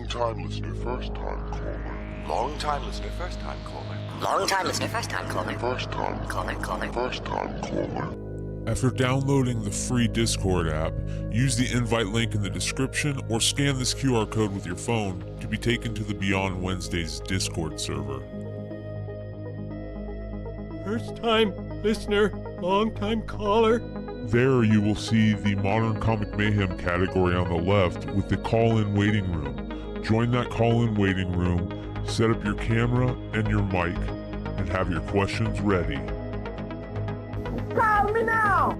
Long-time listener, first-time caller. Long-time listener, first-time caller. Long-time listener, first-time caller. First-time Caller. First-time caller. After downloading the free Discord app, use the invite link in the description or scan this QR code with your phone to be taken to the Beyond Wednesdays Discord server. First-time listener, long-time caller. There you will see the Modern Comic Mayhem category on the left with the call-in waiting room. Join that call-in waiting room, set up your camera and your mic, and have your questions ready. Call me now!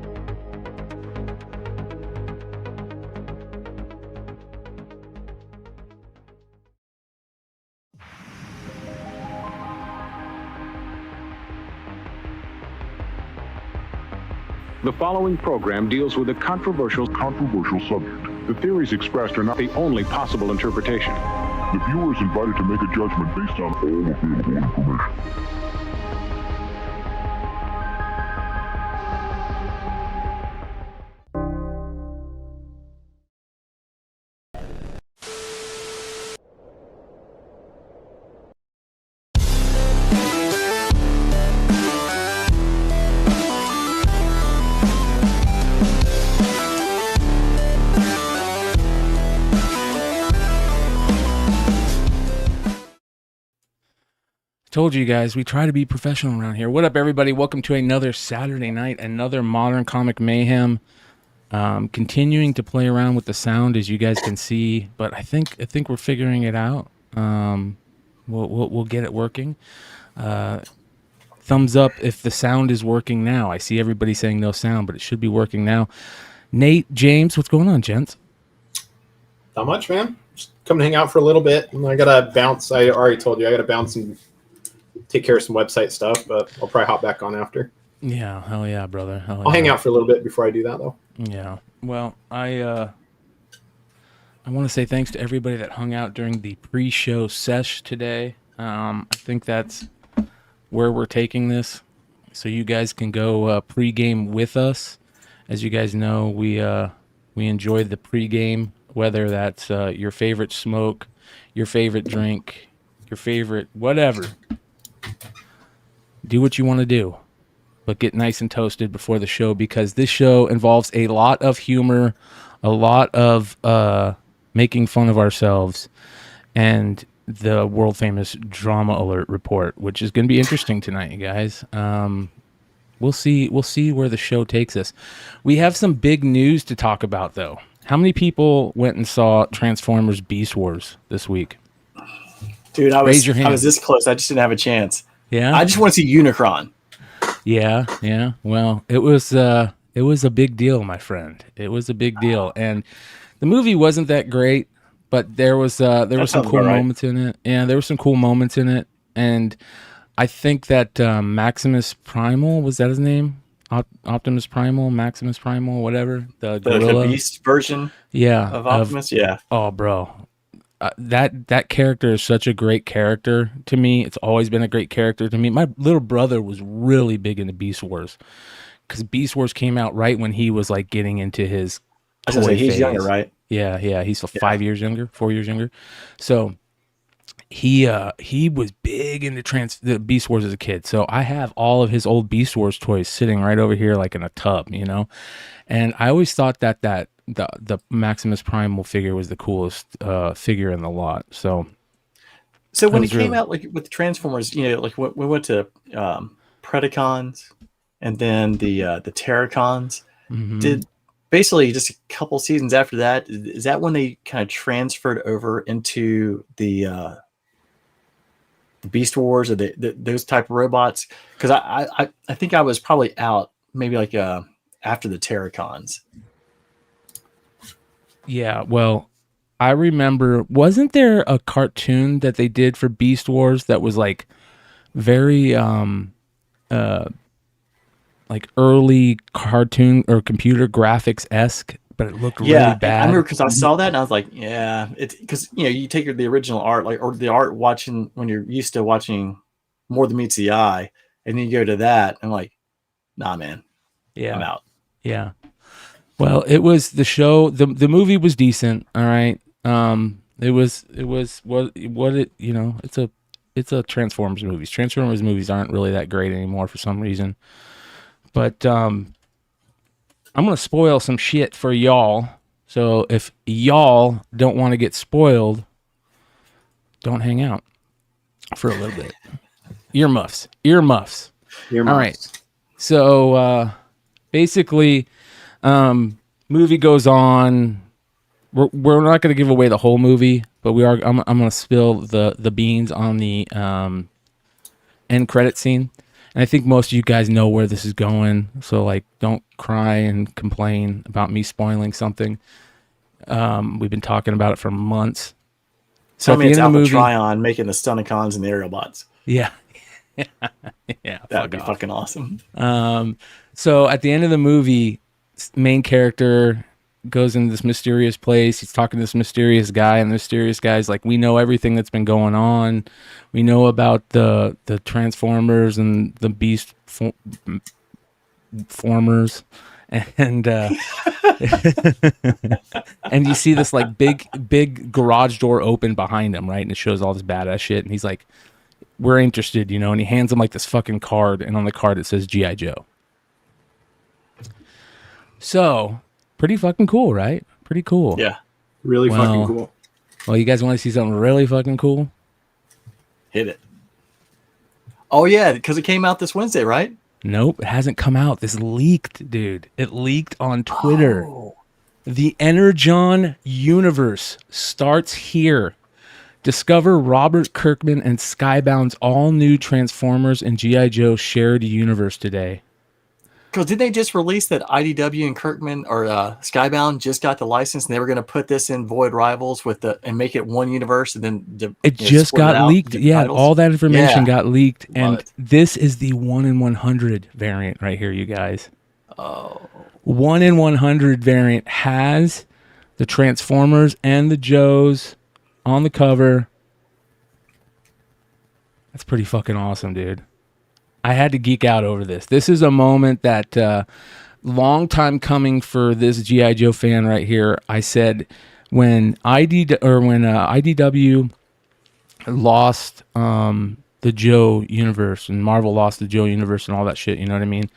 The following program deals with a controversial Subject. The theories expressed are not the only possible interpretation. The viewer is invited to make a judgment based on all available information. Told you guys, we try to be professional around here. What up, everybody? Welcome to another Saturday night, another Modern Comic Mayhem. Continuing to play around with the sound, as you guys can see, but I think we're figuring it out. We'll get it working. Thumbs up if the sound is working now. I see everybody saying no sound, but it should be working now. Nate, James, what's going on, gents? Not much, man. Just come and hang out for a little bit. And I gotta bounce. I already told you I gotta bounce and take care of some website stuff, but I'll probably hop back on after. Yeah, hell yeah, brother. I'll hang out for a little bit before I do that, though. Yeah. Well, I want to say thanks to everybody that hung out during the pre-show sesh today. I think that's where we're taking this, so you guys can go pre-game with us. As you guys know, we enjoyed the pre-game, whether that's your favorite smoke, your favorite drink, your favorite whatever. Do what you want to do, but get nice and toasted before the show, because this show involves a lot of humor, a lot of making fun of ourselves, and the world famous drama alert report, which is going to be interesting tonight, you guys. We'll see where the show takes us. We have some big news to talk about, though. How many people went and saw Transformers Beast Wars this week? Dude, I Raise your hand. was this close. I just didn't have a chance. Yeah, I just want to see Unicron. Yeah. Well, it was a big deal, my friend. It was a big deal, and the movie wasn't that great, but there were some cool moments in it. Yeah, there were some cool moments in it, and I think that Maximus Primal, was that his name? Optimus Primal, Maximus Primal, whatever. The gorilla, the Beast version. Yeah, of Optimus. Yeah. Oh, bro. That character is such a great character to me. It's always been a great character to me. My little brother was really big into Beast Wars, because Beast Wars came out right when he was like getting into his. I was gonna say, he's younger, right? Yeah. He's 5 years younger, 4 years younger. So he was big into the Beast Wars as a kid. So I have all of his old Beast Wars toys sitting right over here, like in a tub, you know. And I always thought that the Maximus Primal figure was the coolest figure in the lot. So when it came out, like with the Transformers, you know, like we went to Predacons and then the Terracons. Mm-hmm. Did basically just a couple seasons after that, is that when they kind of transferred over into the Beast Wars or those type of robots? Because I think I was probably out maybe like after the Terracons. Yeah, well, I remember, wasn't there a cartoon that they did for Beast Wars that was like very like early cartoon or computer graphics-esque, but it looked really bad? I remember because I saw that and I was like, yeah, it's because, you know, you take the original art, like, or the art watching when you're used to watching More Than Meets the Eye, and then you go to that and like, nah, man, I'm out. Yeah. Well, it was the show. The movie was decent. All right. It was what it, you know, it's a Transformers movies. Transformers movies aren't really that great anymore for some reason. But I'm going to spoil some shit for y'all. So if y'all don't want to get spoiled, don't hang out for a little bit. Earmuffs. All right. So basically, movie goes on. We're not going to give away the whole movie, but we are. I'm going to spill the beans on the end credit scene, and I think most of you guys know where this is going. So like, don't cry and complain about me spoiling something. We've been talking about it for months. So I mean, it's Alpha Trion making the Stunnicons and the Aerobots. Yeah. Yeah, that'd be fucking awesome. So at the end of the movie, main character goes into this mysterious place. He's talking to this mysterious guy, and the mysterious guy's like, we know everything that's been going on. We know about the Transformers and the Beast formers. And and you see this like big garage door open behind him, right? And it shows all this badass shit. And he's like, we're interested, you know, and he hands him like this fucking card, and on the card it says G.I. Joe. So, pretty fucking cool, right? Pretty cool. Yeah. Really fucking cool. Well, you guys want to see something really fucking cool? Hit it. Oh, yeah, because it came out this Wednesday, right? Nope, it hasn't come out. This leaked, dude. It leaked on Twitter. Oh. The Energon universe starts here. Discover Robert Kirkman and Skybound's all-new Transformers and G.I. Joe shared universe today. Because did they just release that IDW and Kirkman or Skybound just got the license, and they were going to put this in Void Rivals and make it one universe, and then it just got leaked. Yeah, titles? All that information got leaked, and this is the 1 in 100 variant right here, you guys. Oh, 1 in 100 variant has the Transformers and the Joes on the cover. That's pretty fucking awesome, dude. I had to geek out over this. This is a moment that long time coming for this G.I. Joe fan right here. I said when IDW lost the Joe universe and Marvel lost the Joe universe and all that shit, you know what I mean?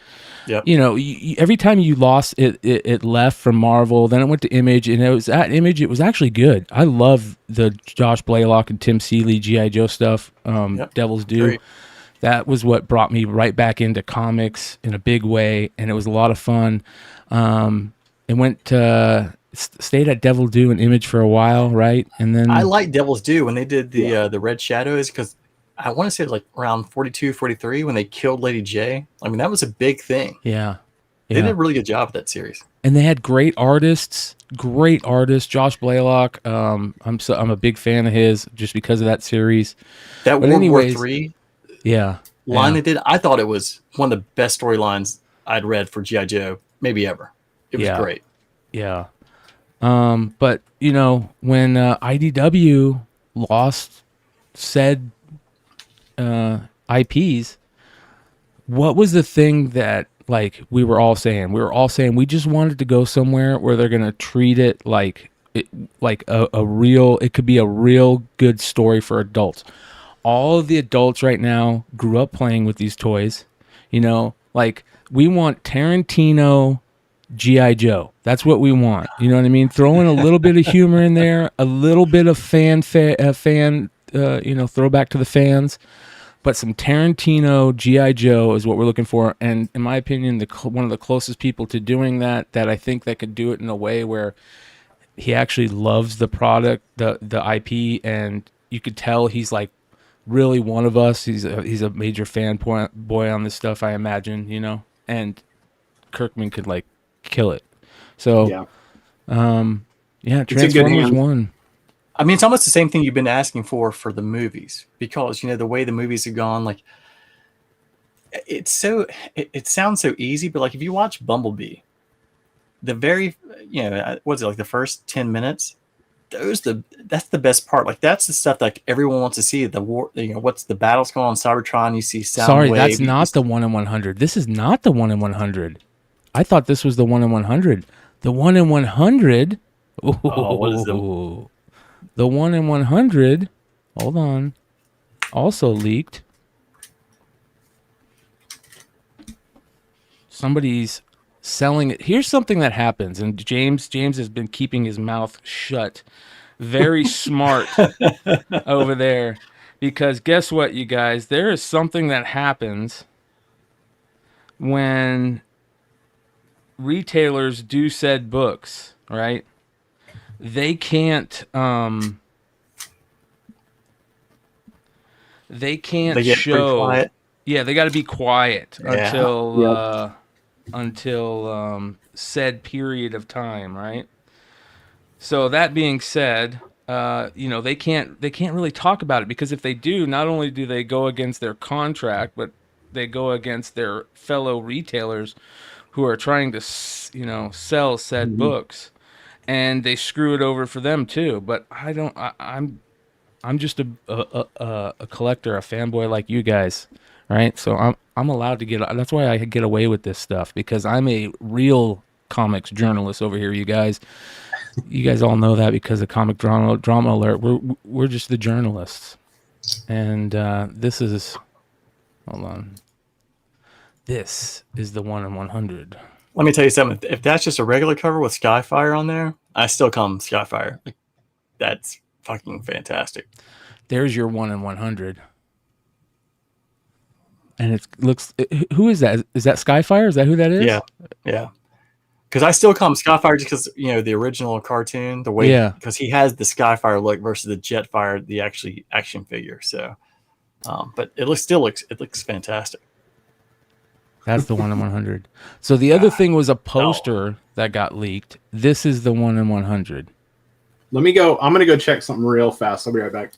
Yep. You know, every time you lost it left from Marvel, then it went to Image, and it was at Image. It was actually good. I love the Josh Blaylock and Tim Seeley G.I. Joe stuff. Devil's Due. Great. That was what brought me right back into comics in a big way, and it was a lot of fun. It went stayed at Devil Due and Image for a while, right? And then I like Devil's Due when they did the Red Shadows, because I want to say like around 42, 43 when they killed Lady J. I mean, that was a big thing. Yeah. They did a really good job with that series. And they had great artists. Josh Blaylock. I'm a big fan of his just because of that series. That World War III line they did, I thought it was one of the best storylines I'd read for G.I. Joe, maybe ever. It was great. Yeah. But, you know, when IDW lost said IPs, what was the thing that, like, we were all saying? We were all saying we just wanted to go somewhere where they're going to treat it like a real, it could be a real good story for adults. All of the adults right now grew up playing with these toys, you know, like we want Tarantino G.I. Joe. That's what we want. You know what I mean? Throw in a little bit of humor in there, a little bit of fan, throwback to the fans, but some Tarantino G.I. Joe is what we're looking for. And in my opinion, one of the closest people to doing that I think that could do it in a way where he actually loves the product, the IP, and you could tell he's like really one of us. He's a major boy on this stuff, I imagine, you know, and Kirkman could like kill it. So, Transformers 1. I mean, it's almost the same thing you've been asking for the movies, because, you know, the way the movies have gone, like, it sounds so easy, but like if you watch Bumblebee, the very, you know, what's it, like the first 10 minutes, that's the best part. Like, that's the stuff like everyone wants to see. The war, you know, what's the battles going on Cybertron? You see Soundwave. Sorry, that's not the 1 in 100. This is not the 1 in 100. I thought this was the 1 in 100. The 1 in 100. What is the the 1 in 100, hold on, also leaked. Somebody's selling it. Here's something that happens, and James has been keeping his mouth shut. Very smart over there, because guess what, you guys? There is something that happens when retailers do said books, right? They can't they get show quiet. Yeah, they got to be quiet until said period of time, right? So that being said, they can't really talk about it, because if they do, not only do they go against their contract, but they go against their fellow retailers who are trying to, sell said books, and they screw it over for them too. But I'm just a collector, a fanboy like you guys, right? So I'm allowed to get. That's why I get away with this stuff, because I'm a real comics journalist over here, you guys. You guys all know that because of Comic Drama Alert. We're just the journalists, and this is. Hold on. This is the 1 in 100. Let me tell you something. If that's just a regular cover with Skyfire on there, I still call them Skyfire. That's fucking fantastic. There's your 1 in 100. And it looks. Who is that? Is that Skyfire? Is that who that is? Yeah. Because I still call him Skyfire just because, the original cartoon, the way, because he has the Skyfire look versus the Jetfire, the actually action figure. So, but it looks fantastic. That's the 1 in 100. So the other thing was a poster that got leaked. This is the 1 in 100. Let me go. I'm going to go check something real fast. I'll be right back.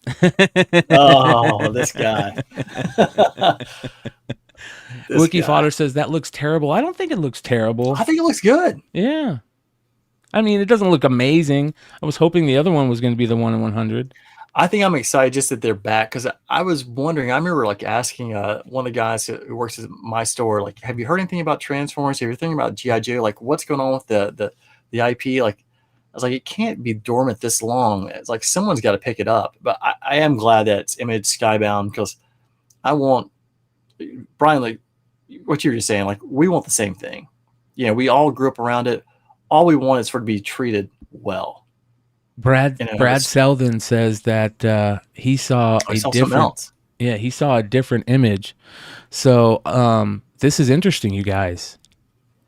Oh, this guy. Wiki Fodder says that looks terrible. I don't think it looks terrible. I think it looks good. Yeah. I mean, it doesn't look amazing. I was hoping the other one was going to be the 1 in 100. I think I'm excited just that they're back, because I was wondering. I remember asking one of the guys who works at my store, have you heard anything about Transformers? Have you heard anything about G.I. Joe? What's going on with the IP? I was like, it can't be dormant this long. It's like someone's got to pick it up. But I am glad that it's Image Skybound, because I want Bryan, what you were just saying. We want the same thing. We all grew up around it. All we want is for it to be treated well. Brad Selden says that he saw a different. Yeah, he saw a different image. So this is interesting, you guys.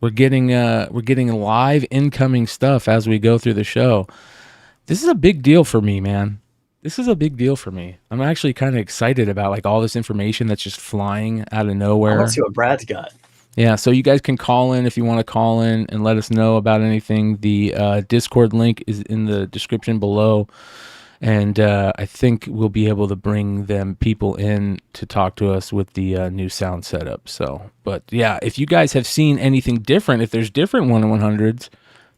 We're getting live incoming stuff as we go through the show. This is a big deal for me, man. This is a big deal for me. I'm actually kind of excited about all this information that's just flying out of nowhere. I want to see what Brad's got. Yeah, so you guys can call in if you want to call in and let us know about anything. The Discord link is in the description below, and I think we'll be able to bring them people in to talk to us with the new sound setup. So, but yeah, if you guys have seen anything different, if there's different 1 in 100s,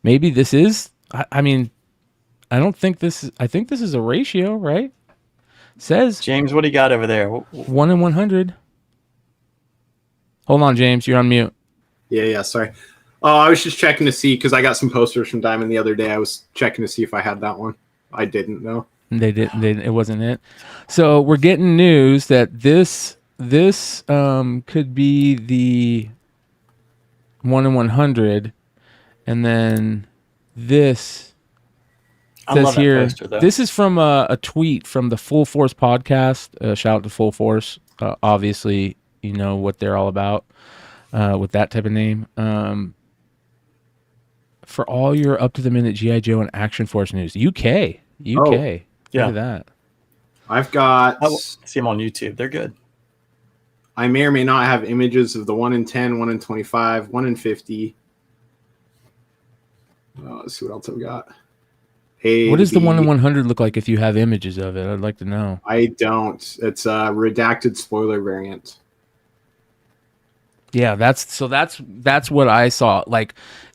maybe this is. I mean, I don't think this is. I think this is a ratio, right? Says James, what do you got over there? 1 in 100. Hold on, James. You're on mute. Yeah. Sorry. I was just checking to see, because I got some posters from Diamond the other day. I was checking to see if I had that one. I didn't know. They didn't. It wasn't it. So we're getting news that this could be the 1 in 100, and then this says here. Poster, this is from a tweet from the Full Force podcast. Shout out to Full Force. Obviously, you know what they're all about with that type of name. For all your up-to-the-minute G.I. Joe and Action Force news. UK. Yeah. Look at that. I've got... I see them on YouTube. They're good. I may or may not have images of the 1 in 10, 1 in 25, 1 in 50. Let's see what else I've got. What does the 1 in 100 look like if you have images of it? I'd like to know. I don't. It's a redacted spoiler variant. Yeah, that's what I saw.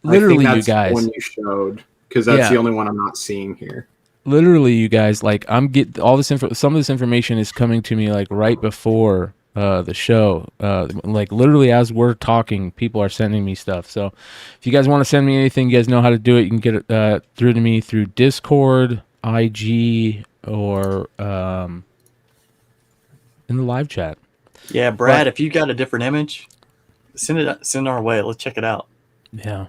Literally, you guys. The one you showed, because that's the only one I'm not seeing here. Literally, you guys. I'm getting all this info. Some of this information is coming to me right before the show. Literally as we're talking, people are sending me stuff. So if you guys want to send me anything, you guys know how to do it. You can get it through to me through Discord, IG, or in the live chat. Yeah, Brad, if you got a different image, send it our way. Let's check it out. Yeah.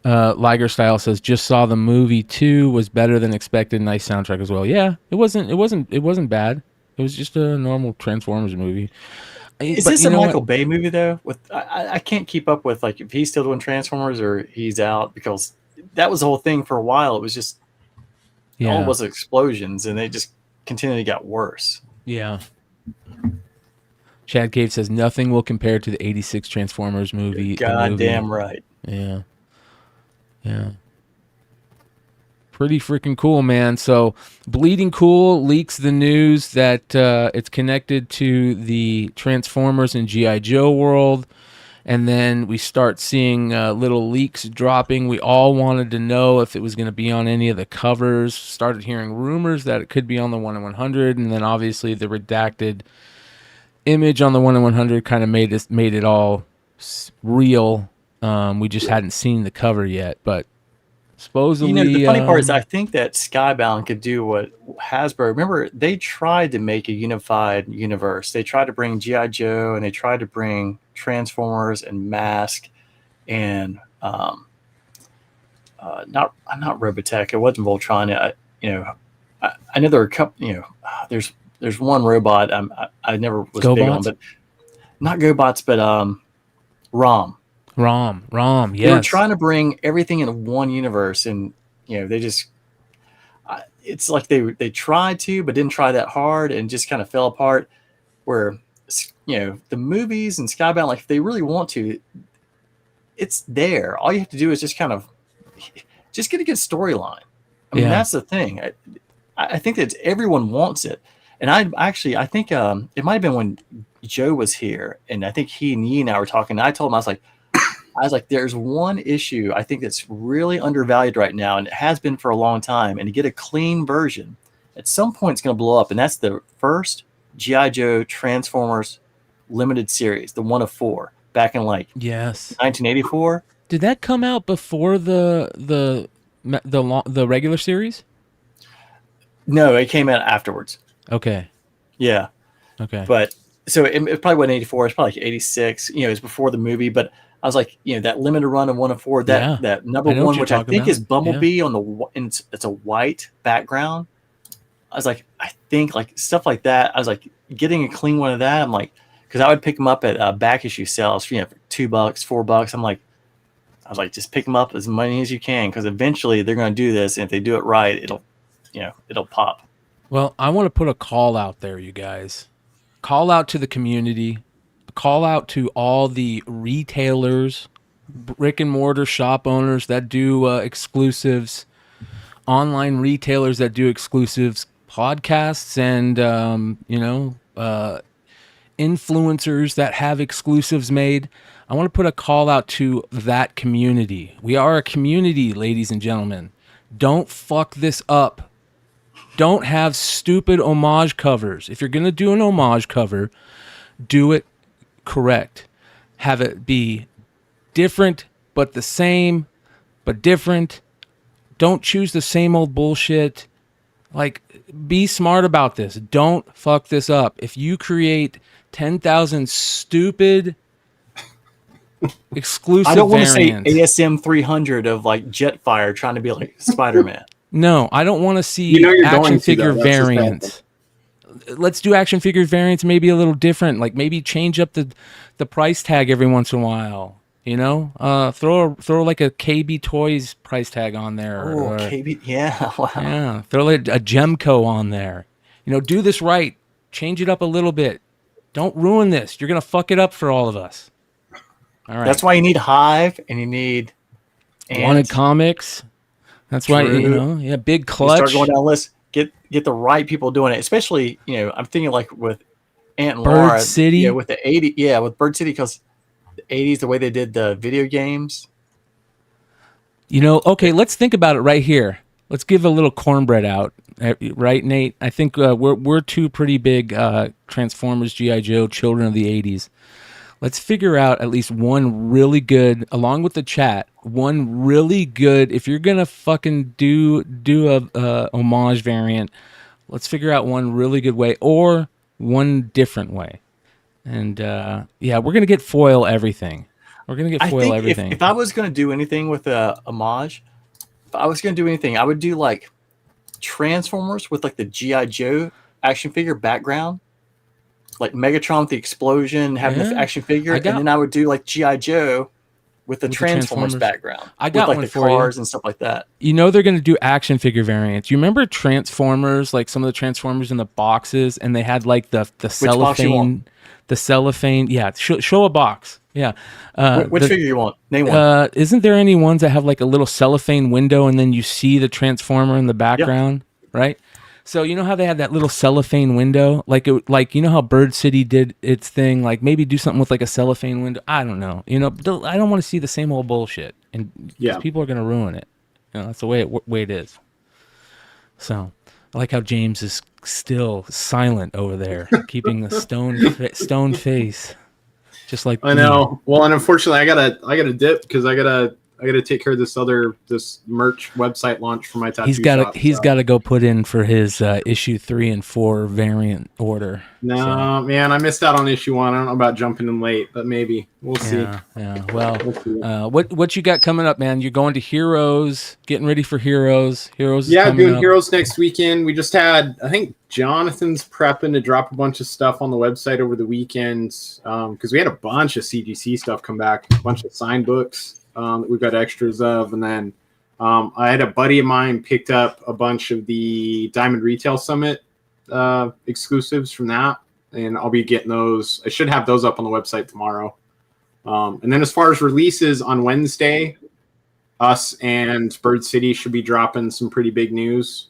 Liger Style says, just saw the movie 2, was better than expected. Nice soundtrack as well. Yeah, it wasn't bad. It was just a normal Transformers movie. Is this a Michael Bay movie though? I can't keep up with like if he's still doing Transformers or he's out, because that was the whole thing for a while. It was just all it was explosions, and they just continually got worse. Yeah. Chad Cave says nothing will compare to the '86 Transformers movie. Goddamn right. Yeah. Yeah. Pretty freaking cool, man. So Bleeding Cool leaks the news that it's connected to the Transformers and G.I. Joe world. And then we start seeing little leaks dropping. We all wanted to know if it was going to be on any of the covers. Started hearing rumors that it could be on the 1 in 100. And then obviously the redacted image on the 1 in 100 kind of made it all real. We just hadn't seen the cover yet, but supposedly, the funny part is I think that Skybound could do what Hasbro. Remember, they tried to make a unified universe. They tried to bring G.I. Joe, and they tried to bring Transformers and Mask, and not Robotech. It wasn't Voltron. I know there are a couple. There's one robot. I never was GoBots? big on, but not GoBots, but ROM. ROM, yes. They were trying to bring everything in one universe, and they just it's like they tried to, but didn't try that hard, and just kind of fell apart. Where the movies and Skybound, like if they really want to, it's there. All you have to do is just kind of just get a good storyline. I mean, that's the thing. I think that everyone wants it, and I think it might have been when Joe was here, and I think he and Yi and I were talking. And I told him, I was like, there's one issue I think that's really undervalued right now, and it has been for a long time. And to get a clean version, at some point it's going to blow up, and that's the first G.I. Joe Transformers limited series, the 1 of 4, back in 1984. Did that come out before the regular series? No, it came out afterwards. Okay. Yeah. Okay. But so it probably wasn't 84. It's probably like 86. It was before the movie, but I was like, that limited run of 1 of 4, that number 1, which I think is Bumblebee and it's a white background. I was like, I think like stuff like that. I was like, getting a clean one of that. I'm like, because I would pick them up at back issue sales, for $2, $4. I was like, just pick them up as many as you can, because eventually they're going to do this, and if they do it right, it'll pop. Well, I want to put a call out there, you guys. Call out to the community. Call out to all the retailers, brick and mortar shop owners that do exclusives, online retailers that do exclusives, podcasts, and influencers that have exclusives made. I want to put a call out to that community. We are a community, ladies and gentlemen. Don't fuck this up. Don't have stupid homage covers. If you're going to do an homage cover, do it correct. Have it be different but the same but different. Don't choose the same old bullshit. Like, be smart about this. Don't fuck this up. If you create 10,000 stupid exclusive I don't want to say variants, ASM 300 of like Jetfire trying to be like Spider-Man. No, I don't want to see action figure variants. Let's do action figure variants maybe a little different. Like maybe change up the price tag every once in a while. Throw like a KB Toys price tag on there. Oh, KB, yeah, wow. Yeah, throw like a Gemco on there. Do this right. Change it up a little bit. Don't ruin this. You're gonna fuck it up for all of us. All right. That's why you need Hive and you need Wanted Comics. That's why Big Clutch. You start going down the list. Get the right people doing it. Especially, I'm thinking like with Ant and Bird Laura, City. with the 80s, with Bird City, because the 80s, the way they did the video games. Okay, let's think about it right here. Let's give a little cornbread out, right, Nate? I think we're two pretty big Transformers G.I. Joe children of the 80s. let's figure out at least one really good, along with the chat, one really good. If you're gonna fucking do a homage variant, let's figure out one really good way or one different way. And yeah, we're gonna get foil everything. We're gonna get foil everything. If I was gonna do anything with a homage, if I was gonna do anything, I would do like Transformers with like the G.I. Joe action figure background, like Megatron with the explosion having the action figure, and then I would do like G.I. Joe with the Transformers background. I got with, like, one the for cars you and stuff like that. You know they're gonna do action figure variants. You remember Transformers, like some of the Transformers in the boxes, and they had like the cellophane, the cellophane. Yeah, show a box. Yeah. Which figure you want? Name one. Isn't there any ones that have like a little cellophane window and then you see the Transformer in the background, right? So you know how they had that little cellophane window, like you know how Bird City did its thing, like maybe do something with like a cellophane window. I don't know, I don't want to see the same old bullshit, and people are gonna ruin it. That's the way it is. So I like how James is still silent over there, keeping the stone face, just like I know. Well, and unfortunately, I gotta dip because I gotta take care of this merch website launch for my tattoo shop. He's got to go put in for his issue 3 and 4 variant order. No, man, I missed out on issue 1. I don't know about jumping in late, but maybe we'll see. Yeah. Well, what you got coming up, man? You're going to Heroes, getting ready for Heroes. Heroes. Yeah, doing Heroes next weekend. We just had, I think Jonathan's prepping to drop a bunch of stuff on the website over the weekend because we had a bunch of CGC stuff come back, a bunch of signed books. That we've got extras of, and then I had a buddy of mine picked up a bunch of the Diamond Retail Summit exclusives from that, and I'll be getting those. I should have those up on the website tomorrow. And then as far as releases on Wednesday, us and Bird City should be dropping some pretty big news,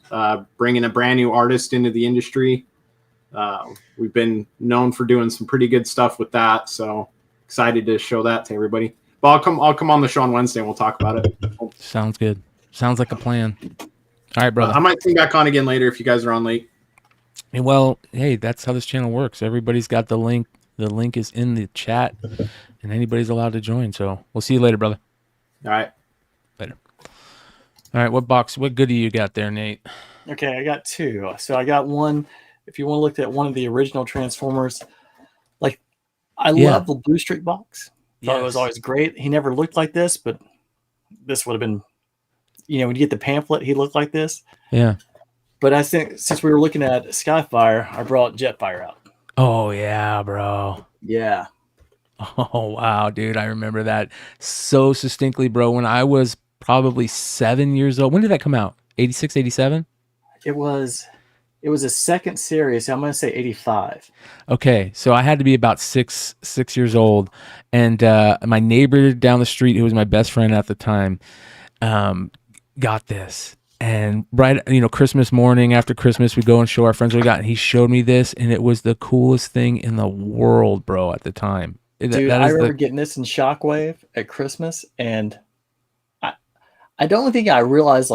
bringing a brand new artist into the industry. We've been known for doing some pretty good stuff with that, so excited to show that to everybody. But I'll come on the show on Wednesday and we'll talk about it. Sounds good. Sounds like a plan. All right, brother. I might come back on again later if you guys are on late. Well, hey, that's how this channel works. Everybody's got the link. The link is in the chat, and anybody's allowed to join. So we'll see you later, brother. All right. Later. All right, what goodie you got there, Nate? Okay, I got 2. So I got one. If you want to look at one of the original Transformers, like I love the Blue Streak box. Thought it was always great. He never looked like this, but this would have been, when you get the pamphlet, he looked like this. Yeah. But I think since we were looking at Skyfire, I brought Jetfire out. Oh, yeah, bro. Yeah. Oh, wow, dude. I remember that so distinctly, bro. When I was probably 7 years old. When did that come out? 86, 87? It was a second series. So I'm going to say 85. Okay, so I had to be about six years old, and my neighbor down the street, who was my best friend at the time, got this. And Christmas morning after Christmas, we go and show our friends what we got, and he showed me this, and it was the coolest thing in the world, bro. At the time, dude, I remember getting this in Shockwave at Christmas, and I don't think I realized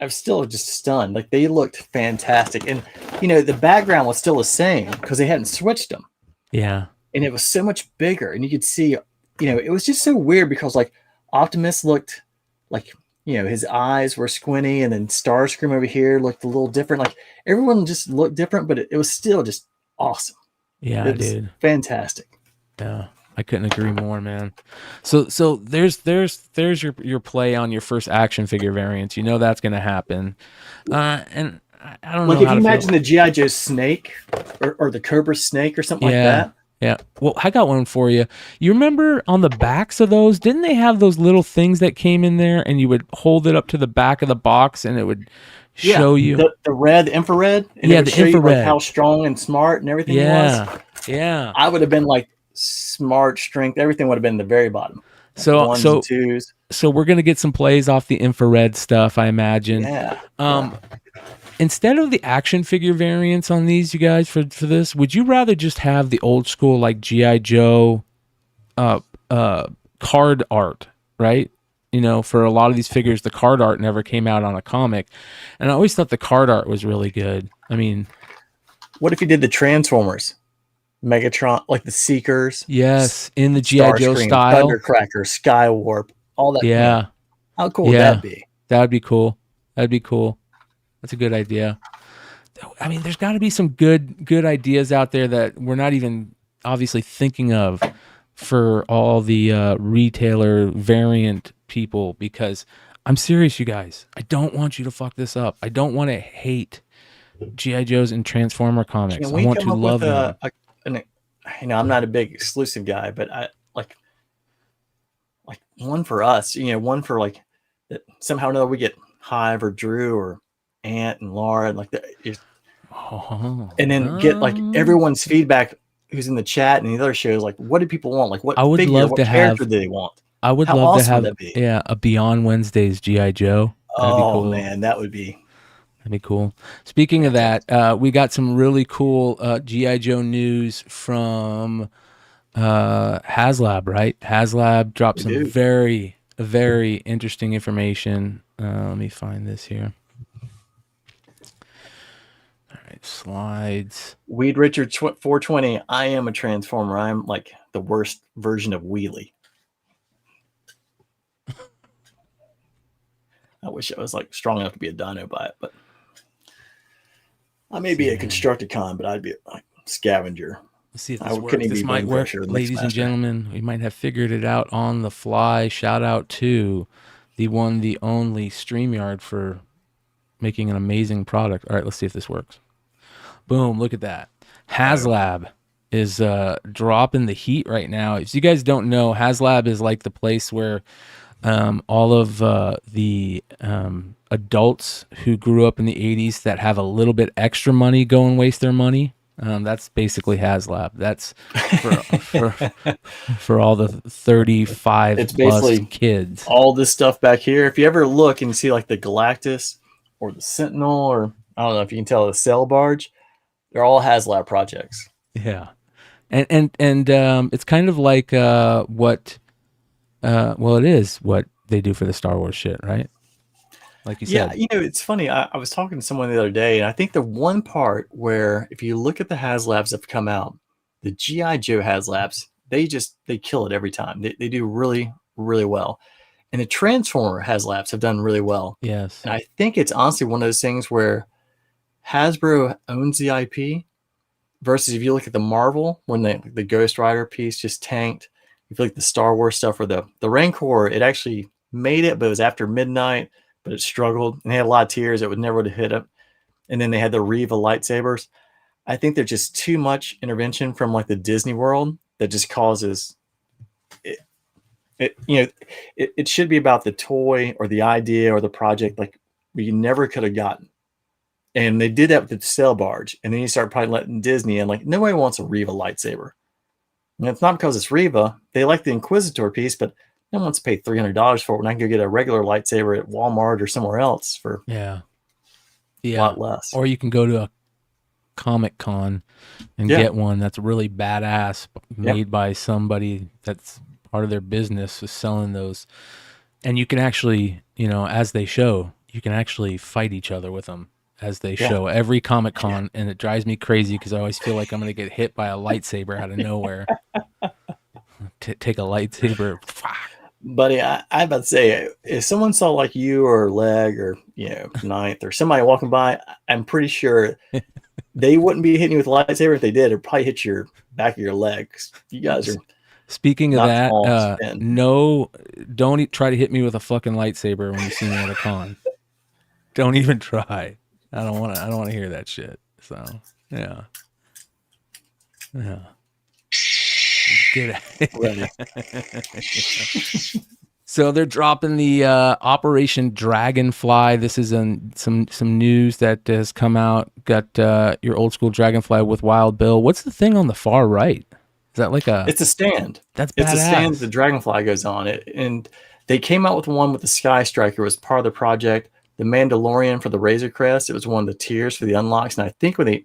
I'm still just stunned. Like, they looked fantastic. And, the background was still the same because they hadn't switched them. Yeah. And it was so much bigger. And you could see, it was just so weird because, like, Optimus looked like, his eyes were squinty, and then Starscream over here looked a little different. Like, everyone just looked different, but it was still just awesome. Yeah, it was dude. Fantastic. Yeah. I couldn't agree more, man. So there's your play on your first action figure variants. That's going to happen. And I don't know. Like, if you imagine the G.I. Joe snake or the Cobra snake or something like that. Yeah. Well, I got one for you. You remember on the backs of those, didn't they have those little things that came in there, and you would hold it up to the back of the box and it would show you the red infrared? And the infrared. You, how strong and smart and everything was. Yeah. I would have been like, smart, strength, everything would have been the very bottom. So ones and twos. So we're gonna get some plays off the infrared stuff, I imagine. Yeah. Instead of the action figure variants on these, you guys, for this, would you rather just have the old school like G.I. Joe card art, right? For a lot of these figures, the card art never came out on a comic, and I always thought the card art was really good. I mean, what if you did the Transformers? Megatron, like the Seekers. Yes, in the G.I. Joe Starscream, style. Thundercracker, Skywarp, all that. Yeah. Man, how cool would that be? That would be cool. That'd be cool. That's a good idea. I mean, there's got to be some good ideas out there that we're not even obviously thinking of for all the retailer variant people, because I'm serious, you guys. I don't want you to fuck this up. I don't want to hate G.I. Joes and Transformer comics. I want to love them. I'm not a big exclusive guy, but I like one for us, one for like that somehow or another we get Hive or Drew or Ant and Laura and like that. And then get like everyone's feedback who's in the chat and the other shows, like what do people want? Like what I would figure, love what to character have, do they want? I would How love to awesome have would that be? a Beyond Wednesdays G.I. Joe. That'd be cool. Man, that'd be cool. Speaking of that, we got some really cool G.I. Joe news from Haslab, right? Haslab dropped some very, very interesting information. Let me find this here. All right, slides. Weed Richard 420. I am a Transformer. I'm like the worst version of Wheelie. I wish I was like strong enough to be a dino by it, but I may be a Constructicon, but I'd be a scavenger. Let's see if this works. This might work, ladies and gentlemen. We might have figured it out on the fly. Shout out to the one, the only StreamYard for making an amazing product. All right, let's see if this works. Boom, look at that. Haslab is dropping the heat right now. If you guys don't know, Haslab is like the place where all of the adults who grew up in the 80s that have a little bit extra money go and waste their money. That's basically Haslab. That's for all the 35 it's plus basically kids. All this stuff back here. If you ever look and see like the Galactus or the Sentinel, or I don't know if you can tell the Sail Barge, they're all Haslab projects. Yeah, and it's kind of like what it is what they do for the Star Wars shit, right? Like you said. Yeah, it's funny. I was talking to someone the other day, and I think the one part where if you look at the Haslabs that have come out, the G.I. Joe Haslabs, they kill it every time. They do really, really well. And the Transformer Haslabs have done really well. Yes. And I think it's honestly one of those things where Hasbro owns the IP versus if you look at the Marvel, when the Ghost Rider piece just tanked. If you look at the Star Wars stuff or the Rancor, it actually made it, but it was after midnight. But it struggled and they had a lot of tears. It would never would have hit it. And then they had the Reva lightsabers. I think there's just too much intervention from like the Disney world that just causes it. It should be about the toy or the idea or the project like we never could have gotten. And they did that with the Sail Barge. And then you start probably letting Disney and like nobody wants a Reva lightsaber. And it's not because it's Reva. They like the Inquisitor piece, but no one wants to pay $300 for it when I can go get a regular lightsaber at Walmart or somewhere else for a lot less. Or you can go to a Comic Con and get one that's really badass, made by somebody that's part of their business is selling those. And you can actually, as they show, you can actually fight each other with them as they show every Comic Con. And it drives me crazy because I always feel like I'm going to get hit by a lightsaber out of nowhere. Take a lightsaber. Buddy, I about to say, if someone saw like you or Leg or Ninth or somebody walking by, I'm pretty sure they wouldn't be hitting you with a lightsaber. If they did, it'd probably hit your back of your legs. You guys are. Speaking of that, don't try to hit me with a fucking lightsaber when you see me at a con. Don't even try. I don't want to hear that shit. So yeah. Get it. So they're dropping the Operation Dragonfly. This is some news that has come out. Got your old school Dragonfly with Wild Bill. What's the thing on the far right? Is that like a? It's a stand. That's badass. It's a stand. The Dragonfly goes on it, and they came out with one with the Sky Striker. It was part of the project. The Mandalorian for the Razor Crest. It was one of the tiers for the unlocks, and I think when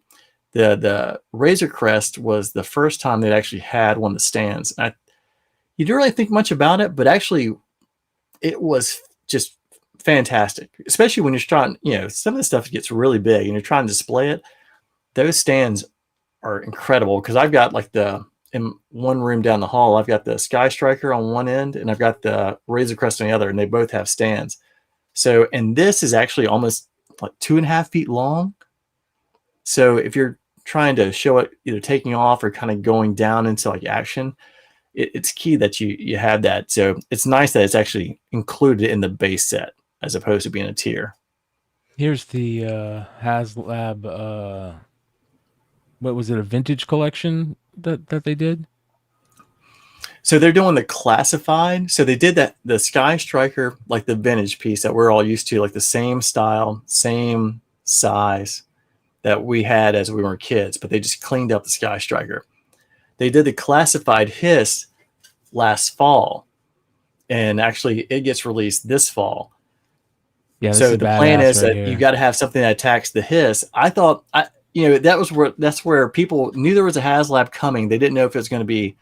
the Razor Crest was the first time they'd actually had one of the stands. You didn't really think much about it, but actually it was just fantastic, especially when you're trying, some of the stuff gets really big and you're trying to display it. Those stands are incredible because I've got like in one room down the hall, I've got the Sky Striker on one end and I've got the Razor Crest on the other, and they both have stands. So, and this is actually almost like 2.5 feet long. So if you're trying to show it either taking off or kind of going down into like action, it's key that you have that. So it's nice that it's actually included in the base set as opposed to being a tier. Here's the Haslab. What was it? A vintage collection that they did? So they're doing the classified. So they did that, the Sky Striker, like the vintage piece that we're all used to, like the same style, same size that we had as we were kids, but they just cleaned up the Sky Striker. They did the classified Hiss last fall, and actually it gets released this fall. Yeah. So the plan is that you got to have something that attacks the Hiss. I thought, that's where people knew there was a Haslab coming. They didn't know if it was going to be,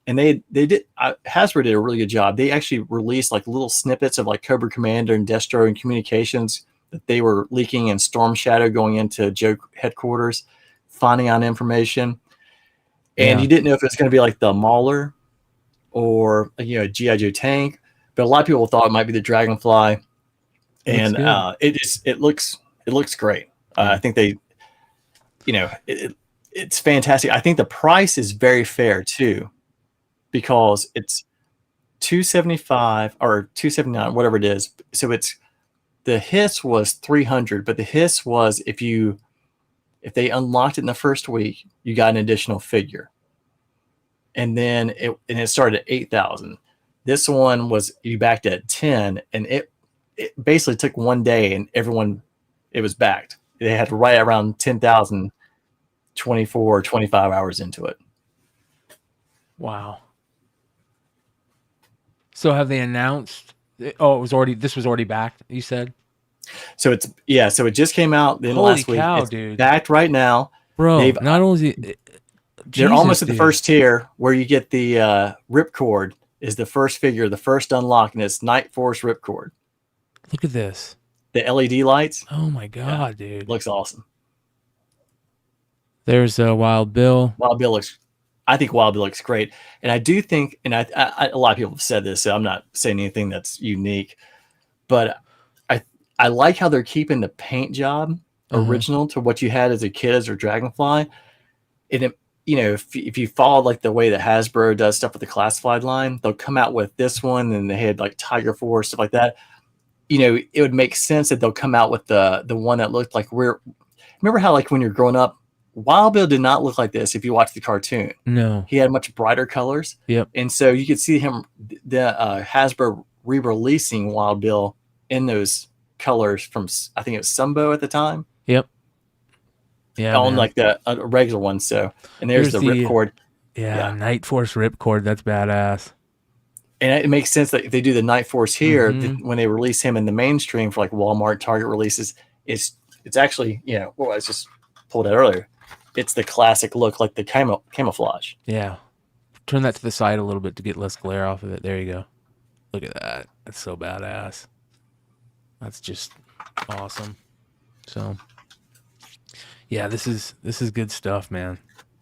and they did. Hasbro did a really good job. They actually released like little snippets of like Cobra Commander and Destro and communications that they were leaking in Storm Shadow going into Joe headquarters, finding out information. And you didn't know if it was going to be like the Mauler or a G.I. Joe tank, but a lot of people thought it might be the Dragonfly, and it looks great. I think they, it's fantastic. I think the price is very fair too, because it's $275 or $279, whatever it is. So the Hiss was $300, but the Hiss was if they unlocked it in the first week, you got an additional figure. And then it started at 8,000. This one was you backed at 10, and it basically took one day, and it was backed. They had right around 10,000, 24 or 25 hours into it. Wow. So have they announced? Oh, this was already backed, you said? So so it just came out then last week. Holy cow, it's dude. Backed right now. Bro, not only they're almost at the first tier where you get the Ripcord is the first figure, the first unlock, and it's Night Force Ripcord. Look at this. The LED lights. Oh my god, dude. Looks awesome. There's Wild Bill. I think Wild Bill looks great. And I do think, and I a lot of people have said this, so I'm not saying anything that's unique, but I like how they're keeping the paint job original to what you had as a kid as a Dragonfly. And if you follow like the way that Hasbro does stuff with the classified line, they'll come out with this one, and they had like Tiger Force, stuff like that. It would make sense that they'll come out with the one that looked like remember how like when you're growing up, Wild Bill did not look like this if you watch the cartoon. No. He had much brighter colors. Yep. And so you could see him, the Hasbro re-releasing Wild Bill in those colors from, I think it was Sumbo at the time. Yep. Yeah. On like the regular one. So, and there's the Ripcord. Yeah. Night Force Ripcord. That's badass. And it makes sense that if they do the Night Force here, when they release him in the mainstream for like Walmart, Target releases, it's actually, I was just pulled out earlier. It's the classic look, like the camouflage. Yeah. Turn that to the side a little bit to get less glare off of it. There you go. Look at that. That's so badass. That's just awesome. So, yeah, this is good stuff, man.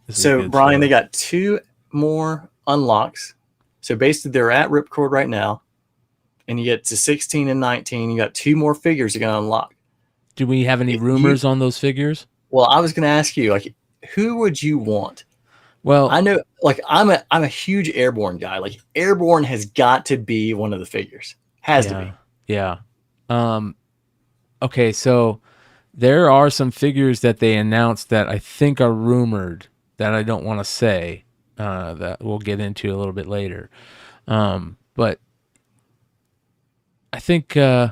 So, Brian, they got 2 more unlocks. So, basically, they're at Ripcord right now. And you get to 16 and 19. You got 2 more figures you're going to unlock. Do we have any rumors on those figures? Well, I was going to ask you, like, who would you want? Well, I know, like, I'm a huge Airborne guy. Like, Airborne has got to be one of the figures. Has to be. Yeah. Okay, so there are some figures that they announced that I think are rumored that I don't want to say, that we'll get into a little bit later. But I think, I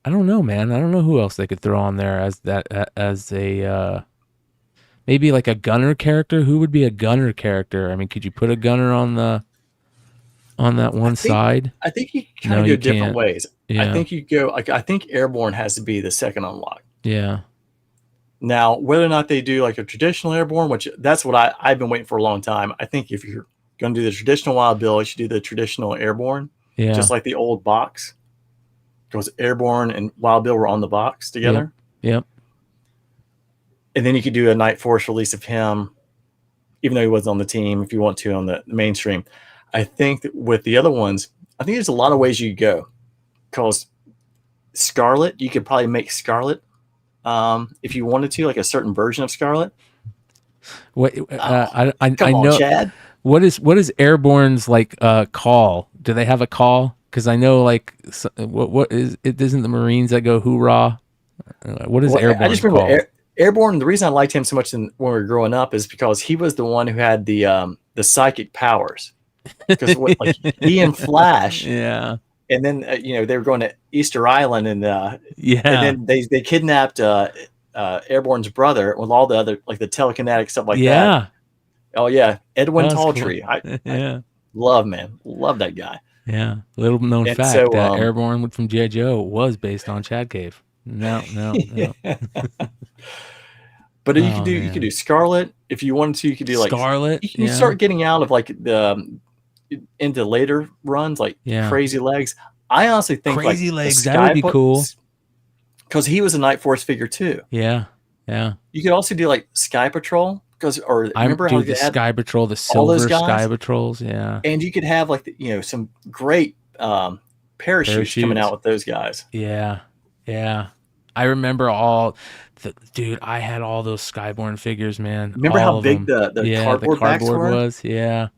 don't know, man. I don't know who else they could throw on there as a maybe like a gunner character. Who would be a gunner character? I mean, could you put a gunner on that one side? I think you can kind of go different ways. Yeah. I think you go like I think Airborne has to be the second unlock. Yeah. Now, whether or not they do like a traditional Airborne, which that's what I've been waiting for a long time. I think if you're going to do the traditional Wild Bill, you should do the traditional Airborne. Yeah. Just like the old box. Because Airborne and Wild Bill were on the box together. Yep. And then you could do a Night Force release of him, even though he wasn't on the team, if you want to on the mainstream. I think that with the other ones, I think there's a lot of ways you could go. Because Scarlet, you could probably make Scarlet if you wanted to, like a certain version of Scarlet. What I Come on, know. Chad. What is Airborne's like call? Do they have a call? Because I know like what is it? Isn't the Marines that go hoorah? What is Airborne? I just remember Airborne. The reason I liked him so much when we were growing up is because he was the one who had the psychic powers. Because like he and Flash, yeah. And then they were going to Easter Island, and and then they kidnapped Airborne's brother with all the other like the telekinetic stuff like that. Yeah. Oh yeah, Edwin Talltree. Cool. I love that guy. Yeah, little known fact that Airborne from G.I. Joe was based on Chad Cave. No. But you could do Scarlet if you wanted to. You could do like Scarlet. You start getting out of like the into later runs like Crazy Legs. I honestly think Crazy like Legs that would be cool because he was a Night Force figure too. Yeah. You could also do like Sky Patrol. I remember how the Sky Patrol, the silver Sky Patrols, yeah. And you could have like some great parachutes coming out with those guys. Yeah. I remember dude. I had all those Skyborne figures, man. Remember how big the cardboard was? Yeah.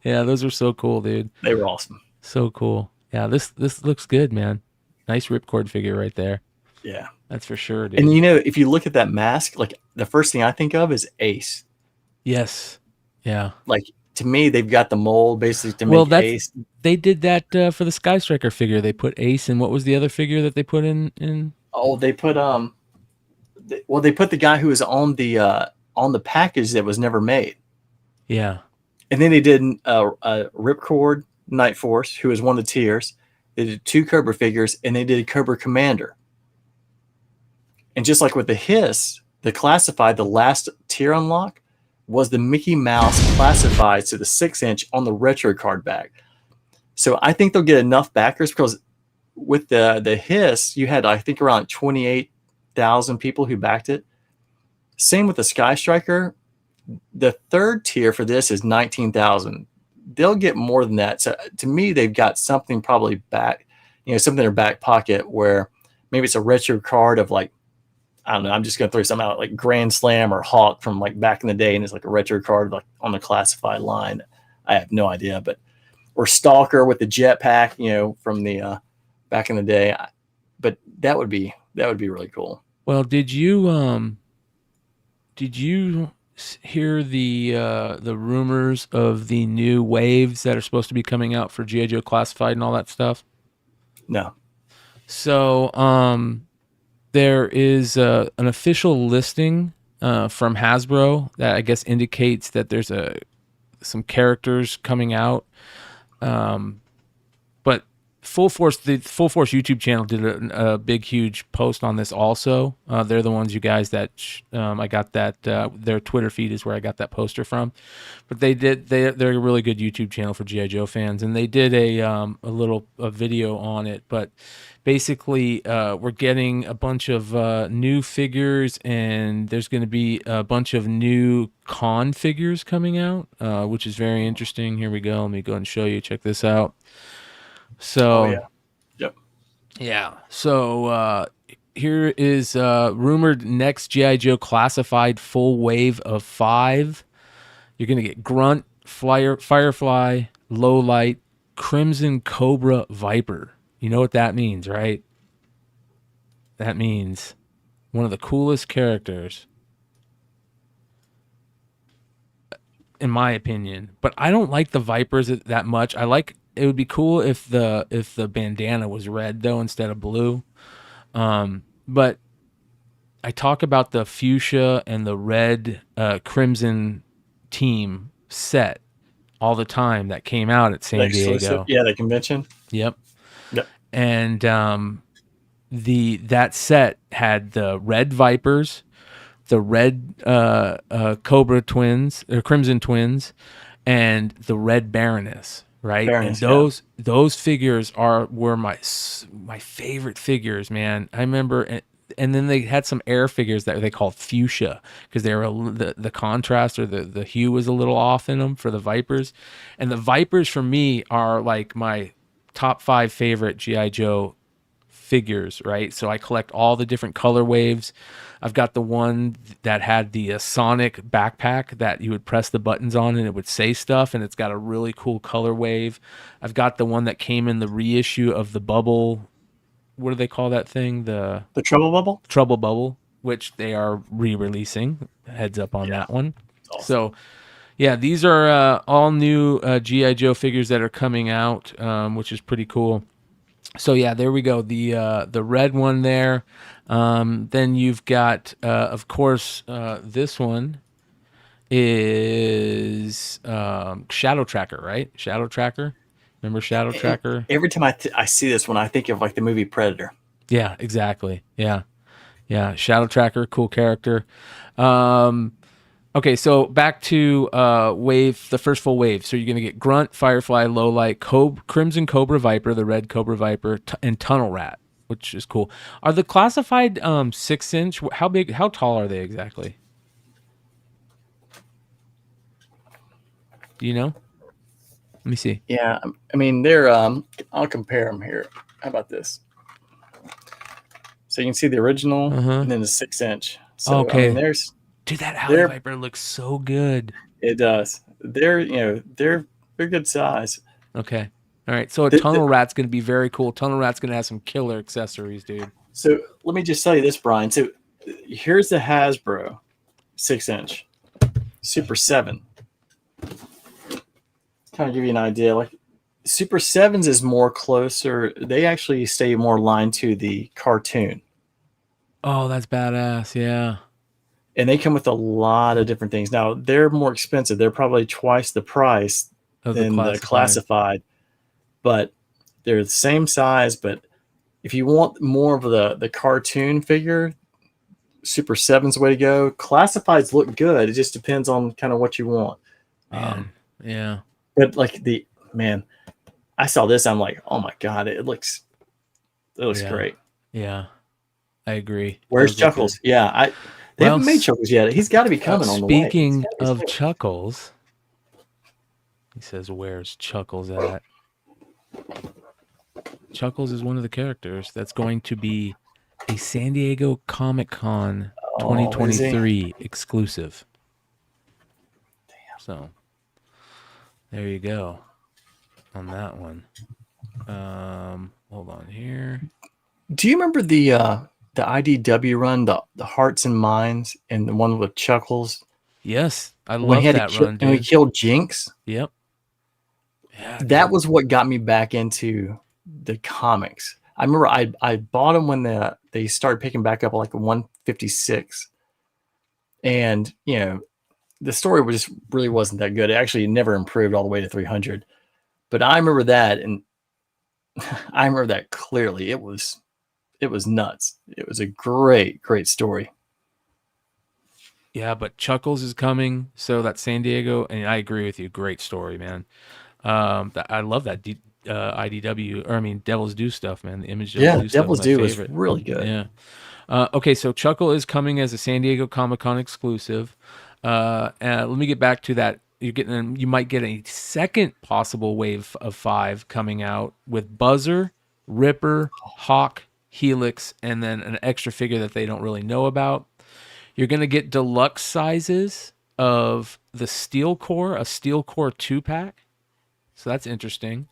Those were so cool, dude. They were awesome. So cool. Yeah, this looks good, man. Nice ripcord figure right there. Yeah. That's for sure, dude. And if you look at that mask, like the first thing I think of is Ace. Yes. Yeah. Like to me, they've got the mold basically to make Ace. They did that for the Sky Striker figure. They put Ace, and what was the other figure that they put in? Oh, they put they put the guy who was on the package that was never made. Yeah. And then they did a Ripcord Night Force, who was one of the tiers. They did 2 Cobra figures, and they did Cobra Commander. And just like with the Hiss, the classified, the last tier unlock was the Mickey Mouse classified to the 6-inch on the retro card bag. So I think they'll get enough backers because with the Hiss, you had I think around 28,000 people who backed it. Same with the Sky Striker. The third tier for this is 19,000. They'll get more than that. So to me, they've got something probably back, something in their back pocket where maybe it's a retro card of like, I don't know, I'm just going to throw something out like Grand Slam or Hawk from like back in the day. And it's like a retro card like on the classified line. I have no idea, or Stalker with the jetpack, from the back in the day. But that would be really cool. Well, did you hear the rumors of the new waves that are supposed to be coming out for G.I. Joe Classified and all that stuff? No. So there is an official listing from Hasbro that I guess indicates that there's some characters coming out. But the Full Force YouTube channel did a big, huge post on this also. They're the ones, you guys, that I got that, their Twitter feed is where I got that poster from. But they're a really good YouTube channel for G.I. Joe fans. And they did a video on it. But basically, we're getting a bunch of new figures, and there's going to be a bunch of new con figures coming out, which is very interesting. Here we go. Let me go and show you. Check this out. So, yeah. So here is rumored next G.I. Joe Classified full wave of 5. You're going to get Grunt, Firefly, Lowlight, Crimson Cobra, Viper. You know what that means, right? That means one of the coolest characters, in my opinion. But I don't like the Vipers that much. It would be cool if the bandana was red though instead of blue. But I talk about the fuchsia and the red crimson team set all the time that came out at San Diego. Yeah, the convention. Yep. And that set had the red Vipers, the red Cobra twins or Crimson twins, and the red Baroness. Right, and those figures were my favorite figures, man. I remember and then they had some air figures that they called fuchsia because they were the contrast or the hue was a little off in them for the Vipers. And the Vipers for me are like my top 5 favorite G.I. Joe figures, right? So I collect all the different color waves. I've got the one that had the Sonic backpack that you would press the buttons on and it would say stuff, and it's got a really cool color wave. I've got the one that came in the reissue of the Bubble. What do they call that thing? The Trouble Bubble? Trouble Bubble, which they are re-releasing. Heads up on that one. Awesome. So, yeah, these are all new G.I. Joe figures that are coming out, which is pretty cool. So yeah, there we go. The red one there. Then you've got, of course, this one is Shadow Tracker, right? Shadow Tracker. Remember Shadow Tracker? Every time I see this one, I think of like the movie Predator. Yeah, exactly. Yeah. Shadow Tracker, cool character. Okay, so back to wave, the first full wave. So you're going to get Grunt, Firefly, Lowlight, Crimson Cobra Viper, the red Cobra Viper, and Tunnel Rat, which is cool. Are the classified 6-inch? How tall are they exactly? Do you know? Let me see. Yeah, I mean, they're, I'll compare them here. How about this? So you can see the original and then the 6-inch. So, okay. I mean, there's... Dude, that Alley Viper looks so good. It does. They're good size. Okay. All right. So Tunnel Rat's going to be very cool. Tunnel Rat's going to have some killer accessories, dude. So let me just tell you this, Brian. So here's the Hasbro 6-inch Super 7. Kind of give you an idea. Like Super 7s is more closer. They actually stay more aligned to the cartoon. Oh, that's badass. Yeah. And they come with a lot of different things. Now, they're more expensive. They're probably twice the price than the classified. But they're the same size. But if you want more of the cartoon figure, Super 7's the way to go. Classifieds look good. It just depends on kind of what you want. Yeah. But like I saw this. I'm like, oh my God, it looks great. Yeah. I agree. Where's Chuckles? Yeah. They haven't made Chuckles yet. He's got to be coming on the way. Speaking of Chuckles, he says, where's Chuckles at? Chuckles is one of the characters that's going to be a San Diego Comic-Con 2023 exclusive. Damn. So, there you go on that one. Hold on here. Do you remember the IDW run, the Hearts and Minds, and the one with Chuckles? Yes, I love that run, dude. And we killed Jinx. Yep. Yeah, that was what got me back into the comics. I remember I bought them when they started picking back up like 156, and the story really wasn't that good. It actually never improved all the way to 300. But I remember that, and I remember that clearly. It was nuts. It was a great story. Yeah, but Chuckles is coming, so that's San Diego, and I agree with you. Great story, man. I love that IDW, or I mean Devil's Due stuff, man. The Image Devil's Due was really good. Yeah. Okay, so Chuckle is coming as a San Diego Comic-Con exclusive. Let me get back to that. You might get a second possible wave of 5 coming out with Buzzer, Ripper, Hawk, Helix, and then an extra figure that they don't really know about. You're going to get deluxe sizes of the Steel Core, a Steel Core 2-pack. So that's interesting.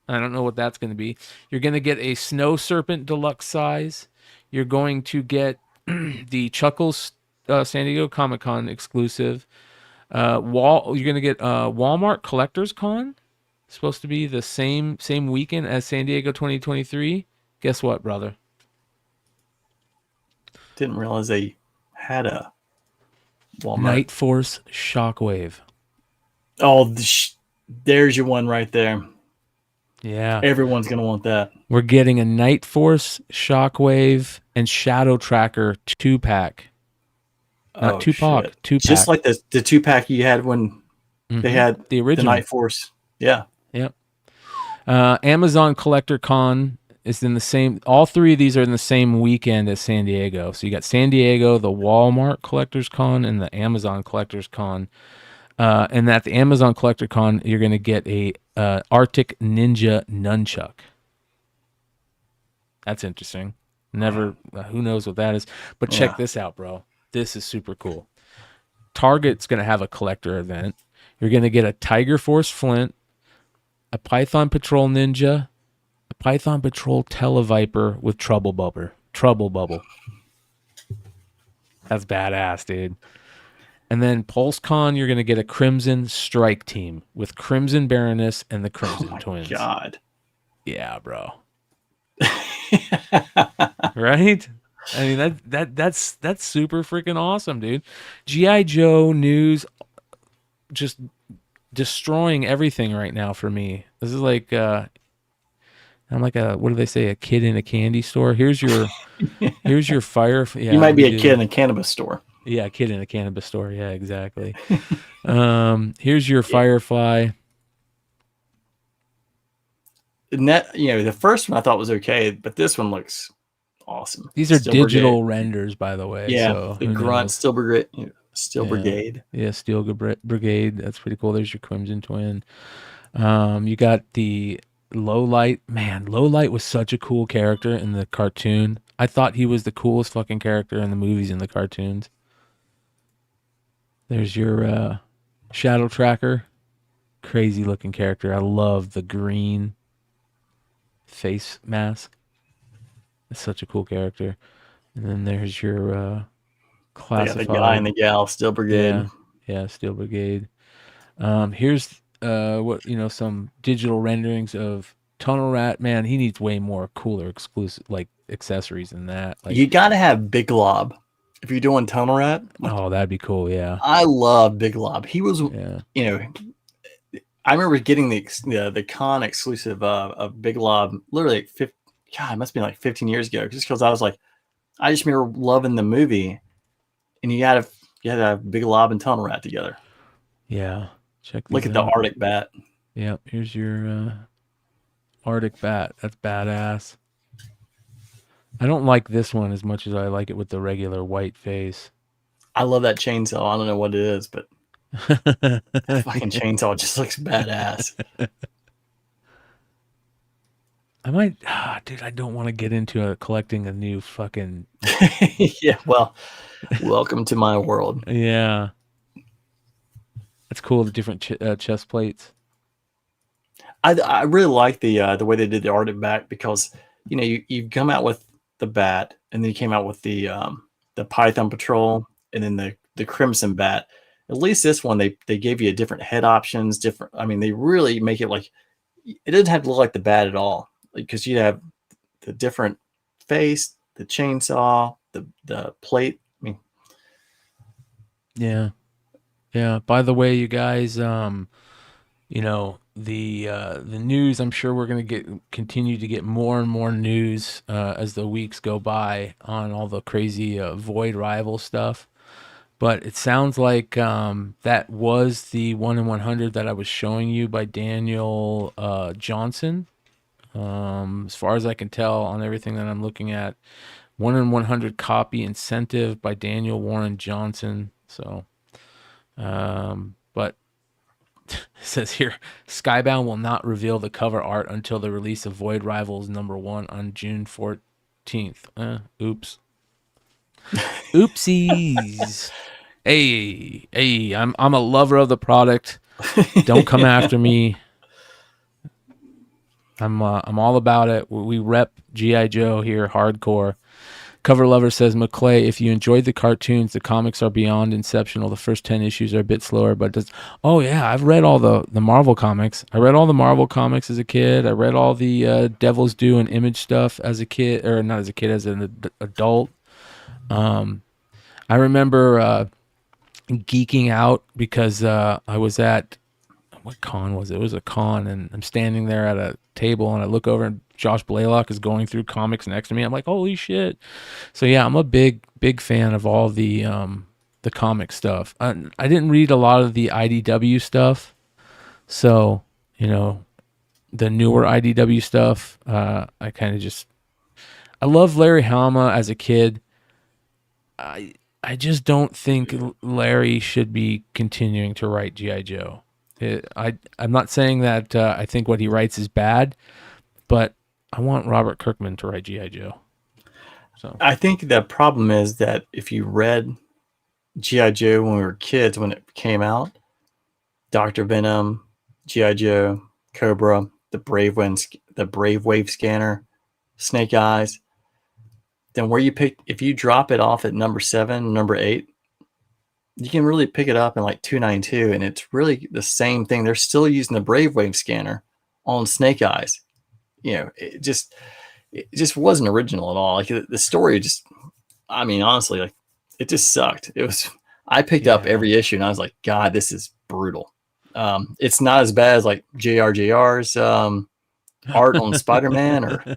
I don't know what that's going to be. You're going to get a Snow Serpent deluxe size. You're going to get the Chuckles San Diego Comic-Con exclusive. You're going to get Walmart Collectors Con. It's supposed to be the same weekend as San Diego 2023. Guess what, brother? Didn't realize they had a Walmart. Night Force Shockwave. Oh, there's your one right there. Yeah. Everyone's going to want that. We're getting a Night Force Shockwave and Shadow Tracker 2-pack. Not 2-pack. 2-pack. Just like the 2-pack you had when they had the original Night Force. Yeah. Yep. Amazon Collector Con is in the same. All three of these are in the same weekend as San Diego. So you got San Diego, the Walmart Collectors Con, and the Amazon Collectors Con. And at the Amazon Collector Con, you're going to get a Arctic Ninja nunchuck. That's interesting. Never, who knows what that is? But check this out, bro. This is super cool. Target's going to have a collector event. You're going to get a Tiger Force Flint, a Python Patrol Ninja, a Python Patrol Televiper with Trouble Bubble. That's badass, dude. And then PulseCon, you're going to get a Crimson Strike Team with Crimson Baroness and the Crimson Twins. God. Yeah, bro. Right? I mean, that's super freaking awesome, dude. G.I. Joe news just destroying everything right now for me. This is like I'm like what do they say, a kid in a candy store. Here's your fire. Yeah, you might be a kid in a cannabis store. Yeah, a kid in a cannabis store. Yeah, exactly. Here's your Firefly. The first one I thought was okay, but this one looks awesome. These are digital renders, by the way. Yeah, so the Grunt, Steel Brigade. Yeah, Steel Brigade. That's pretty cool. There's your Crimson Twin. You got the Low Light. Man, Low Light was such a cool character in the cartoon. I thought he was the coolest fucking character in the movies and the cartoons. There's your Shadow Tracker. Crazy looking character. I love the green face mask. It's such a cool character. And then there's your classified. The guy and the gal, Steel Brigade. Yeah, Steel Brigade. Here's some digital renderings of Tunnel Rat. Man, he needs way more cooler exclusive accessories than that. You gotta have Big Lob if you're doing Tunnel Rat. Oh, that'd be cool. Yeah, I love Big Lob. He was, I remember getting the con exclusive of Big Lob literally it must have been like 15 years ago, just because I was like, I just remember loving the movie, and you had to have Big Lob and Tunnel Rat together. Yeah, look at the Arctic Bat. Yeah, here's your Arctic Bat. That's badass. I don't like this one as much as I like it with the regular white face. I love that chainsaw. I don't know what it is, but that fucking chainsaw just looks badass. I might, dude, I don't want to get into collecting a new fucking. Yeah, well, welcome to my world. Yeah. That's cool, the different chest plates. I really like the way they did the Arctic Bat, because you come out with the bat, and then you came out with the Python Patrol, and then the Crimson Bat. At least this one they gave you different head options, different. I mean, they really make it like it doesn't have to look like the bat at all, because you have the different face, the chainsaw, the plate. I mean, yeah. By the way, you guys, the news. I'm sure we're gonna continue to get more and more news as the weeks go by on all the crazy Void Rival stuff. But it sounds like that was the 1 in 100 that I was showing you by Daniel Johnson. As far as I can tell on everything that I'm looking at, 1 in 100 copy incentive by Daniel Warren Johnson. So, but it says here, Skybound will not reveal the cover art until the release of Void Rivals #1 on June 14th. Oops. Oopsies. Hey, I'm a lover of the product. Don't come after me. I'm all about it. We rep G.I. Joe here hardcore. Cover Lover says, McClay, if you enjoyed the cartoons, the comics are beyond exceptional. The first 10 issues are a bit slower, but oh yeah, I've read all the Marvel comics. I read all the Marvel comics as a kid. I read all the Devil's Due and Image stuff as a kid, or not as a kid, as an adult. I remember geeking out because I was at, what con was it? It was a con, and I'm standing there at a table, and I look over, and Josh Blaylock is going through comics next to me. I'm like, holy shit. So yeah, I'm a big fan of all the comic stuff. I didn't read a lot of the IDW stuff, so the newer IDW stuff. I love Larry Hama as a kid. I just don't think Larry should be continuing to write G.I. Joe. I'm not saying that I think what he writes is bad, but I want Robert Kirkman to write G.I. Joe. So I think the problem is that if you read G.I. Joe when we were kids, when it came out, Dr. Venom, G.I. Joe, Cobra, the Brave Wave Scanner, Snake Eyes, then where you pick, if you drop it off at number 7, number 8, you can really pick it up in like 292, and it's really the same thing. They're still using the Brave Wave Scanner on Snake Eyes. It just wasn't original at all. Like the story just, I mean, honestly, like it just sucked. I picked up every issue and I was like, God, this is brutal. It's not as bad as like JRJR's art on Spider-Man,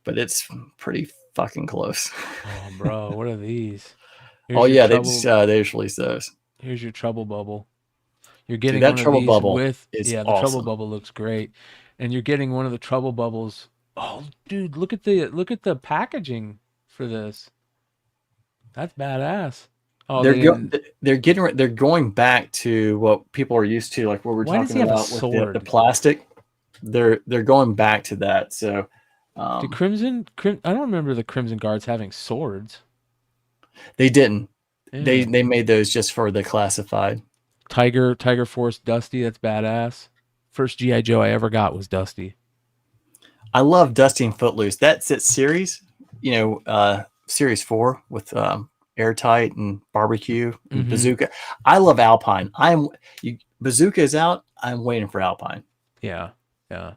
but it's pretty fucking close. Oh, bro, what are these? They just released those. Here's your Trouble Bubble. You're getting that one Trouble of these Bubble with is the awesome. Trouble Bubble looks great, and you're getting one of the Trouble Bubbles. Oh, dude, look at the packaging for this. That's badass. Oh, they're going back to what people are used to, like what we're talking about with the plastic. They're going back to that. So, I don't remember the Crimson Guards having swords. They didn't. Yeah. They made those just for the classified. Tiger Force Dusty, that's badass. First G.I. Joe I ever got was Dusty. I love Dusty and Footloose. That's it series, series 4 with Airtight and Barbecue and Bazooka. I love Alpine. Bazooka is out. I'm waiting for Alpine. Yeah. The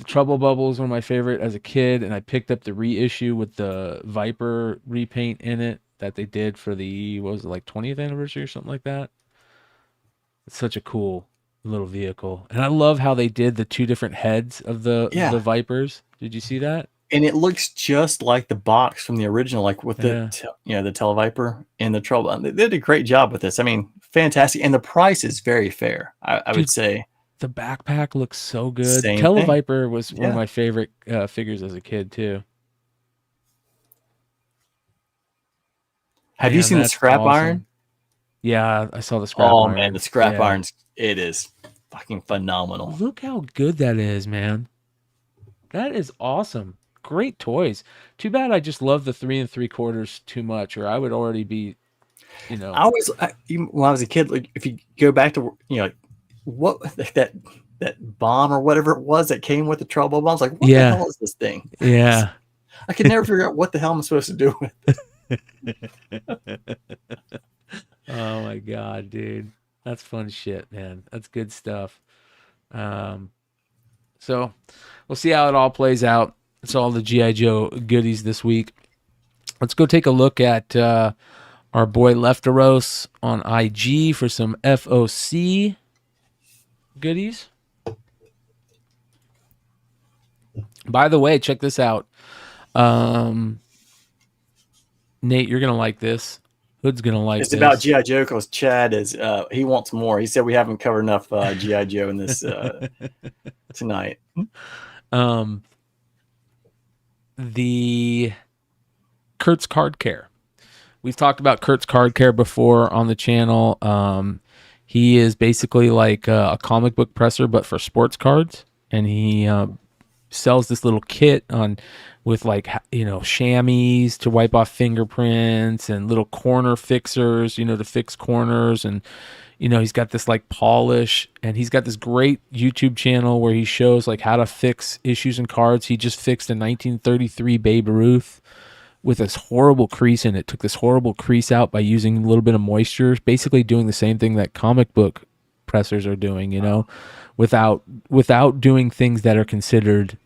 Trouble Bubble is one of my favorite as a kid, and I picked up the reissue with the Viper repaint in it that they did for the 20th anniversary or something like that. It's such a cool little vehicle, and I love how they did the 2 different heads of the Vipers. Did you see that? And it looks just like the box from the original, like with the Televiper and the Trouble. They did a great job with this. I mean, fantastic, and the price is very fair. I would say. The backpack looks so good. Same Televiper was one of my favorite figures as a kid too. Have you seen the scrap iron? Yeah, I saw the scrap iron. Oh man, the scrap irons, it is fucking phenomenal. Look how good that is, man. That is awesome. Great toys. Too bad I just love the 3 3/4 too much, or I would already be, when I was a kid, like if you go back to what that bomb or whatever it was that came with the Trouble Bomb, I was like, what the hell is this thing? Yeah. I could never figure out what the hell I'm supposed to do with it. Oh my God, dude. That's fun shit, man. That's good stuff. So we'll see how it all plays out. That's all the G.I. Joe goodies this week. Let's go take a look at our boy Lefteros on IG for some FOC goodies. By the way, check this out. Nate, you're gonna like this. Hood's gonna like this. It's about G.I. Joe because Chad is he wants more. He said we haven't covered enough G.I. Joe in this tonight. The Kurt's Card Care. We've talked about Kurt's Card Care before on the channel. He is basically like a comic book presser, but for sports cards, and he sells this little kit with chamois to wipe off fingerprints and little corner fixers, to fix corners, and he's got this like polish, and he's got this great YouTube channel where he shows like how to fix issues and cards. He just fixed a 1933 Babe Ruth with this horrible crease in it. Took this horrible crease out by using a little bit of moisture, basically doing the same thing that comic book pressers are doing, without doing things that are considered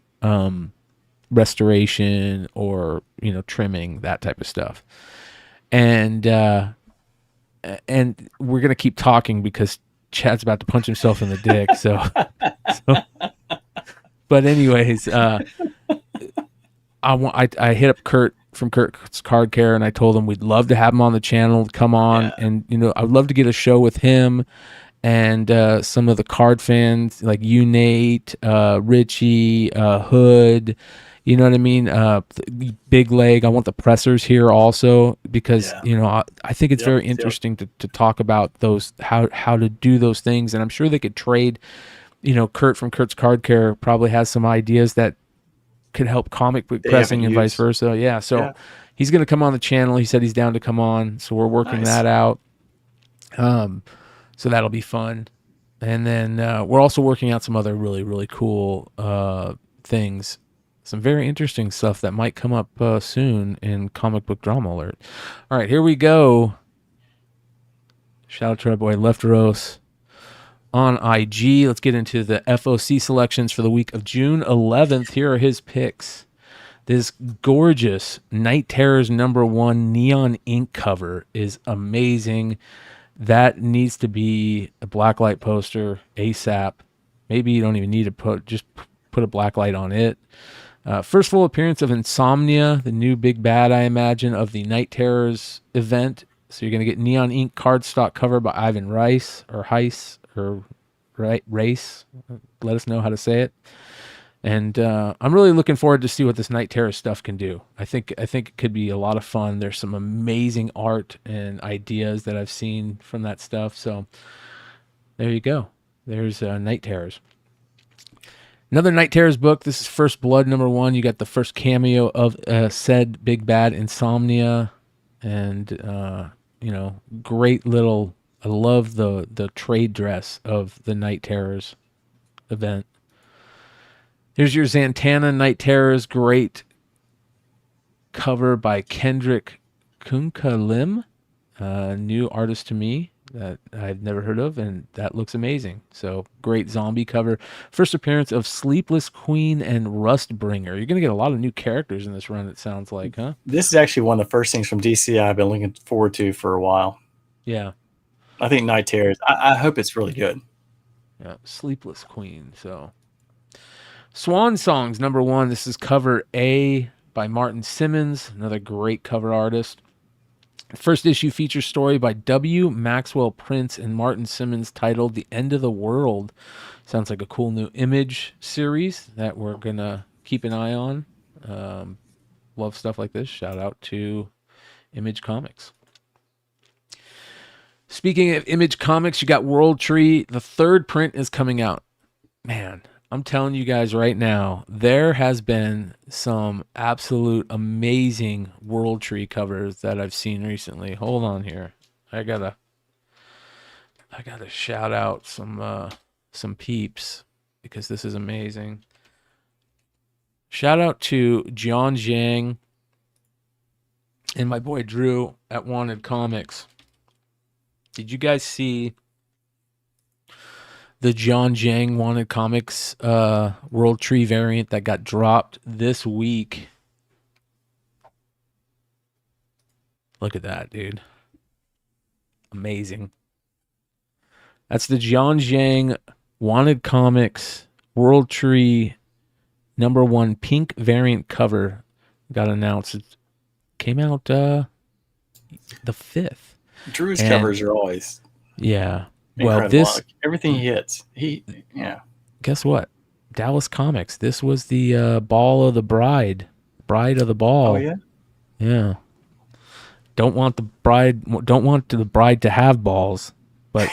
restoration or trimming, that type of stuff. And we're gonna keep talking because Chad's about to punch himself in the dick. So but anyways, I hit up Kurt from Kurt's Card Care, and I told him we'd love to have him on the channel, come on, and I'd love to get a show with him and some of the card fans like you, Nate, Richie, Hood. You know what I mean? Big Leg. I want the pressers here also because I think it's very interesting to talk about those how to do those things, and I'm sure they could trade. Kurt from Kurt's Card Care probably has some ideas that could help comic book pressing and vice versa. Yeah, so he's going to come on the channel. He said he's down to come on, so we're working that out. So that'll be fun, and then we're also working out some other really, really cool things. Some very interesting stuff that might come up soon in Comic Book Drama Alert. All right, here we go. Shout out to our boy Lefteros on IG. Let's get into the FOC selections for the week of June 11th. Here are his picks. This gorgeous Night Terrors #1 neon ink cover is amazing. That needs to be a blacklight poster ASAP. Maybe you don't even need to put a blacklight on it. First full appearance of Insomnia, the new big bad, I imagine, of the Night Terrors event. So you're going to get neon ink cardstock cover by Ivan Rice or Heiss or Race. Let us know how to say it. And I'm really looking forward to see what this Night Terror stuff can do. I think it could be a lot of fun. There's some amazing art and ideas that I've seen from that stuff. So there you go. There's Night Terrors. Another Night Terrors book. This is First Blood #1. You got the first cameo of said big bad Insomnia, and great little. I love the trade dress of the Night Terrors event. Here's your Zantana Night Terrors. Great cover by Kendrick Kunkalim, new artist to me that I've never heard of, and that looks amazing. So great zombie cover. First appearance of Sleepless Queen and Rustbringer. You're going to get a lot of new characters in this run, it sounds like, huh? This is actually one of the first things from DC I've been looking forward to for a while. Yeah. I think Night Terrors. I hope it's really good. Yeah, Sleepless Queen. So Swan Songs #1. This is cover A by Martin Simmons, another great cover artist. First issue feature story by W. Maxwell Prince and Martin Simmons titled The End of the World. Sounds like a cool new Image series that we're going to keep an eye on. Love stuff like this. Shout out to Image Comics. Speaking of Image Comics, you got World Tree. The third print is coming out. Man, I'm telling you guys right now, there has been some absolute amazing World Tree covers that I've seen recently. Hold on here. I gotta shout out some peeps because this is amazing. Shout out to John Zhang and my boy Drew at Wanted Comics. Did you guys see the John Zhang Wanted Comics World Tree variant that got dropped this week? Look at that, dude. Amazing. That's the John Zhang Wanted Comics World Tree #1 pink variant cover. Got announced. It came out the 5th. Drew's covers are always incredible. Well, everything he hits. Guess what? Dallas Comics. This was the Ball of the Bride of the Ball. Oh yeah. Yeah. Don't want the bride to have balls, but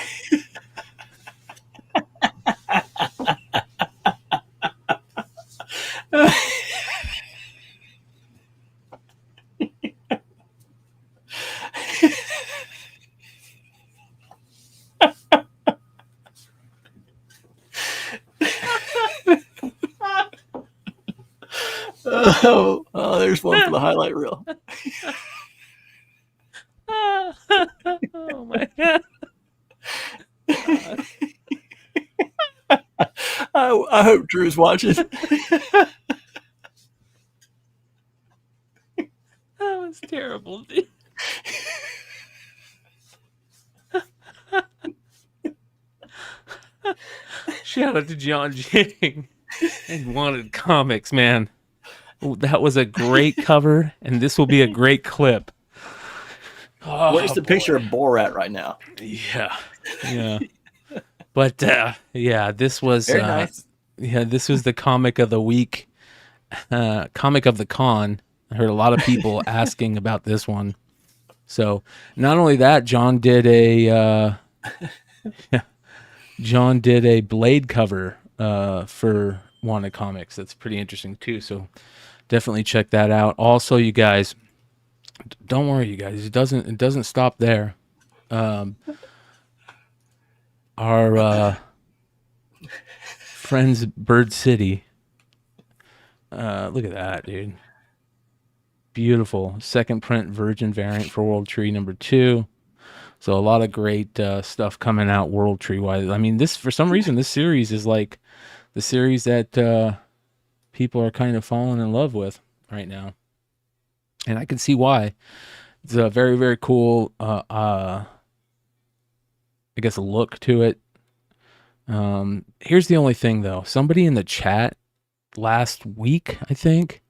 oh, there's one for the highlight reel. oh my god! I hope Drew's watching. That was terrible, dude. Shout out to John Jing and Wanted Comics, man. That was a great cover, and this will be a great clip. Where's the picture of Borat right now? Yeah. But yeah, this was Very nice. Yeah, this was the comic of the week, comic of the con. I heard a lot of people asking about this one. So not only that, John did a Blade cover for Wanted Comics. That's pretty interesting too. So definitely check that out. Also, you guys, don't worry, you guys. It doesn't stop there. Our friends Bird City. Look at that, dude. Beautiful. Second print Virgin variant for World Tree #2. So a lot of great stuff coming out World Tree wise. I mean, this, for some reason, this series is like the series that people are kind of falling in love with right now. And I can see why. It's a very, very cool, I guess, a look to it. Here's the only thing, though. Somebody in the chat last week, I think,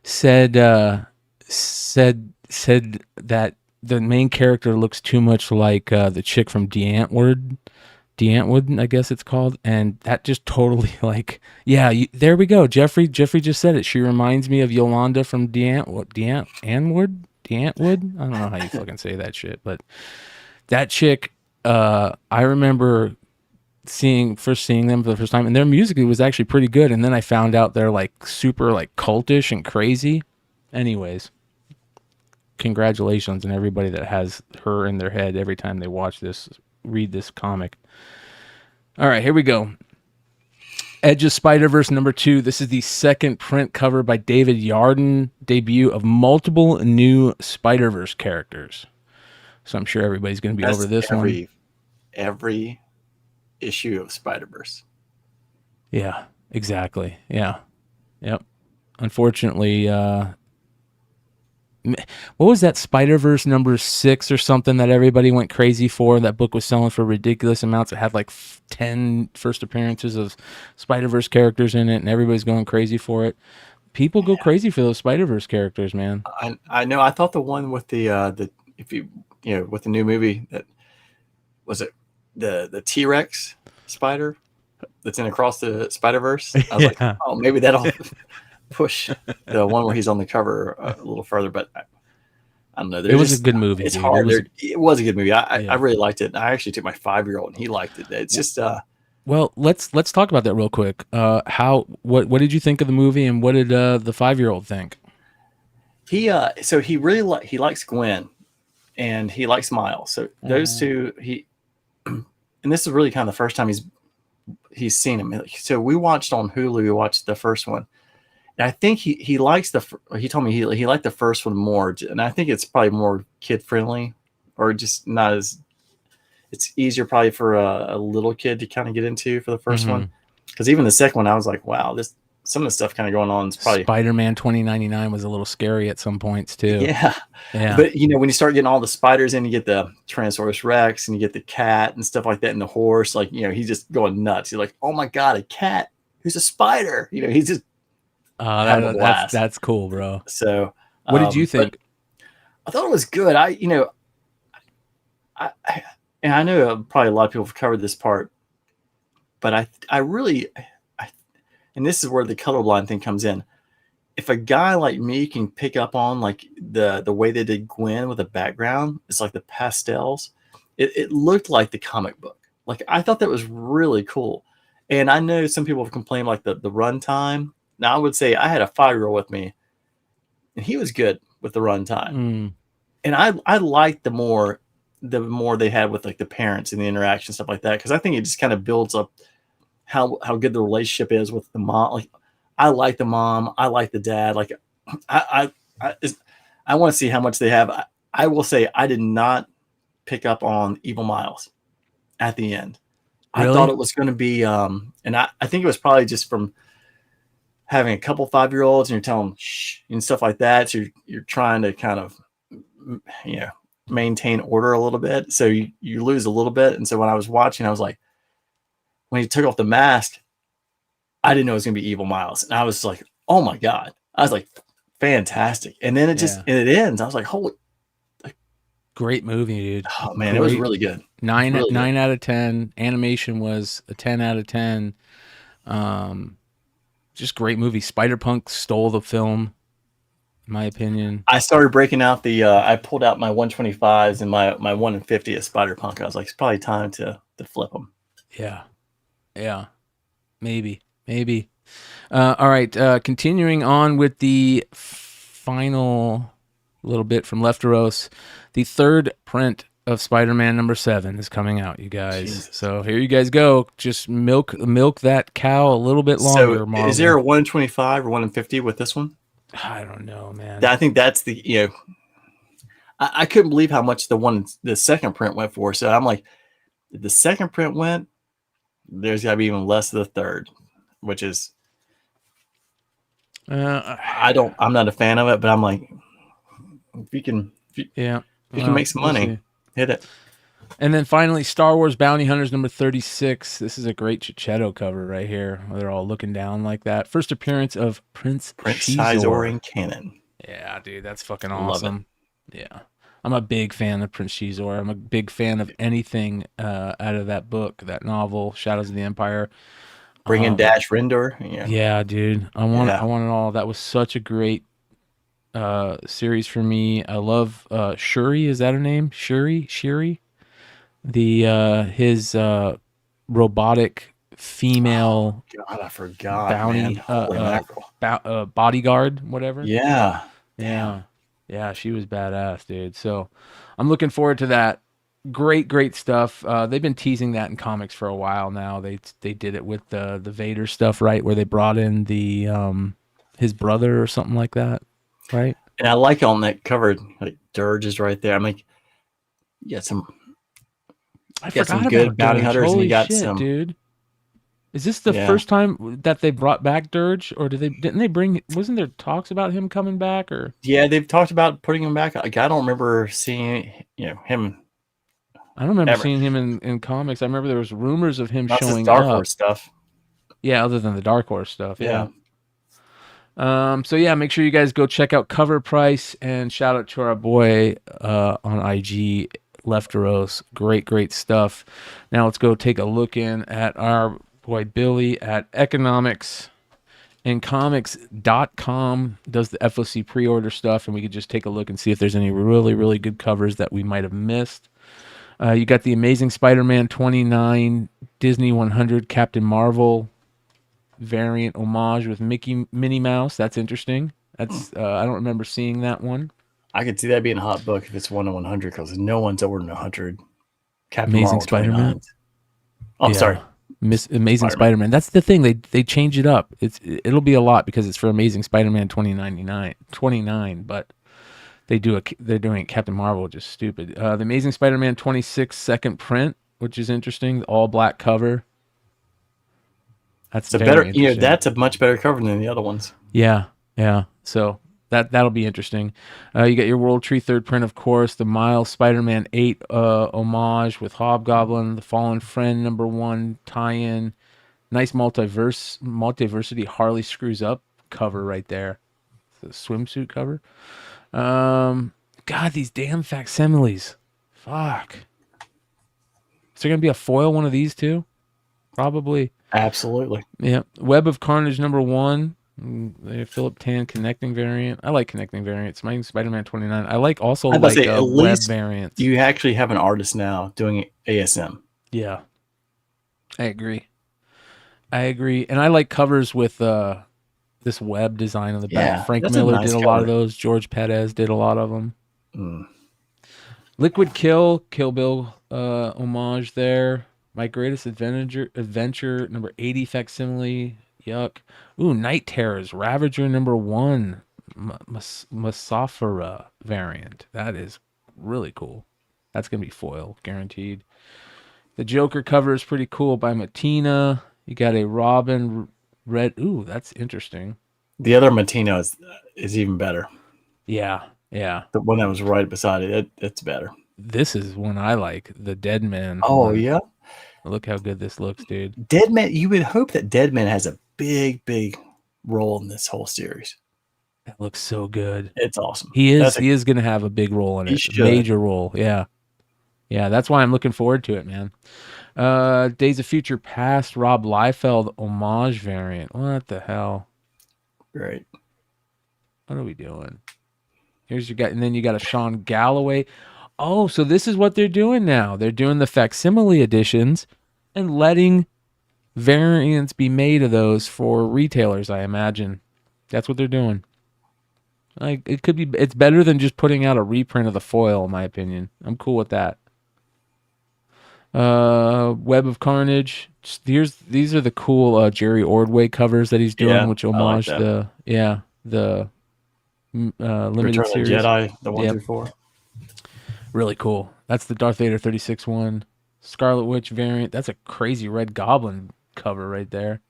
said that the main character looks too much like the chick from D'Antwood, I guess it's called, and that just totally there we go. Jeffrey just said it. She reminds me of Yolanda from D'Antwood. I don't know how you fucking say that shit, but that chick, I remember first seeing them for the first time, and their music was actually pretty good, and then I found out they're like super like cultish and crazy. Anyways, congratulations on everybody that has her in their head every time they read this comic. All right, here we go. Edge of Spider-Verse #2. This is the second print cover by David Yarden, debut of multiple new Spider-Verse characters. So I'm sure everybody's going to be over this one. Every issue of Spider-Verse. Yeah, exactly. Yeah. Yep. Unfortunately, what was that Spider-Verse #6 or something that everybody went crazy for? That book was selling for ridiculous amounts. It had like 10 first appearances of Spider-Verse characters in it, and everybody's going crazy for it. People go crazy for those Spider-Verse characters, man. I know. I thought the one with the with the new movie, that was it, the T-Rex spider that's in Across the Spider-Verse. I was like, oh, maybe that'll push the one where he's on the cover a little further, but I don't know. It was a good movie. It's dude. hard. It was a good movie. I really liked it. I actually took my 5-year-old and he liked it. It's just well, let's talk about that real quick. What did you think of the movie, and what did the 5-year-old think? He really he likes Gwen and he likes Miles. So those two, and this is really kind of the first time he's seen him. So we watched on Hulu. We watched the first one. And I think he likes he told me he liked the first one more, and I think it's probably more kid friendly, or just not as, it's easier probably for a little kid to kind of get into for the first one, because even the second one I was like, wow, some of the stuff kind of going on is probably Spider-Man 2099 was a little scary at some points too. Yeah. But when you start getting all the spiders in, you get the Tyrannosaurus Rex and you get the cat and stuff like that, and the horse, like he's just going nuts. You're like, oh my god, a cat who's a spider. He's just that's cool, bro. So what did you think? I thought it was good. I know probably a lot of people have covered this part, but I really, and this is where the colorblind thing comes in. If a guy like me can pick up on like the way they did Gwen with the background, it's like the pastels. It looked like the comic book. Like, I thought that was really cool. And I know some people have complained like the run time. Now I would say I had a 5-year-old with me, and he was good with the run time. And I liked the more they had with like the parents and the interaction, stuff like that, because I think it just kind of builds up how good the relationship is with the mom. Like, I like the mom, I like the dad. Like, I want to see how much they have. I will say I did not pick up on Evil Miles at the end. Really? I thought it was going to be, and I think it was probably just from having a couple 5-year-olds and you're telling them shh and stuff like that. So you're trying to kind of, maintain order a little bit. So you lose a little bit. And so when I was watching, I was like, when he took off the mask, I didn't know it was going to be Evil Miles. And I was like, oh my God. I was like, fantastic. And then it just, and it ends. I was like, holy, like, Great movie, dude. Oh man, it was really good. Nine Really good. out of 10. Animation was a 10 out of 10. Just great movie. Spider-Punk stole the film, in my opinion. I started breaking out I pulled out my 125s and my 1 in 50 of Spider-Punk. I was like, it's probably time to flip them. Yeah. Maybe. All right. Continuing on with the final little bit from Lefteros. The third print of Spider-Man number 7 is coming out, you guys. Jesus. So here you guys go. Just milk that cow a little bit longer. So Marvel. is there a 1 in 25 or 1 in 50 with this one? I don't know, man. I think that's the, I couldn't believe how much the second print went for. So I'm like, if the second print went, there's got to be even less of the third, which is, I'm not a fan of it, but I'm like, if you can make some money, hit it. And then finally, Star Wars Bounty Hunters number 36. This is a great Chichetto cover right here, where they're all looking down like that. First appearance of Prince Sizor and Cannon. Yeah, dude, that's fucking awesome. Yeah, I'm a big fan of Prince Shizor. I'm a big fan of anything out of that book, that novel, Shadows of the Empire. Bring in Dash Rendor. Yeah, dude, I want it all. That was such a great series for me. I love Shuri. Is that her name? Shuri. The his robotic female. Oh, God, I forgot. Bounty bodyguard, whatever. Yeah. She was badass, dude. So I'm looking forward to that. Great stuff. They've been teasing that in comics for a while now. They did it with the Vader stuff, right? Where they brought in the his brother or something like that, right? And I like on that cover, like Dirge is right there. I'm like, you got some. I forgot some good bounty hunters, and you got some, dude. Is this the first time that they brought back Dirge, or didn't they bring? Wasn't there talks about him coming back, or? Yeah, they've talked about putting him back. Like, I don't remember seeing him. I don't remember seeing him in comics. I remember there was rumors of him showing Dark up. Horse stuff. Yeah, other than the Dark Horse stuff. Yeah. So yeah, make sure you guys go check out Cover Price, and shout out to our boy on IG, Lefteros. Great stuff. Now let's go take a look in at our boy Billy at Economics and Comics.com. Does the FOC pre-order stuff, and we could just take a look and see if there's any really good covers that we might have missed. You got the Amazing Spider-Man 29 Disney 100 Captain Marvel variant homage with Minnie Mouse. That's interesting. That's I don't remember seeing that one. I could see that being a hot book if it's 1 in 100, because no one's over 100. Captain Amazing Marvel Spider-Man. 29. Oh, sorry. Amazing Spider-Man. That's the thing. They change it up. It'll be a lot because it's for Amazing Spider-Man 29, but they're doing Captain Marvel, just stupid. The Amazing Spider-Man 26 second print, which is interesting. The all black cover. That's a better. That's a much better cover than the other ones. Yeah. So that'll be interesting. You got your World Tree third print, of course. The Miles Spider-Man 8 homage with Hobgoblin. The Fallen Friend number 1 tie-in. Nice multiversity Harley Screws Up cover right there. The swimsuit cover. God, these damn facsimiles. Fuck. Is there gonna be a foil one of these too? Probably. Absolutely. Yeah. Web of Carnage number 1. The Philip Tan connecting variant. I like connecting variants. Spider-Man 29. I like also web variants. You actually have an artist now doing ASM. Yeah. I agree. And I like covers with this web design on the back. Frank Miller did a lot of those. George Perez did a lot of them. Liquid Kill Bill homage there. My Greatest Adventure number 80 facsimile. Yuck. Ooh, Night Terrors Ravager number 1 Masafara variant. That is really cool. That's gonna be foil, guaranteed. The Joker cover is pretty cool by Matina. You got a Robin Red. Ooh, that's interesting. The other Matina is even better. Yeah. The one that was right beside it, it's better. This is one I like. The Deadman. Oh, yeah. Look how good this looks, dude. Deadman. You would hope that Deadman has a big role in this whole series. That looks so good. It's awesome. He is going to have a big role in it. Major role. Yeah. Yeah, that's why I'm looking forward to it, man. Days of Future Past, Rob Liefeld homage variant. What the hell? Great. What are we doing? Here's your guy, and then you got a Sean Galloway. Oh, so this is what they're doing now. They're doing the facsimile editions and letting variants be made of those for retailers, I imagine. That's what they're doing. Like, it's better than just putting out a reprint of the foil, in my opinion. I'm cool with that. Web of Carnage. These are the cool Jerry Ordway covers that he's doing, which homage like the limited Return series. of the Jedi, the 1 through 4. Really cool. That's the Darth Vader 36 one. Scarlet Witch variant. That's a crazy Red Goblin cover right there.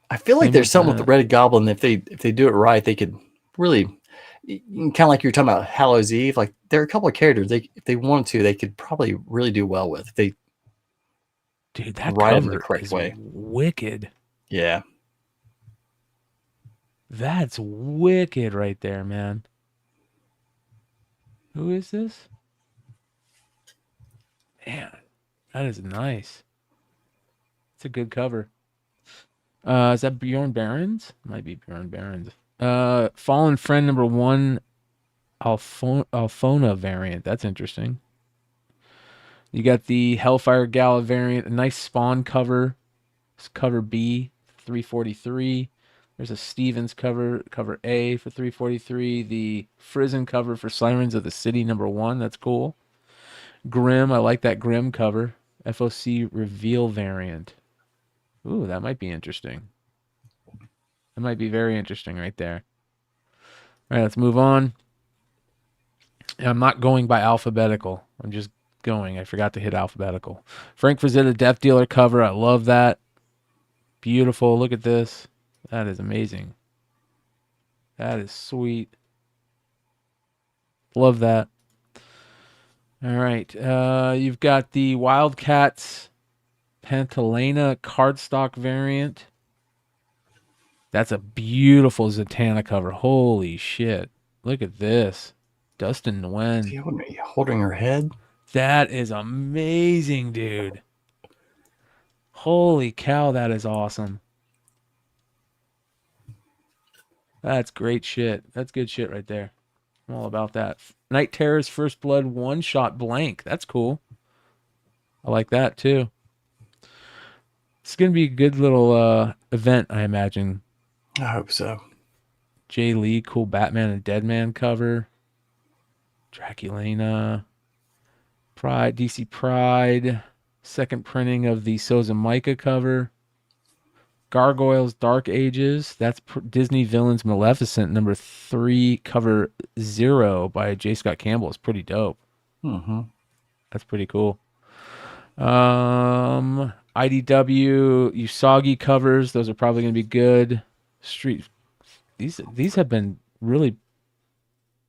I feel like there's something with the Red Goblin. If they do it right, they could really, kind of like you're talking about Hallows Eve. Like, there are a couple of characters if they wanted to, they could probably really do well with. If they that write cover them the correct is way. Wicked. Yeah. That's wicked right there, man. Who is this? Man, that is nice. It's a good cover. Is that Bjorn Barons? Might be Bjorn Barons. Fallen Friend number 1, Alfona variant. That's interesting. You got the Hellfire Gala variant, a nice Spawn cover. It's cover B, 343. There's a Stevens cover A for 343. The Frizen cover for Sirens of the City number 1. That's cool. Grimm, I like that Grimm cover. FOC Reveal variant. Ooh, that might be interesting. That might be very interesting right there. All right, let's move on. I'm not going by alphabetical. I'm just going. I forgot to hit alphabetical. Frank Frazetta Death Dealer cover. I love that. Beautiful. Look at this. That is amazing. That is sweet. Love that. All right. You've got the Wildcats Pantalena cardstock variant. That's a beautiful Zatanna cover. Holy shit. Look at this. Dustin Nguyen. Is he holding her head? That is amazing, dude. Holy cow, that is awesome. That's great shit. That's good shit right there. I'm all about that. Night Terror's First Blood one-shot blank. That's cool. I like that, too. It's going to be a good little event, I imagine. I hope so. Jay Lee, cool Batman and Deadman cover. Draculina. Pride, DC Pride. Second printing of the Souza Micah cover. Gargoyles Dark Ages. That's Disney Villains Maleficent number 3, cover 0 by J. Scott Campbell. It's pretty dope. Mm-hmm. That's pretty cool. IDW Usagi covers. Those are probably going to be good. These have been really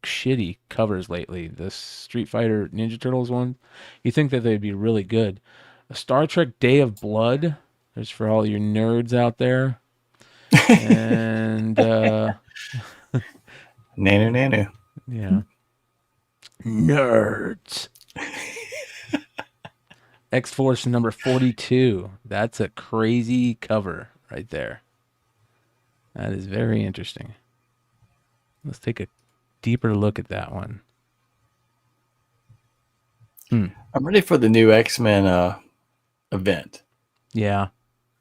shitty covers lately. The Street Fighter Ninja Turtles one. You think that they'd be really good. A Star Trek Day of Blood. There's for all your nerds out there. And Nanu. Yeah. Nerds. X-Force number 42. That's a crazy cover right there. That is very interesting. Let's take a deeper look at that one. I'm ready for the new X-Men event. Yeah.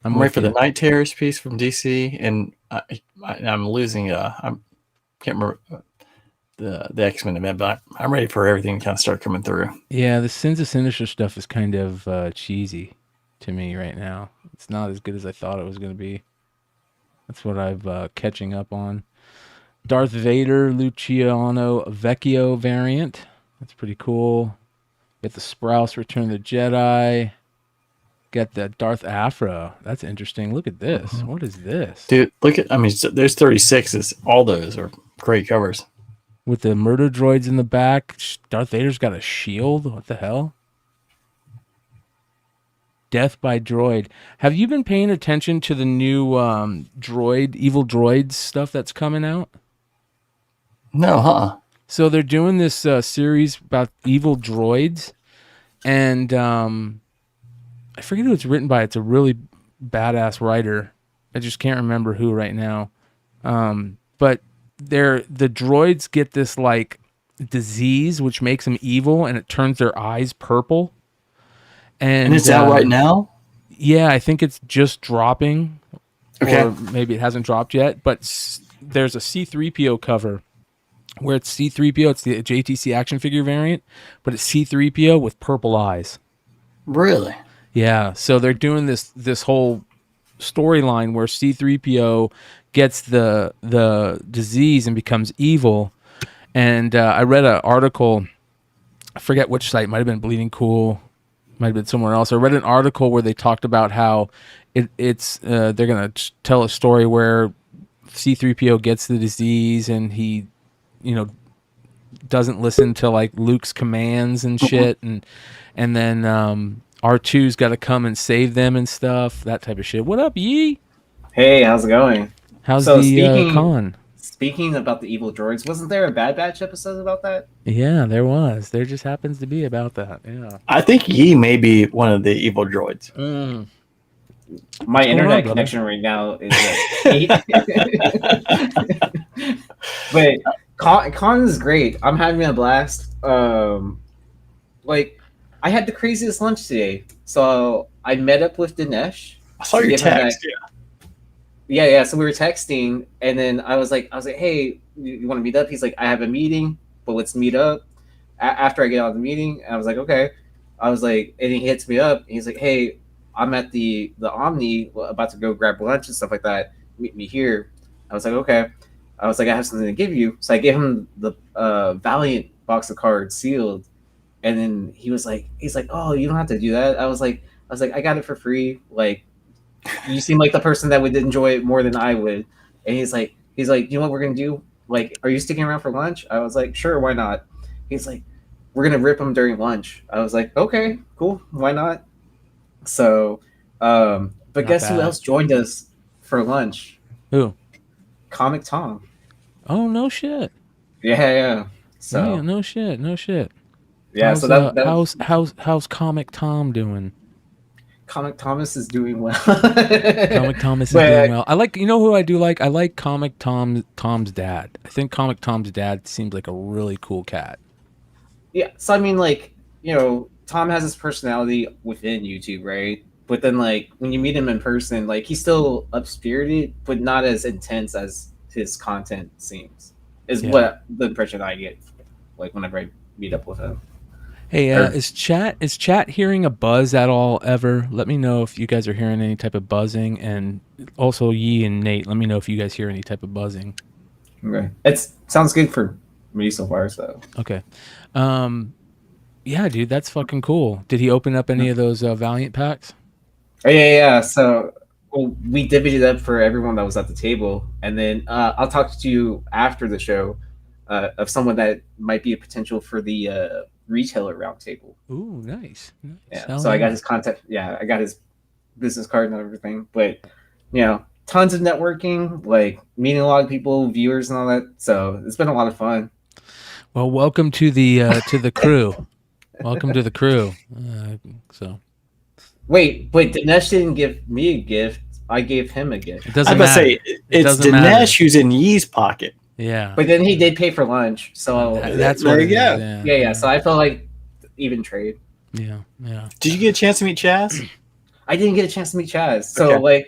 I'm ready for the Night Terrors piece from DC, and I'm losing. I can't remember the X-Men event, but I'm ready for everything to kind of start coming through. Yeah, the Sins of Sinister stuff is kind of cheesy to me right now. It's not as good as I thought it was going to be. That's what I'm catching up on. Darth Vader Luciano Vecchio variant. That's pretty cool. Get the Sprouse Return of the Jedi. Got the Darth Afro. That's interesting. Look at this. Mm-hmm. What is this? Dude, look at, there's 36s. All those are great covers. With the murder droids in the back. Darth Vader's got a shield. What the hell? Death by Droid. Have you been paying attention to the new evil droids stuff that's coming out? No, huh? So they're doing this series about evil droids, and I forget who it's written by. It's a really badass writer. I just can't remember who right now. But the droids get this like disease which makes them evil, and it turns their eyes purple. And it's out right now? Yeah, I think it's just dropping. Okay. Or maybe it hasn't dropped yet. But there's a C-3PO cover where it's C-3PO. It's the JTC action figure variant, but it's C-3PO with purple eyes. Really? Yeah. So they're doing this whole storyline where C-3PO gets the disease and becomes evil. And I read an article, I forget which site, might have been Bleeding Cool, might have been somewhere else. I read an article where they talked about how it's they're going to tell a story where C-3PO gets the disease and he, doesn't listen to like Luke's commands and shit. And then R2's got to come and save them and stuff, that type of shit. What up, Yee? Hey, how's it going? How's the con? Speaking about the evil droids, wasn't there a Bad Batch episode about that? Yeah, there was. There just happens to be about that. Yeah. I think Yi may be one of the evil droids. My internet connection right now is but con is great. I'm having a blast. Like I had the craziest lunch today. So I met up with Dinesh. I saw your text. Yeah. So we were texting, and then I was like, hey, you want to meet up? He's like, I have a meeting, but let's meet up after I get out of the meeting. And I was like, okay. I was like, and he hits me up. And he's like, hey, I'm at the Omni, about to go grab lunch and stuff like that. Meet me here. I was like, okay. I was like, I have something to give you. So I gave him the Valiant box of cards sealed, and then he's like, oh, you don't have to do that. I was like, I got it for free. Like, you seem like the person that would enjoy it more than I would. And he's like, you know what we're gonna do? Like, are you sticking around for lunch? I was like, sure, why not? He's like, we're gonna rip them during lunch. I was like, okay, cool, why not? So, but not guess bad. Who else joined us for lunch? Who? Comic Tom. Oh, no shit. Yeah. So yeah, no shit. Yeah. How's, so that how's Comic Tom doing? Comic Thomas is doing well. Comic Thomas is doing well. I like, who I do like? I like Comic Tom's dad. I think Comic Tom's dad seems like a really cool cat. Yeah. So I mean, like, Tom has his personality within YouTube, right? But then, like, when you meet him in person, like, he's still up-spirited, but not as intense as his content seems. What the impression I get, like, whenever I meet up with him. Hey, is chat hearing a buzz at all ever? Let me know if you guys are hearing any type of buzzing, and also Yi and Nate, let me know if you guys hear any type of buzzing. Okay, it sounds good for me so far. So okay, yeah, dude, that's fucking cool. Did he open up any of those Valiant packs? Oh, yeah. So we divvied it up for everyone that was at the table, and then I'll talk to you after the show of someone that might be a potential for the retailer roundtable. Ooh, nice. Yeah. So I got his contact. Yeah, I got his business card and everything. But tons of networking, like meeting a lot of people, viewers, and all that. So it's been a lot of fun. Well, welcome to the crew. Welcome to the crew. So. Wait, but Dinesh didn't give me a gift. I gave him a gift. It doesn't I'm matter. Say it's Dinesh who's in Yee's pocket. Yeah. But then he did pay for lunch, so that's where you go. Yeah. So I felt like even trade. Yeah. Did you get a chance to meet Chaz? I didn't get a chance to meet Chaz. So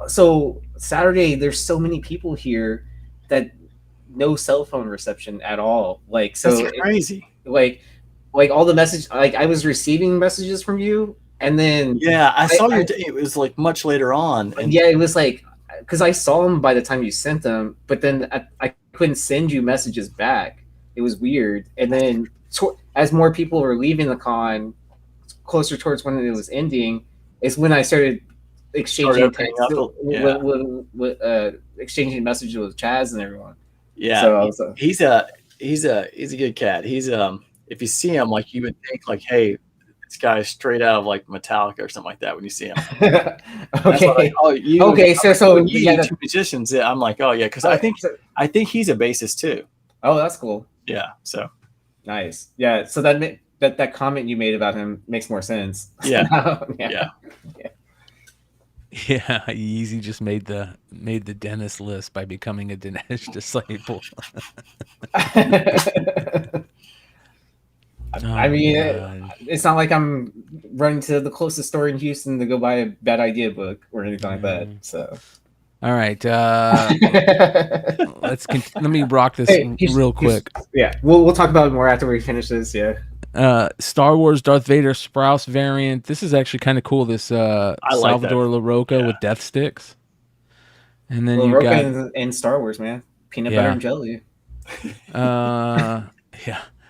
so Saturday there's so many people here that no cell phone reception at all. Like, so that's crazy. Like all the message, like I was receiving messages from you, and then I saw your. It was like much later on. And it was like, because I saw them by the time you sent them, but then I couldn't send you messages back. It was weird. And then as more people were leaving the con, closer towards when it was ending, is when I started exchanging exchanging messages with Chaz and everyone. Yeah, so he's a good cat. He's if you see him, like, you would think like, hey, this guy is straight out of like Metallica or something like that when you see him. Okay. So you two musicians. I'm like, oh yeah, because I think he's a bassist too. Oh, that's cool. Yeah, so Nice. Yeah. So that comment you made about him makes more sense. Yeah. Yeah. Yeah, Yeezy just made the dentist list by becoming a Dinesh disciple. I mean, it's not like I'm running to the closest store in Houston to go buy a Bad Idea book or anything like that. So, all right, let me rock this real quick. Yeah, we'll talk about it more after we finish this. Yeah. Star Wars Darth Vader Sprouse variant. This is actually kind of cool. This Salvador LaRocca with death sticks. And then you got in Star Wars, man. Peanut butter and jelly. Yeah.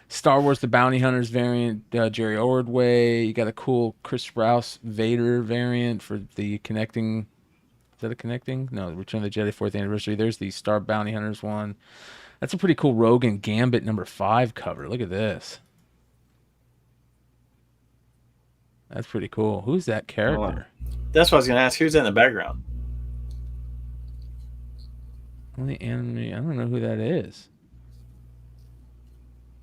Star Wars The Bounty Hunters variant, Jerry Ordway. You got a cool Chris Sprouse Vader variant for the connecting. Is that a connecting? No, Return of the Jedi 4th Anniversary. There's the Star Bounty Hunters one. That's a pretty cool Rogue and Gambit #5 cover. Look at this. That's pretty cool. Who's that character? That's what I was going to ask. Who's in the background? Only anime. I don't know who that is.